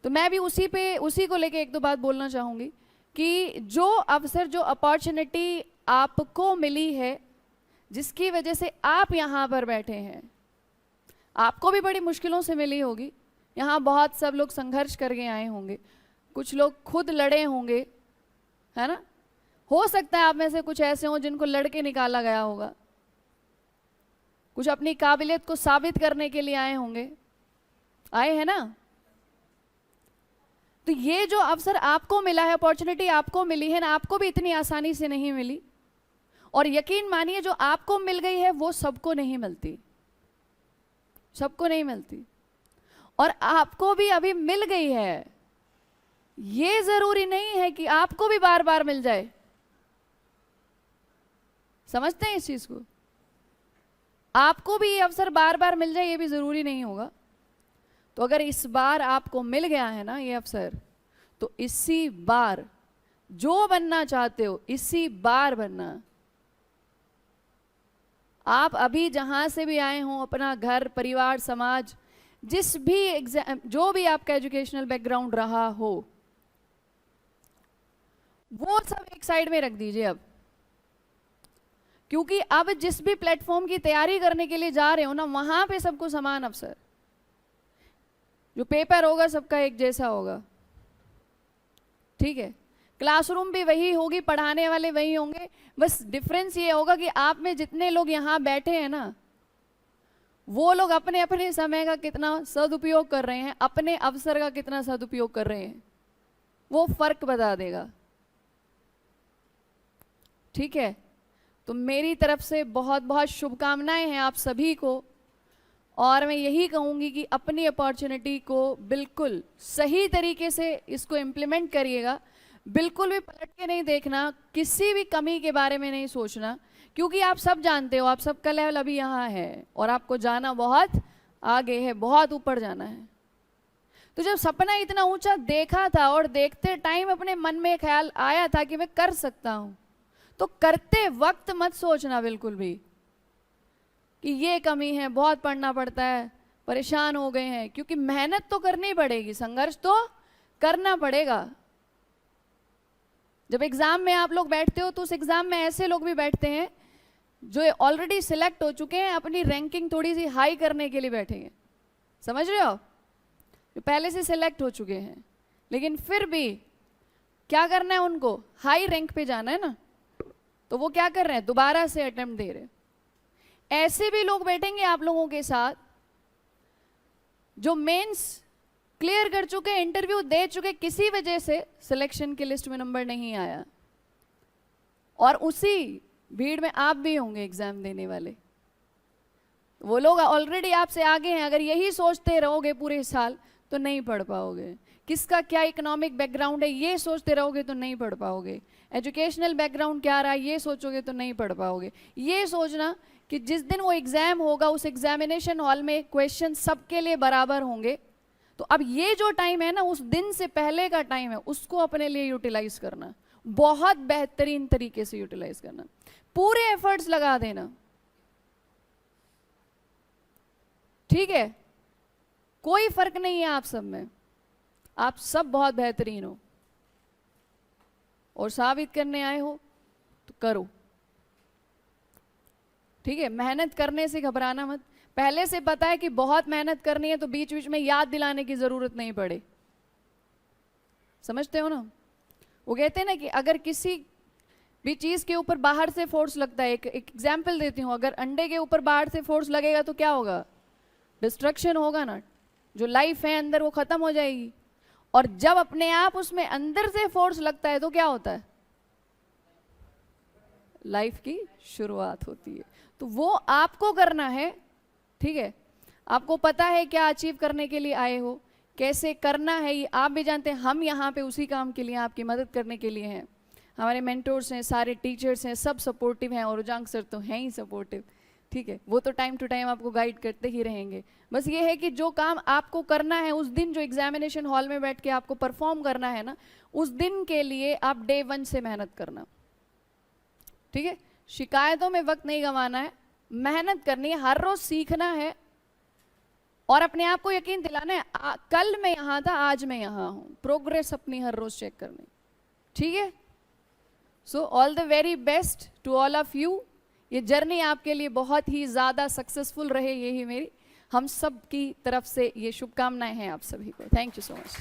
तो मैं भी उसी को लेके एक दो बात बोलना चाहूँगी कि जो अवसर, जो अपॉर्चुनिटी आपको मिली है, जिसकी वजह से आप यहाँ पर बैठे हैं, आपको भी बड़ी मुश्किलों से मिली होगी। यहाँ बहुत सब लोग संघर्ष करके आए होंगे, कुछ लोग खुद लड़े होंगे, है ना? हो सकता है आप में से कुछ ऐसे हों जिनको लड़के निकाला गया होगा, कुछ अपनी काबिलियत को साबित करने के लिए आए होंगे, आए हैं ना? तो ये जो अवसर आपको मिला है, अपॉर्चुनिटी आपको मिली है ना, आपको भी इतनी आसानी से नहीं मिली। और यकीन मानिए जो आपको मिल गई है वो सबको नहीं मिलती, सबको नहीं मिलती। और आपको भी अभी मिल गई है, ये जरूरी नहीं है कि आपको भी बार बार मिल जाए। समझते हैं इस चीज को? आपको भी ये अवसर बार बार मिल जाए ये भी जरूरी नहीं होगा। तो अगर इस बार आपको मिल गया है ना ये अवसर, तो इसी बार जो बनना चाहते हो इसी बार बनना। आप अभी जहां से भी आए हों, अपना घर, परिवार, समाज, जिस भी जो भी आपका एजुकेशनल बैकग्राउंड रहा हो, वो सब एक साइड में रख दीजिए अब। क्योंकि अब जिस भी प्लेटफॉर्म की तैयारी करने के लिए जा रहे हो ना, वहां पे सबको समान अवसर, जो पेपर होगा सबका एक जैसा होगा, ठीक है? क्लासरूम भी वही होगी, पढ़ाने वाले वही होंगे, बस डिफरेंस ये होगा कि आप में जितने लोग यहाँ बैठे हैं ना, वो लोग अपने अपने समय का कितना सदुपयोग कर रहे हैं, अपने अवसर का कितना सदुपयोग कर रहे हैं, वो फर्क बता देगा। ठीक है, तो मेरी तरफ से बहुत बहुत शुभकामनाएं हैं आप सभी को, और मैं यही कहूंगी कि अपनी अपॉर्चुनिटी को बिल्कुल सही तरीके से इसको इम्प्लीमेंट करिएगा। बिल्कुल भी पलट के नहीं देखना, किसी भी कमी के बारे में नहीं सोचना, क्योंकि आप सब जानते हो आप सबका लेवल अभी यहाँ है और आपको जाना बहुत आगे है, बहुत ऊपर जाना है। तो जब सपना इतना ऊंचा देखा था और देखते टाइम अपने मन में ख्याल आया था कि मैं कर सकता हूं, तो करते वक्त मत सोचना बिल्कुल भी कि ये कमी है, बहुत पढ़ना पड़ता है, परेशान हो गए हैं, क्योंकि मेहनत तो करनी पड़ेगी, संघर्ष तो करना पड़ेगा। जब एग्जाम में आप लोग बैठते हो तो उस एग्जाम में ऐसे लोग भी बैठते हैं जो ऑलरेडी सिलेक्ट हो चुके हैं, अपनी रैंकिंग थोड़ी सी हाई करने के लिए बैठेंगे, समझ रहे हो, जो पहले से सिलेक्ट हो चुके हैं, लेकिन फिर भी क्या करना है उनको, हाई रैंक पे जाना है ना, तो वो क्या कर रहे हैं, दोबारा से अटेम्प्ट दे रहे हैं। ऐसे भी लोग बैठेंगे आप लोगों के साथ जो मेंस क्लियर कर चुके, इंटरव्यू दे चुके, किसी वजह से सिलेक्शन की लिस्ट में नंबर नहीं आया, और उसी भीड़ में आप भी होंगे एग्जाम देने वाले। वो लोग ऑलरेडी आपसे आगे हैं, अगर यही सोचते रहोगे पूरे साल तो नहीं पढ़ पाओगे। किसका क्या इकोनॉमिक बैकग्राउंड है ये सोचते रहोगे तो नहीं पढ़ पाओगे। एजुकेशनल बैकग्राउंड क्या रहा है ये सोचोगे तो नहीं पढ़ पाओगे। ये सोचना कि जिस दिन वो एग्जाम होगा उस एग्जामिनेशन हॉल में क्वेश्चन सबके लिए बराबर होंगे, तो अब ये जो टाइम है ना, उस दिन से पहले का टाइम है, उसको अपने लिए यूटिलाइज करना, बहुत बेहतरीन तरीके से यूटिलाइज करना, पूरे एफर्ट्स लगा देना। ठीक है, कोई फर्क नहीं है आप सब में, आप सब बहुत बेहतरीन हो और साबित करने आए हो तो करो। ठीक है, मेहनत करने से घबराना मत, पहले से पता है कि बहुत मेहनत करनी है तो बीच बीच में याद दिलाने की जरूरत नहीं पड़े, समझते हो ना। वो कहते हैं ना कि अगर किसी भी चीज के ऊपर बाहर से फोर्स लगता है, एक एग्जाम्पल देती हूँ, अगर अंडे के ऊपर बाहर से फोर्स लगेगा तो क्या होगा, डिस्ट्रक्शन होगा ना, जो लाइफ है अंदर वो खत्म हो जाएगी। और जब अपने आप उसमें अंदर से फोर्स लगता है तो क्या होता है, लाइफ की शुरुआत होती है। तो वो आपको करना है, ठीक है, आपको पता है क्या अचीव करने के लिए आए हो, कैसे करना है ये आप भी जानते हैं। हम यहाँ पे उसी काम के लिए, आपकी मदद करने के लिए हैं। हमारे मेंटोर्स हैं, सारे टीचर्स हैं, सब सपोर्टिव हैं, और उजांग सर तो हैं ही सपोर्टिव। ठीक है, वो तो टाइम टू टाइम आपको गाइड करते ही रहेंगे। बस ये है कि जो काम आपको करना है उस दिन, जो एग्जामिनेशन हॉल में बैठ के आपको परफॉर्म करना है ना, उस दिन के लिए आप डे 1 से मेहनत करना। ठीक है, शिकायतों में वक्त नहीं गंवाना है, मेहनत करनी है, हर रोज सीखना है और अपने आप को यकीन दिलाना है कल मैं यहाँ था आज मैं यहाँ हूँ, प्रोग्रेस अपनी हर रोज चेक करनी। ठीक है, so all the very best to all of you. ये जर्नी आपके लिए बहुत ही ज़्यादा सक्सेसफुल रहे, यही मेरी हम सब की तरफ से ये शुभकामनाएं हैं आप सभी को। Thank you so much.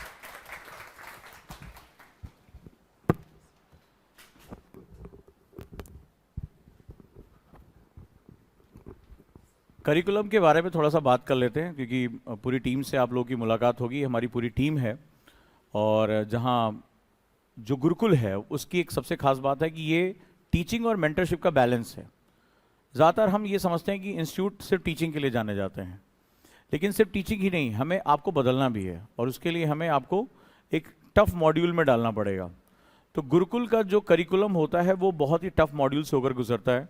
Curriculum के बारे में थोड़ा सा बात कर लेते हैं, क्योंकि पूरी टीम से आप लोगों की मुलाकात होगी। हमारी पूरी टीम है, और जहाँ जो गुरुकुल है उसकी एक सबसे खास बात है कि ये टीचिंग और मेंटरशिप का बैलेंस है। ज़्यादातर हम ये समझते हैं कि इंस्टीट्यूट सिर्फ टीचिंग के लिए जाने जाते हैं, लेकिन सिर्फ टीचिंग ही नहीं, हमें आपको बदलना भी है, और उसके लिए हमें आपको एक टफ मॉड्यूल में डालना पड़ेगा। तो गुरुकुल का जो करिकुलम होता है वो बहुत ही टफ मॉड्यूल से होकर गुजरता है,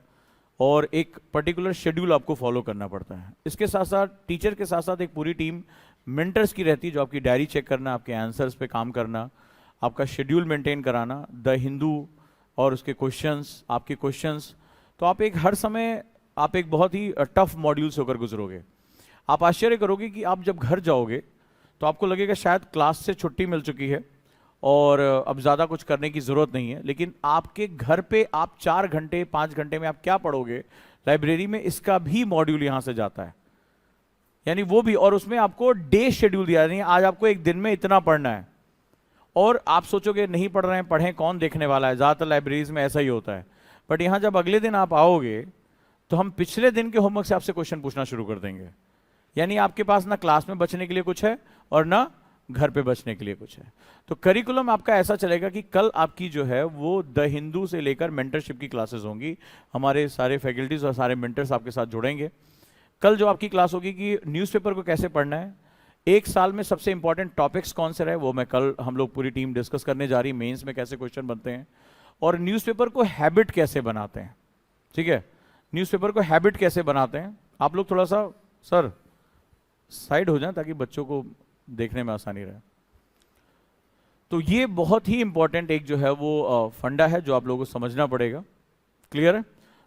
और एक पर्टिकुलर शेड्यूल आपको फॉलो करना पड़ता है। इसके साथ साथ टीचर के साथ साथ एक पूरी टीम मेंटर्स की रहती है, जो आपकी डायरी चेक करना, आपके आंसर्स पे काम करना, आपका शेड्यूल मेंटेन कराना, द हिंदू और उसके क्वेश्चंस, आपके क्वेश्चंस। तो आप एक हर समय आप एक बहुत ही टफ मॉड्यूल से होकर गुजरोगे। आप आश्चर्य करोगे कि आप जब घर जाओगे तो आपको लगेगा शायद क्लास से छुट्टी मिल चुकी है और अब ज़्यादा कुछ करने की ज़रूरत नहीं है, लेकिन आपके घर पे आप 4 घंटे 5 घंटे में आप क्या पढ़ोगे, लाइब्रेरी में इसका भी मॉड्यूल यहाँ से जाता है, यानी वो भी, और उसमें आपको डे शेड्यूल दिया नहीं, आज आपको एक दिन में इतना पढ़ना है, और आप सोचोगे नहीं पढ़ रहे हैं, पढ़ें, कौन देखने वाला है, ज़्यादातर लाइब्रेरीज में ऐसा ही होता है। बट यहाँ जब अगले दिन आप आओगे तो हम पिछले दिन के होमवर्क से आपसे क्वेश्चन पूछना शुरू कर देंगे। यानी आपके पास ना क्लास में बचने के लिए कुछ है और ना घर पे बचने के लिए कुछ है। तो करिकुलम आपका ऐसा चलेगा कि कल आपकी जो है वो द हिंदू से लेकर मेंटरशिप की क्लासेस होंगी। हमारे सारे फैकल्टीज और सारे मेंटर्स आपके साथ जुड़ेंगे। कल जो आपकी क्लास होगी कि न्यूज़पेपर को कैसे पढ़ना है, एक साल में सबसे इंपॉर्टेंट टॉपिक्स कौन से रहे, वो मैं कल हम लोग पूरी टीम डिस्कस करने जा रही, मेंस में कैसे क्वेश्चन बनते हैं और न्यूज़पेपर को हैबिट कैसे बनाते हैं। ठीक है, न्यूज़पेपर को हैबिट कैसे बनाते हैं। आप लोग थोड़ा सा सर साइड हो जाएं ताकि बच्चों को देखने में आसानी रहे। तो ये बहुत ही इंपॉर्टेंट एक जो है वो फंडा है जो आप लोगों को समझना पड़ेगा। क्लियर है?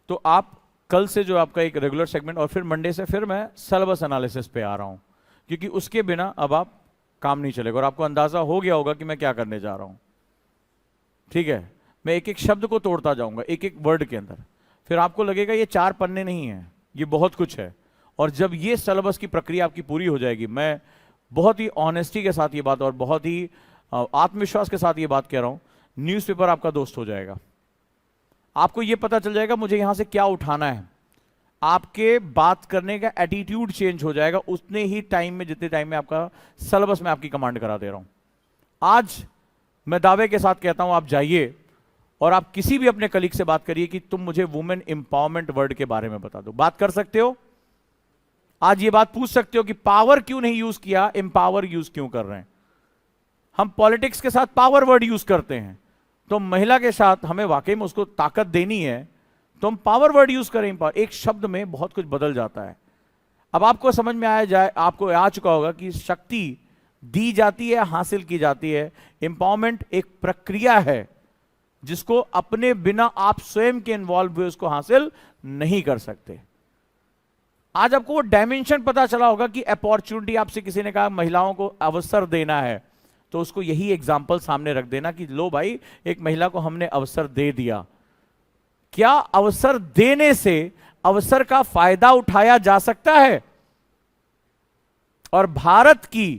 तो आप कल से जो आपका एक रेगुलर सेगमेंट और फिर मंडे से फिर मैं सिलेबस एनालिसिस पे आ रहा हूं, क्योंकि उसके बिना अब आप काम नहीं चलेगा और आपको अंदाजा हो गया होगा कि मैं क्या करने जा रहा हूं। ठीक है, मैं एक एक शब्द को तोड़ता जाऊंगा एक एक वर्ड के अंदर, फिर आपको लगेगा ये 4 पन्ने नहीं है, ये बहुत कुछ है। और जब ये सिलेबस की प्रक्रिया आपकी पूरी हो जाएगी, मैं बहुत ही ऑनेस्टी के साथ ये बात और बहुत ही आत्मविश्वास के साथ ये बात कह रहा हूं, न्यूज़पेपर आपका दोस्त हो जाएगा। आपको ये पता चल जाएगा मुझे यहां से क्या उठाना है, आपके बात करने का एटीट्यूड चेंज हो जाएगा उतने ही टाइम में जितने टाइम में आपका सिलेबस में आपकी कमांड करा दे रहा हूं। आज मैं दावे के साथ कहता हूं, आप जाइए और आप किसी भी अपने कलीग से बात करिए कि तुम मुझे वुमेन एम्पावरमेंट वर्ड के बारे में बता दो। बात कर सकते हो, आज ये बात पूछ सकते हो कि पावर क्यों नहीं यूज किया, एम्पावर यूज क्यों कर रहे हैं। हम पॉलिटिक्स के साथ पावर वर्ड यूज करते हैं, तो महिला के साथ हमें वाकई में उसको ताकत देनी है तो हम पावर वर्ड यूज करें। एक शब्द में बहुत कुछ बदल जाता है। अब आपको समझ में आपको आ चुका होगा कि शक्ति दी जाती है, हासिल की जाती है। एम्पावरमेंट एक प्रक्रिया है जिसको अपने बिना आप स्वयं के इन्वॉल्व हुए उसको हासिल नहीं कर सकते। आज आपको वो डायमेंशन पता चला होगा कि अपॉर्चुनिटी, आपसे किसी ने कहा महिलाओं को अवसर देना है, तो उसको यही एग्जाम्पल सामने रख देना कि लो भाई, एक महिला को हमने अवसर दे दिया। क्या अवसर देने से अवसर का फायदा उठाया जा सकता है? और भारत की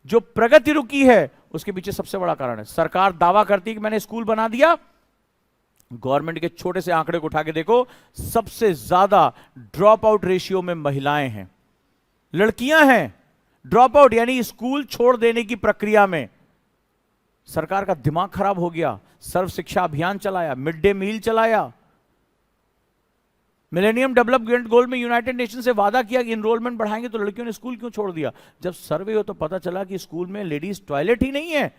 जो प्रगति रुकी है उसके पीछे सबसे बड़ा कारण है, सरकार दावा करती है कि मैंने स्कूल बना दिया। गवर्नमेंट के छोटे से आंकड़े को उठा के देखो, सबसे ज्यादा ड्रॉप आउट रेशियो में महिलाएं हैं, लड़कियां हैं। ड्रॉप आउट यानी स्कूल छोड़ देने की प्रक्रिया में सरकार का दिमाग खराब हो गया। सर्व शिक्षा अभियान चलाया, मिड डे मील चलाया, मिलेनियम डेवलपमेंट गोल में यूनाइटेड नेशन से वादा किया कि इनरोलमेंट बढ़ाएंगे, तो लड़कियों ने स्कूल क्यों छोड़ दिया? जब सर्वे हो तो पता चला कि स्कूल में लेडीज टॉयलेट ही नहीं है।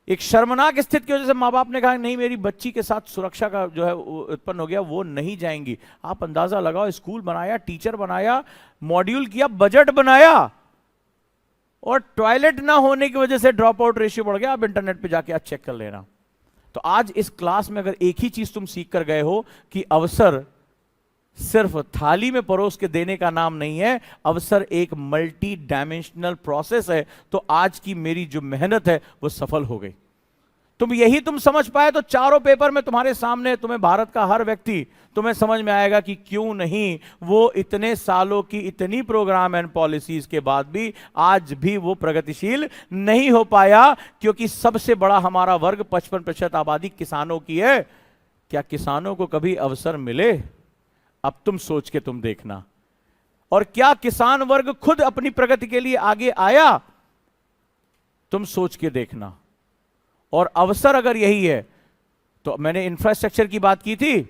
एक शर्मनाक स्थिति की वजह से मां बाप ने कहा नहीं, मेरी बच्ची के साथ सुरक्षा का जो है उत्पन्न हो गया, वो नहीं जाएंगी। आप अंदाजा लगाओ, स्कूल बनाया, टीचर बनाया, मॉड्यूल किया, बजट बनाया, और टॉयलेट ना होने की वजह से ड्रॉप आउट रेशियो बढ़ गया। आप इंटरनेट पे जाके आज चेक कर लेना। तो आज इस क्लास में अगर एक ही चीज तुम सीख कर गए हो कि अवसर सिर्फ थाली में परोस के देने का नाम नहीं है, अवसर एक मल्टी डायमेंशनल प्रोसेस है, तो आज की मेरी जो मेहनत है वो सफल हो गई। तुम समझ पाए तो चारों पेपर में तुम्हारे सामने, तुम्हें भारत का हर व्यक्ति, तुम्हें समझ में आएगा कि क्यों नहीं वो इतने सालों की इतनी प्रोग्राम एंड पॉलिसीज के बाद भी आज भी वो प्रगतिशील नहीं हो पाया, क्योंकि सबसे बड़ा हमारा वर्ग 55% आबादी किसानों की है। क्या किसानों को कभी अवसर मिले? अब तुम सोच के तुम देखना। और क्या किसान वर्ग खुद अपनी प्रगति के लिए आगे आया? तुम सोच के देखना। और अवसर अगर यही है, तो मैंने इंफ्रास्ट्रक्चर की बात की थी।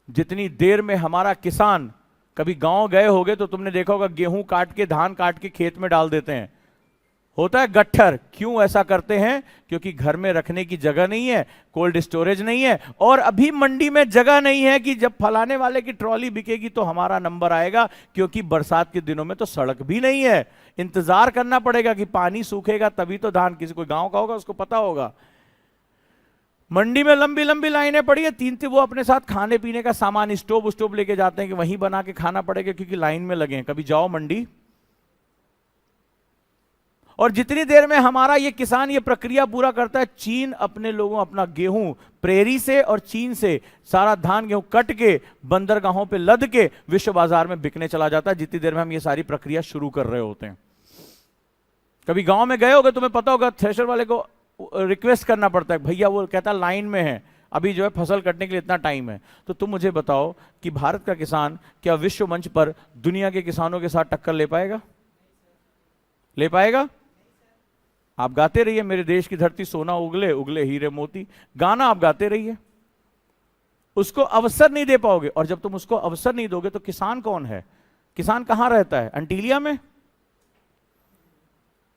जितनी देर में हमारा किसान, कभी गांव गए होगे तो तुमने देखा होगा गेहूं काट के, धान काट के खेत में डाल देते हैं, होता है गट्ठर। क्यों ऐसा करते हैं? क्योंकि घर में रखने की जगह नहीं है, कोल्ड स्टोरेज नहीं है, और अभी मंडी में जगह नहीं है कि जब फलाने वाले की ट्रॉली बिकेगी तो हमारा नंबर आएगा, क्योंकि बरसात के दिनों में तो सड़क भी नहीं है। इंतजार करना पड़ेगा कि पानी सूखेगा तभी तो धान, किसी कोई गांव का होगा उसको पता होगा। मंडी में लंबी लंबी लाइनें पड़ी है, 3 वो अपने साथ खाने पीने का सामान, स्टोव लेके जाते हैं कि वहीं बना के खाना पड़ेगा क्योंकि लाइन में लगे हैं। कभी जाओ मंडी। और जितनी देर में हमारा ये किसान ये प्रक्रिया पूरा करता है, चीन अपने लोगों अपना गेहूं प्रेरी से और चीन से सारा धान गेहूं कट के बंदरगाहों पे लद के विश्व बाजार में बिकने चला जाता है, जितनी देर में हम ये सारी प्रक्रिया शुरू कर रहे होते हैं। कभी गांव में गए होगे, तुम्हें पता होगा थ्रेशर वाले को रिक्वेस्ट करना पड़ता है, भैया वो कहता है लाइन में है, अभी जो है फसल कटने के लिए इतना टाइम है। तो तुम मुझे बताओ कि भारत का किसान क्या विश्व मंच पर दुनिया के किसानों के साथ टक्कर ले पाएगा? ले पाएगा? आप गाते रहिए, मेरे देश की धरती सोना उगले उगले हीरे मोती, गाना आप गाते रहिए, उसको अवसर नहीं दे पाओगे। और जब तुम उसको अवसर नहीं दोगे तो किसान कौन है? किसान कहां रहता है? अंटीलिया में?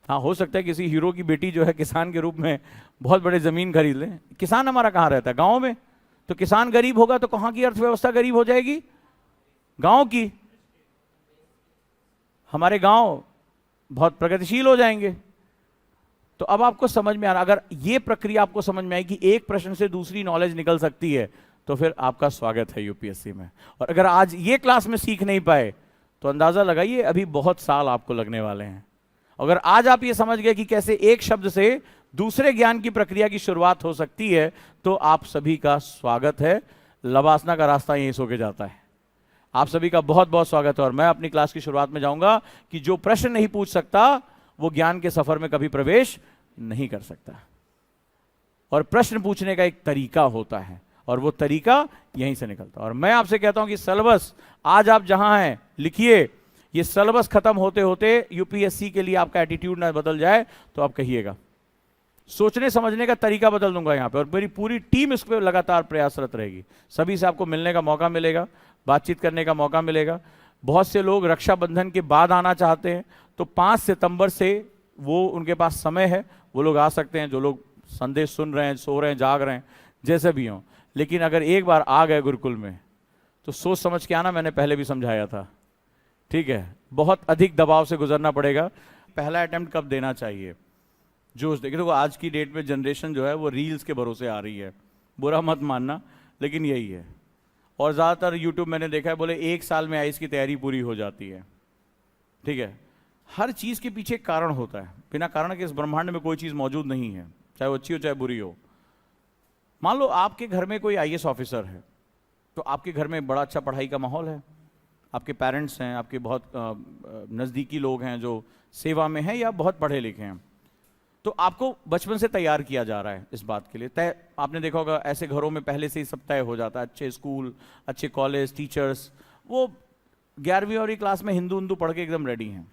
हाँ, हो सकता है किसी हीरो की बेटी जो है किसान के रूप में बहुत बड़े जमीन खरीद ले। किसान हमारा कहां रहता है? गांव में। तो किसान गरीब होगा तो कहां की अर्थव्यवस्था गरीब हो जाएगी? गांव की। हमारे गांव बहुत प्रगतिशील हो जाएंगे। तो अब आपको समझ में आ रहा, अगर ये प्रक्रिया आपको समझ में आएगी, एक प्रश्न से दूसरी नॉलेज निकल सकती है, तो फिर आपका स्वागत है यूपीएससी में। और अगर आज ये क्लास में सीख नहीं पाए तो अंदाजा लगाइए अभी बहुत साल आपको लगने वाले हैं। अगर आज आप ये समझ गए कि कैसे एक शब्द से दूसरे ज्ञान की प्रक्रिया की शुरुआत हो सकती है, तो आप सभी का स्वागत है। लवासना का रास्ता यहीं से होके जाता है। आप सभी का बहुत बहुत स्वागत है। और मैं अपनी क्लास की शुरुआत में जाऊंगा कि जो प्रश्न नहीं पूछ सकता वो ज्ञान के सफर में कभी प्रवेश नहीं कर सकता। और प्रश्न पूछने का एक तरीका होता है और वो तरीका यहीं से निकलता है। और मैं आपसे कहता हूं कि सिलेबस आज आप जहां हैं लिखिए, ये सिलेबस खत्म होते होते यूपीएससी के लिए आपका एटीट्यूड ना बदल जाए तो आप कहिएगा। सोचने समझने का तरीका बदल दूंगा यहां पे, और मेरी पूरी टीम इस पर लगातार प्रयासरत रहेगी। सभी से आपको मिलने का मौका मिलेगा, बातचीत करने का मौका मिलेगा। बहुत से लोग रक्षाबंधन के बाद आना चाहते हैं, तो 5 सितंबर से वो उनके पास समय है, वो लोग आ सकते हैं। जो लोग संदेश सुन रहे हैं, सो रहे हैं, जाग रहे हैं, जैसे भी हों। लेकिन अगर एक बार आ गए गुरुकुल में तो सोच समझ के आना, मैंने पहले भी समझाया था, ठीक है? बहुत अधिक दबाव से गुजरना पड़ेगा। पहला अटेम्प्ट कब देना चाहिए? जोश देखिए। देखो आज की डेट में जनरेशन जो है वो रील्स के भरोसे आ रही है, बुरा मत मानना, लेकिन यही है। और ज़्यादातर यूट्यूब मैंने देखा है, बोले 1 साल में आईएएस की तैयारी पूरी हो जाती है, ठीक है? हर चीज़ के पीछे एक कारण होता है। बिना कारण के इस ब्रह्मांड में कोई चीज़ मौजूद नहीं है, चाहे वो अच्छी हो चाहे बुरी हो। मान लो आपके घर में कोई आईएएस ऑफिसर है, तो आपके घर में बड़ा अच्छा पढ़ाई का माहौल है, आपके पेरेंट्स हैं, आपके बहुत नज़दीकी लोग हैं जो सेवा में हैं या बहुत पढ़े लिखे हैं, तो आपको बचपन से तैयार किया जा रहा है इस बात के लिए। तय आपने देखा होगा ऐसे घरों में पहले से ही सब तय हो जाता है, अच्छे स्कूल, अच्छे कॉलेज, टीचर्स। वो 11वीं और क्लास में हिंदू पढ़ के एकदम रेडी हैं।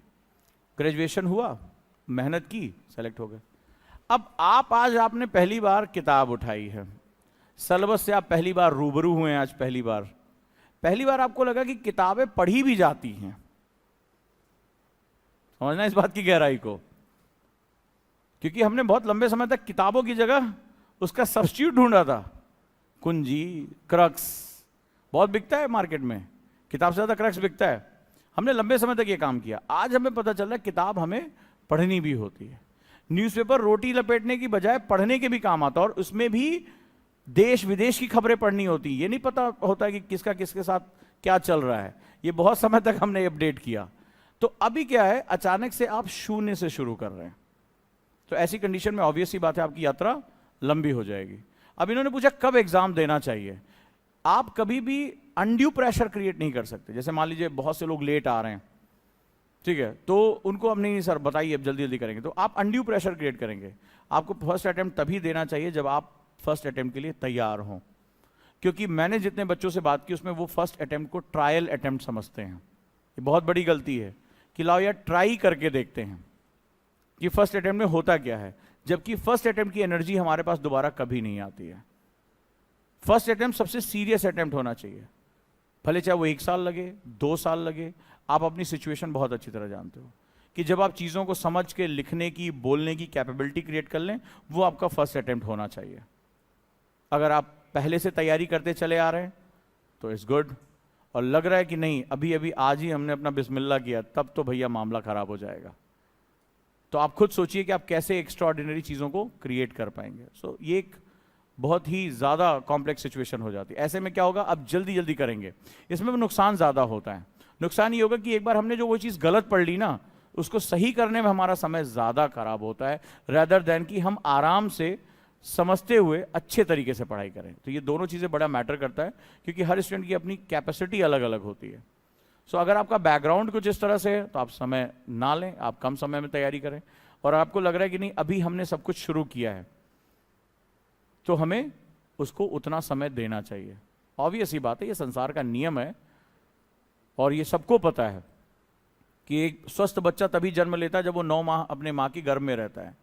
ग्रेजुएशन हुआ, मेहनत की, सेलेक्ट हो गए। अब आप आज आपने पहली बार किताब उठाई है, सिलेबस से आप पहली बार रूबरू हुए हैं। आज पहली बार आपको लगा कि किताबें पढ़ी भी जाती हैं। समझना इस बात की गहराई को, क्योंकि हमने बहुत लंबे समय तक किताबों की जगह उसका सब्स्टिट्यूट ढूंढा था। कुंजी, क्रक्स बहुत बिकता है मार्केट में, किताब से ज़्यादा क्रक्स बिकता है। हमने लंबे समय तक ये काम किया। आज हमें पता चल रहा है किताब हमें पढ़नी भी होती है। न्यूज़पेपर रोटी लपेटने की बजाय पढ़ने के भी काम आता है, और उसमें भी देश विदेश की खबरें पढ़नी होती है। ये नहीं पता होता है कि किसका किसके साथ क्या चल रहा है। ये बहुत समय तक हमने अपडेट किया। तो अभी क्या है, अचानक से आप शून्य से शुरू कर रहे हैं, तो ऐसी कंडीशन में ऑब्वियस ही बात है आपकी यात्रा लंबी हो जाएगी। अब इन्होंने पूछा कब एग्जाम देना चाहिए। आप कभी भी अनड्यू प्रेशर क्रिएट नहीं कर सकते। जैसे मान लीजिए बहुत से लोग लेट आ रहे हैं, ठीक है, तो उनको अब नहीं सर बताइए, अब जल्दी जल्दी करेंगे, तो आप अनड्यू प्रेशर क्रिएट करेंगे। आपको फर्स्ट अटेम्प्ट तभी देना चाहिए जब आप फर्स्ट अटेम्प्ट के लिए तैयार हों। क्योंकि मैंने जितने बच्चों से बात की उसमें वो फर्स्ट अटेम्प्ट को ट्रायल अटेम्प्ट समझते हैं। ये बहुत बड़ी गलती है कि लाओ यार ट्राई करके देखते हैं कि फर्स्ट अटेम्प्ट में होता क्या है, जबकि फर्स्ट अटेम्प्ट की एनर्जी हमारे पास दोबारा कभी नहीं आती है। फर्स्ट अटेम्प्ट सबसे सीरियस अटेम्प्ट होना चाहिए, भले चाहे वो 1 साल लगे, 2 साल लगे। आप अपनी सिचुएशन बहुत अच्छी तरह जानते हो कि जब आप चीज़ों को समझ के लिखने की, बोलने की कैपेबिलिटी क्रिएट कर लें, वो आपका फर्स्ट अटेम्प्ट होना चाहिए। अगर आप पहले से तैयारी करते चले आ रहे हैं तो इट्स गुड, और लग रहा है कि नहीं अभी अभी आज ही हमने अपना बिस्मिल्लाह किया, तब तो भैया मामला खराब हो जाएगा। तो आप खुद सोचिए कि आप कैसे एक्स्ट्राऑर्डिनरी चीज़ों को क्रिएट कर पाएंगे। सो ये एक बहुत ही ज़्यादा कॉम्प्लेक्स सिचुएशन हो जाती है। ऐसे में क्या होगा, आप जल्दी जल्दी करेंगे, इसमें नुकसान ज़्यादा होता है। नुकसान ये होगा कि एक बार हमने जो वो चीज़ गलत पढ़ ली ना, उसको सही करने में हमारा समय ज़्यादा खराब होता है, रेदर देन कि हम आराम से समझते हुए अच्छे तरीके से पढ़ाई करें। तो ये दोनों चीज़ें बड़ा मैटर करता है, क्योंकि हर स्टूडेंट की अपनी कैपेसिटी अलग अलग होती है। सो अगर आपका बैकग्राउंड कुछ इस तरह से है तो आप समय ना लें, आप कम समय में तैयारी करें। और आपको लग रहा है कि नहीं अभी हमने सब कुछ शुरू किया है, तो हमें उसको उतना समय देना चाहिए। ऑब्वियस ही बात है, ये संसार का नियम है और ये सबको पता है कि एक स्वस्थ बच्चा तभी जन्म लेता है जब वो 9 माह अपने माँ की गर्भ में रहता है,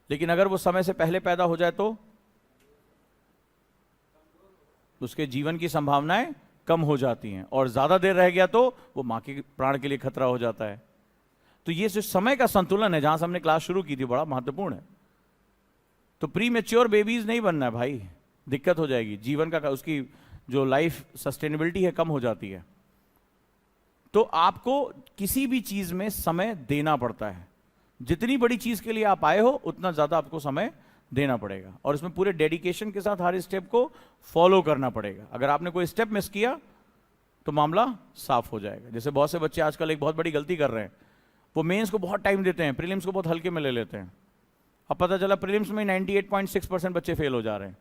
लेकिन अगर वो समय से पहले पैदा हो जाए तो उसके जीवन की संभावनाएं कम हो जाती हैं, और ज्यादा देर रह गया तो वो माँ के प्राण के लिए खतरा हो जाता है। तो ये जो समय का संतुलन है, जहां से हमने क्लास शुरू की थी, बड़ा महत्वपूर्ण है। तो प्री मैच्योर बेबीज नहीं बनना है भाई, दिक्कत हो जाएगी, जीवन का उसकी जो लाइफ सस्टेनेबिलिटी है कम हो जाती है। तो आपको किसी भी चीज में समय देना पड़ता है, जितनी बड़ी चीज के लिए आप आए हो उतना ज्यादा आपको समय देना पड़ेगा, और इसमें पूरे डेडिकेशन के साथ हर स्टेप को फॉलो करना पड़ेगा। अगर आपने कोई स्टेप मिस किया तो मामला साफ हो जाएगा। जैसे बहुत से बच्चे आजकल एक बहुत बड़ी गलती कर रहे हैं, वो मेंस को बहुत टाइम देते हैं, प्रीलिम्स को बहुत हल्के में ले लेते हैं। अब पता चला प्रीलिम्स में 98.6% बच्चे फेल हो जा रहे हैं।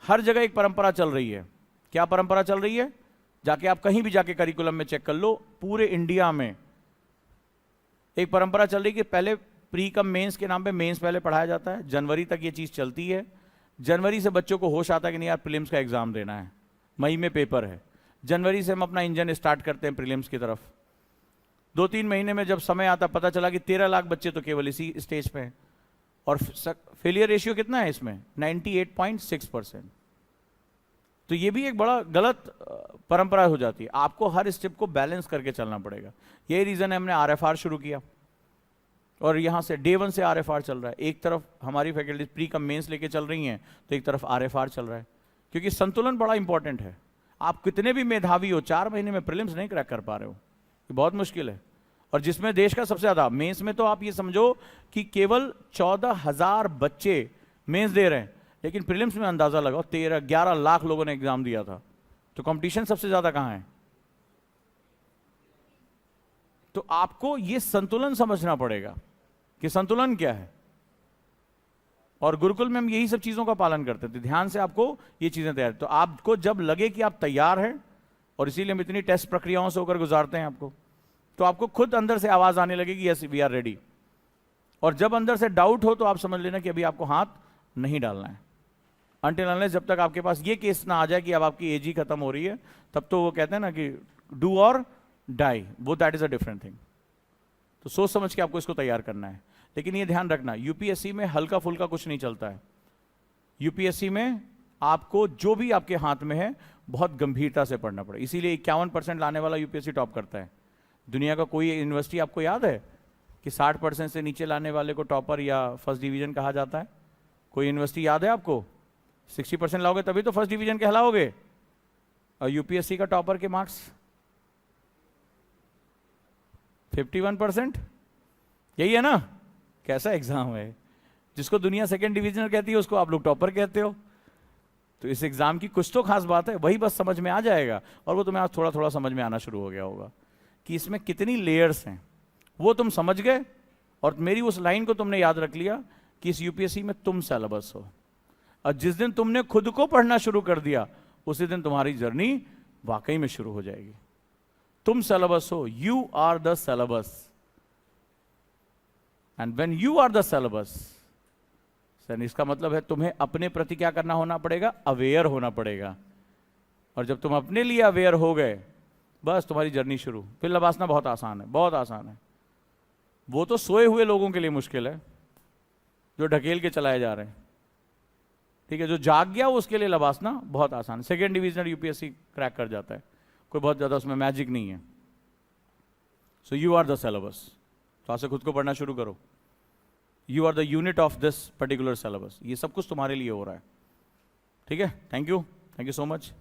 हर जगह एक परंपरा चल रही है। क्या परंपरा चल रही है? जाके आप कहीं भी जाके करिकुलम में चेक कर लो, पूरे इंडिया में एक परंपरा चल रही है कि पहले प्री कम मेंस के नाम पे मेंस पहले पढ़ाया जाता है। जनवरी तक ये चीज चलती है। जनवरी से बच्चों को होश आता है कि नहीं यार प्रीलिम्स का एग्जाम देना है, मई में पेपर है। जनवरी से हम अपना इंजन स्टार्ट करते हैं प्रीलिम्स की तरफ। 2-3 महीने में जब समय आता पता चला कि 13 लाख बच्चे तो केवल इसी स्टेज पे हैं, और फेलियर रेशियो कितना है इसमें? 98.6%। तो ये भी एक बड़ा गलत परंपरा हो जाती है। आपको हर स्टेप को बैलेंस करके चलना पड़ेगा। यही रीजन है हमने RFR शुरू किया, और यहां से डे 1 से RFR चल रहा है। एक तरफ हमारी फैकल्टी प्री कम मेंस लेके चल रही हैं, तो एक तरफ RFR चल रहा है, क्योंकि संतुलन बड़ा इंपॉर्टेंट है। आप कितने भी मेधावी हो, 4 महीने में प्रीलिम्स नहीं क्रैक कर पा रहे हो, ये बहुत मुश्किल है। और जिसमें देश का सबसे ज्यादा मेंस में, तो आप ये समझो कि केवल 14,000 बच्चे मेंस दे रहे हैं, लेकिन प्रीलिम्स में अंदाजा लगाओ 13-11 लाख लोगों ने एग्जाम दिया था। तो कंपटीशन सबसे ज्यादा कहां है? तो आपको ये संतुलन समझना पड़ेगा कि संतुलन क्या है। और गुरुकुल में हम यही सब चीजों का पालन करते थे। ध्यान से आपको ये चीजें तैयार, तो आपको जब लगे कि आप तैयार हैं, और इसीलिए हम इतनी टेस्ट प्रक्रियाओं से होकर गुजारते हैं आपको, तो आपको खुद अंदर से आवाज आने लगेगी यस वी आर रेडी। और जब अंदर से डाउट हो तो आप समझ लेना कि अभी आपको हाथ नहीं डालना है। अनटिल अनलेस जब तक आपके पास ये केस ना आ जाए कि अब आपकी एज ही खत्म हो रही है, तब तो वो कहते हैं ना कि डू और डाई, वो that is a different thing. तो सोच समझ के आपको इसको तैयार करना है। लेकिन ये ध्यान रखना, यूपीएससी में हल्का फुल्का कुछ नहीं चलता है। यूपीएससी में आपको जो भी आपके हाथ में है बहुत गंभीरता से पढ़ना पड़ेगा। इसीलिए 51% लाने वाला यूपीएससी टॉप करता है। दुनिया का कोई यूनिवर्सिटी आपको याद है कि 60% से नीचे लाने वाले को टॉपर या फर्स्ट डिवीजन कहा जाता है? कोई यूनिवर्सिटी याद है आपको? 60% लाओगे तभी तो फर्स्ट डिवीजन कहलाओगे। और यूपीएससी का टॉपर के मार्क्स 51%। यही है ना? कैसा एग्जाम है? जिसको दुनिया सेकंड डिवीजनर कहती है उसको आप लोग टॉपर कहते हो। तो इस एग्जाम की कुछ तो खास बात है, वही बस समझ में आ जाएगा। और वो तुम्हें आज थोड़ा थोड़ा समझ में आना शुरू हो गया होगा कि इसमें कितनी लेयर्स हैं, वो तुम समझ गए। और मेरी उस लाइन को तुमने याद रख लिया कि इस यूपीएससी में तुम सिलेबस हो, और जिस दिन तुमने खुद को पढ़ना शुरू कर दिया उसी दिन तुम्हारी जर्नी वाकई में शुरू हो जाएगी। तुम सिलेबस हो, you are the syllabus. And when you are the syllabus, इसका मतलब है तुम्हें अपने प्रति क्या करना होना पड़ेगा? अवेयर होना पड़ेगा। और जब तुम अपने लिए अवेयर हो गए, बस तुम्हारी जर्नी शुरू। फिर लबासना बहुत आसान है, बहुत आसान है। वो तो सोए हुए लोगों के लिए मुश्किल है जो ढकेल के चलाए जा रहे हैं, ठीक है। जो जाग गया वो उसके लिए लबासना बहुत आसान है। सेकेंड डिवीजनल यूपीएससी क्रैक कर जाता है, कोई बहुत ज्यादा उसमें मैजिक नहीं है। So you are the syllabus. तो आज से खुद को पढ़ना शुरू करो। You are the unit of this particular syllabus. ये सब कुछ तुम्हारे लिए हो रहा है, ठीक है। Thank you so much.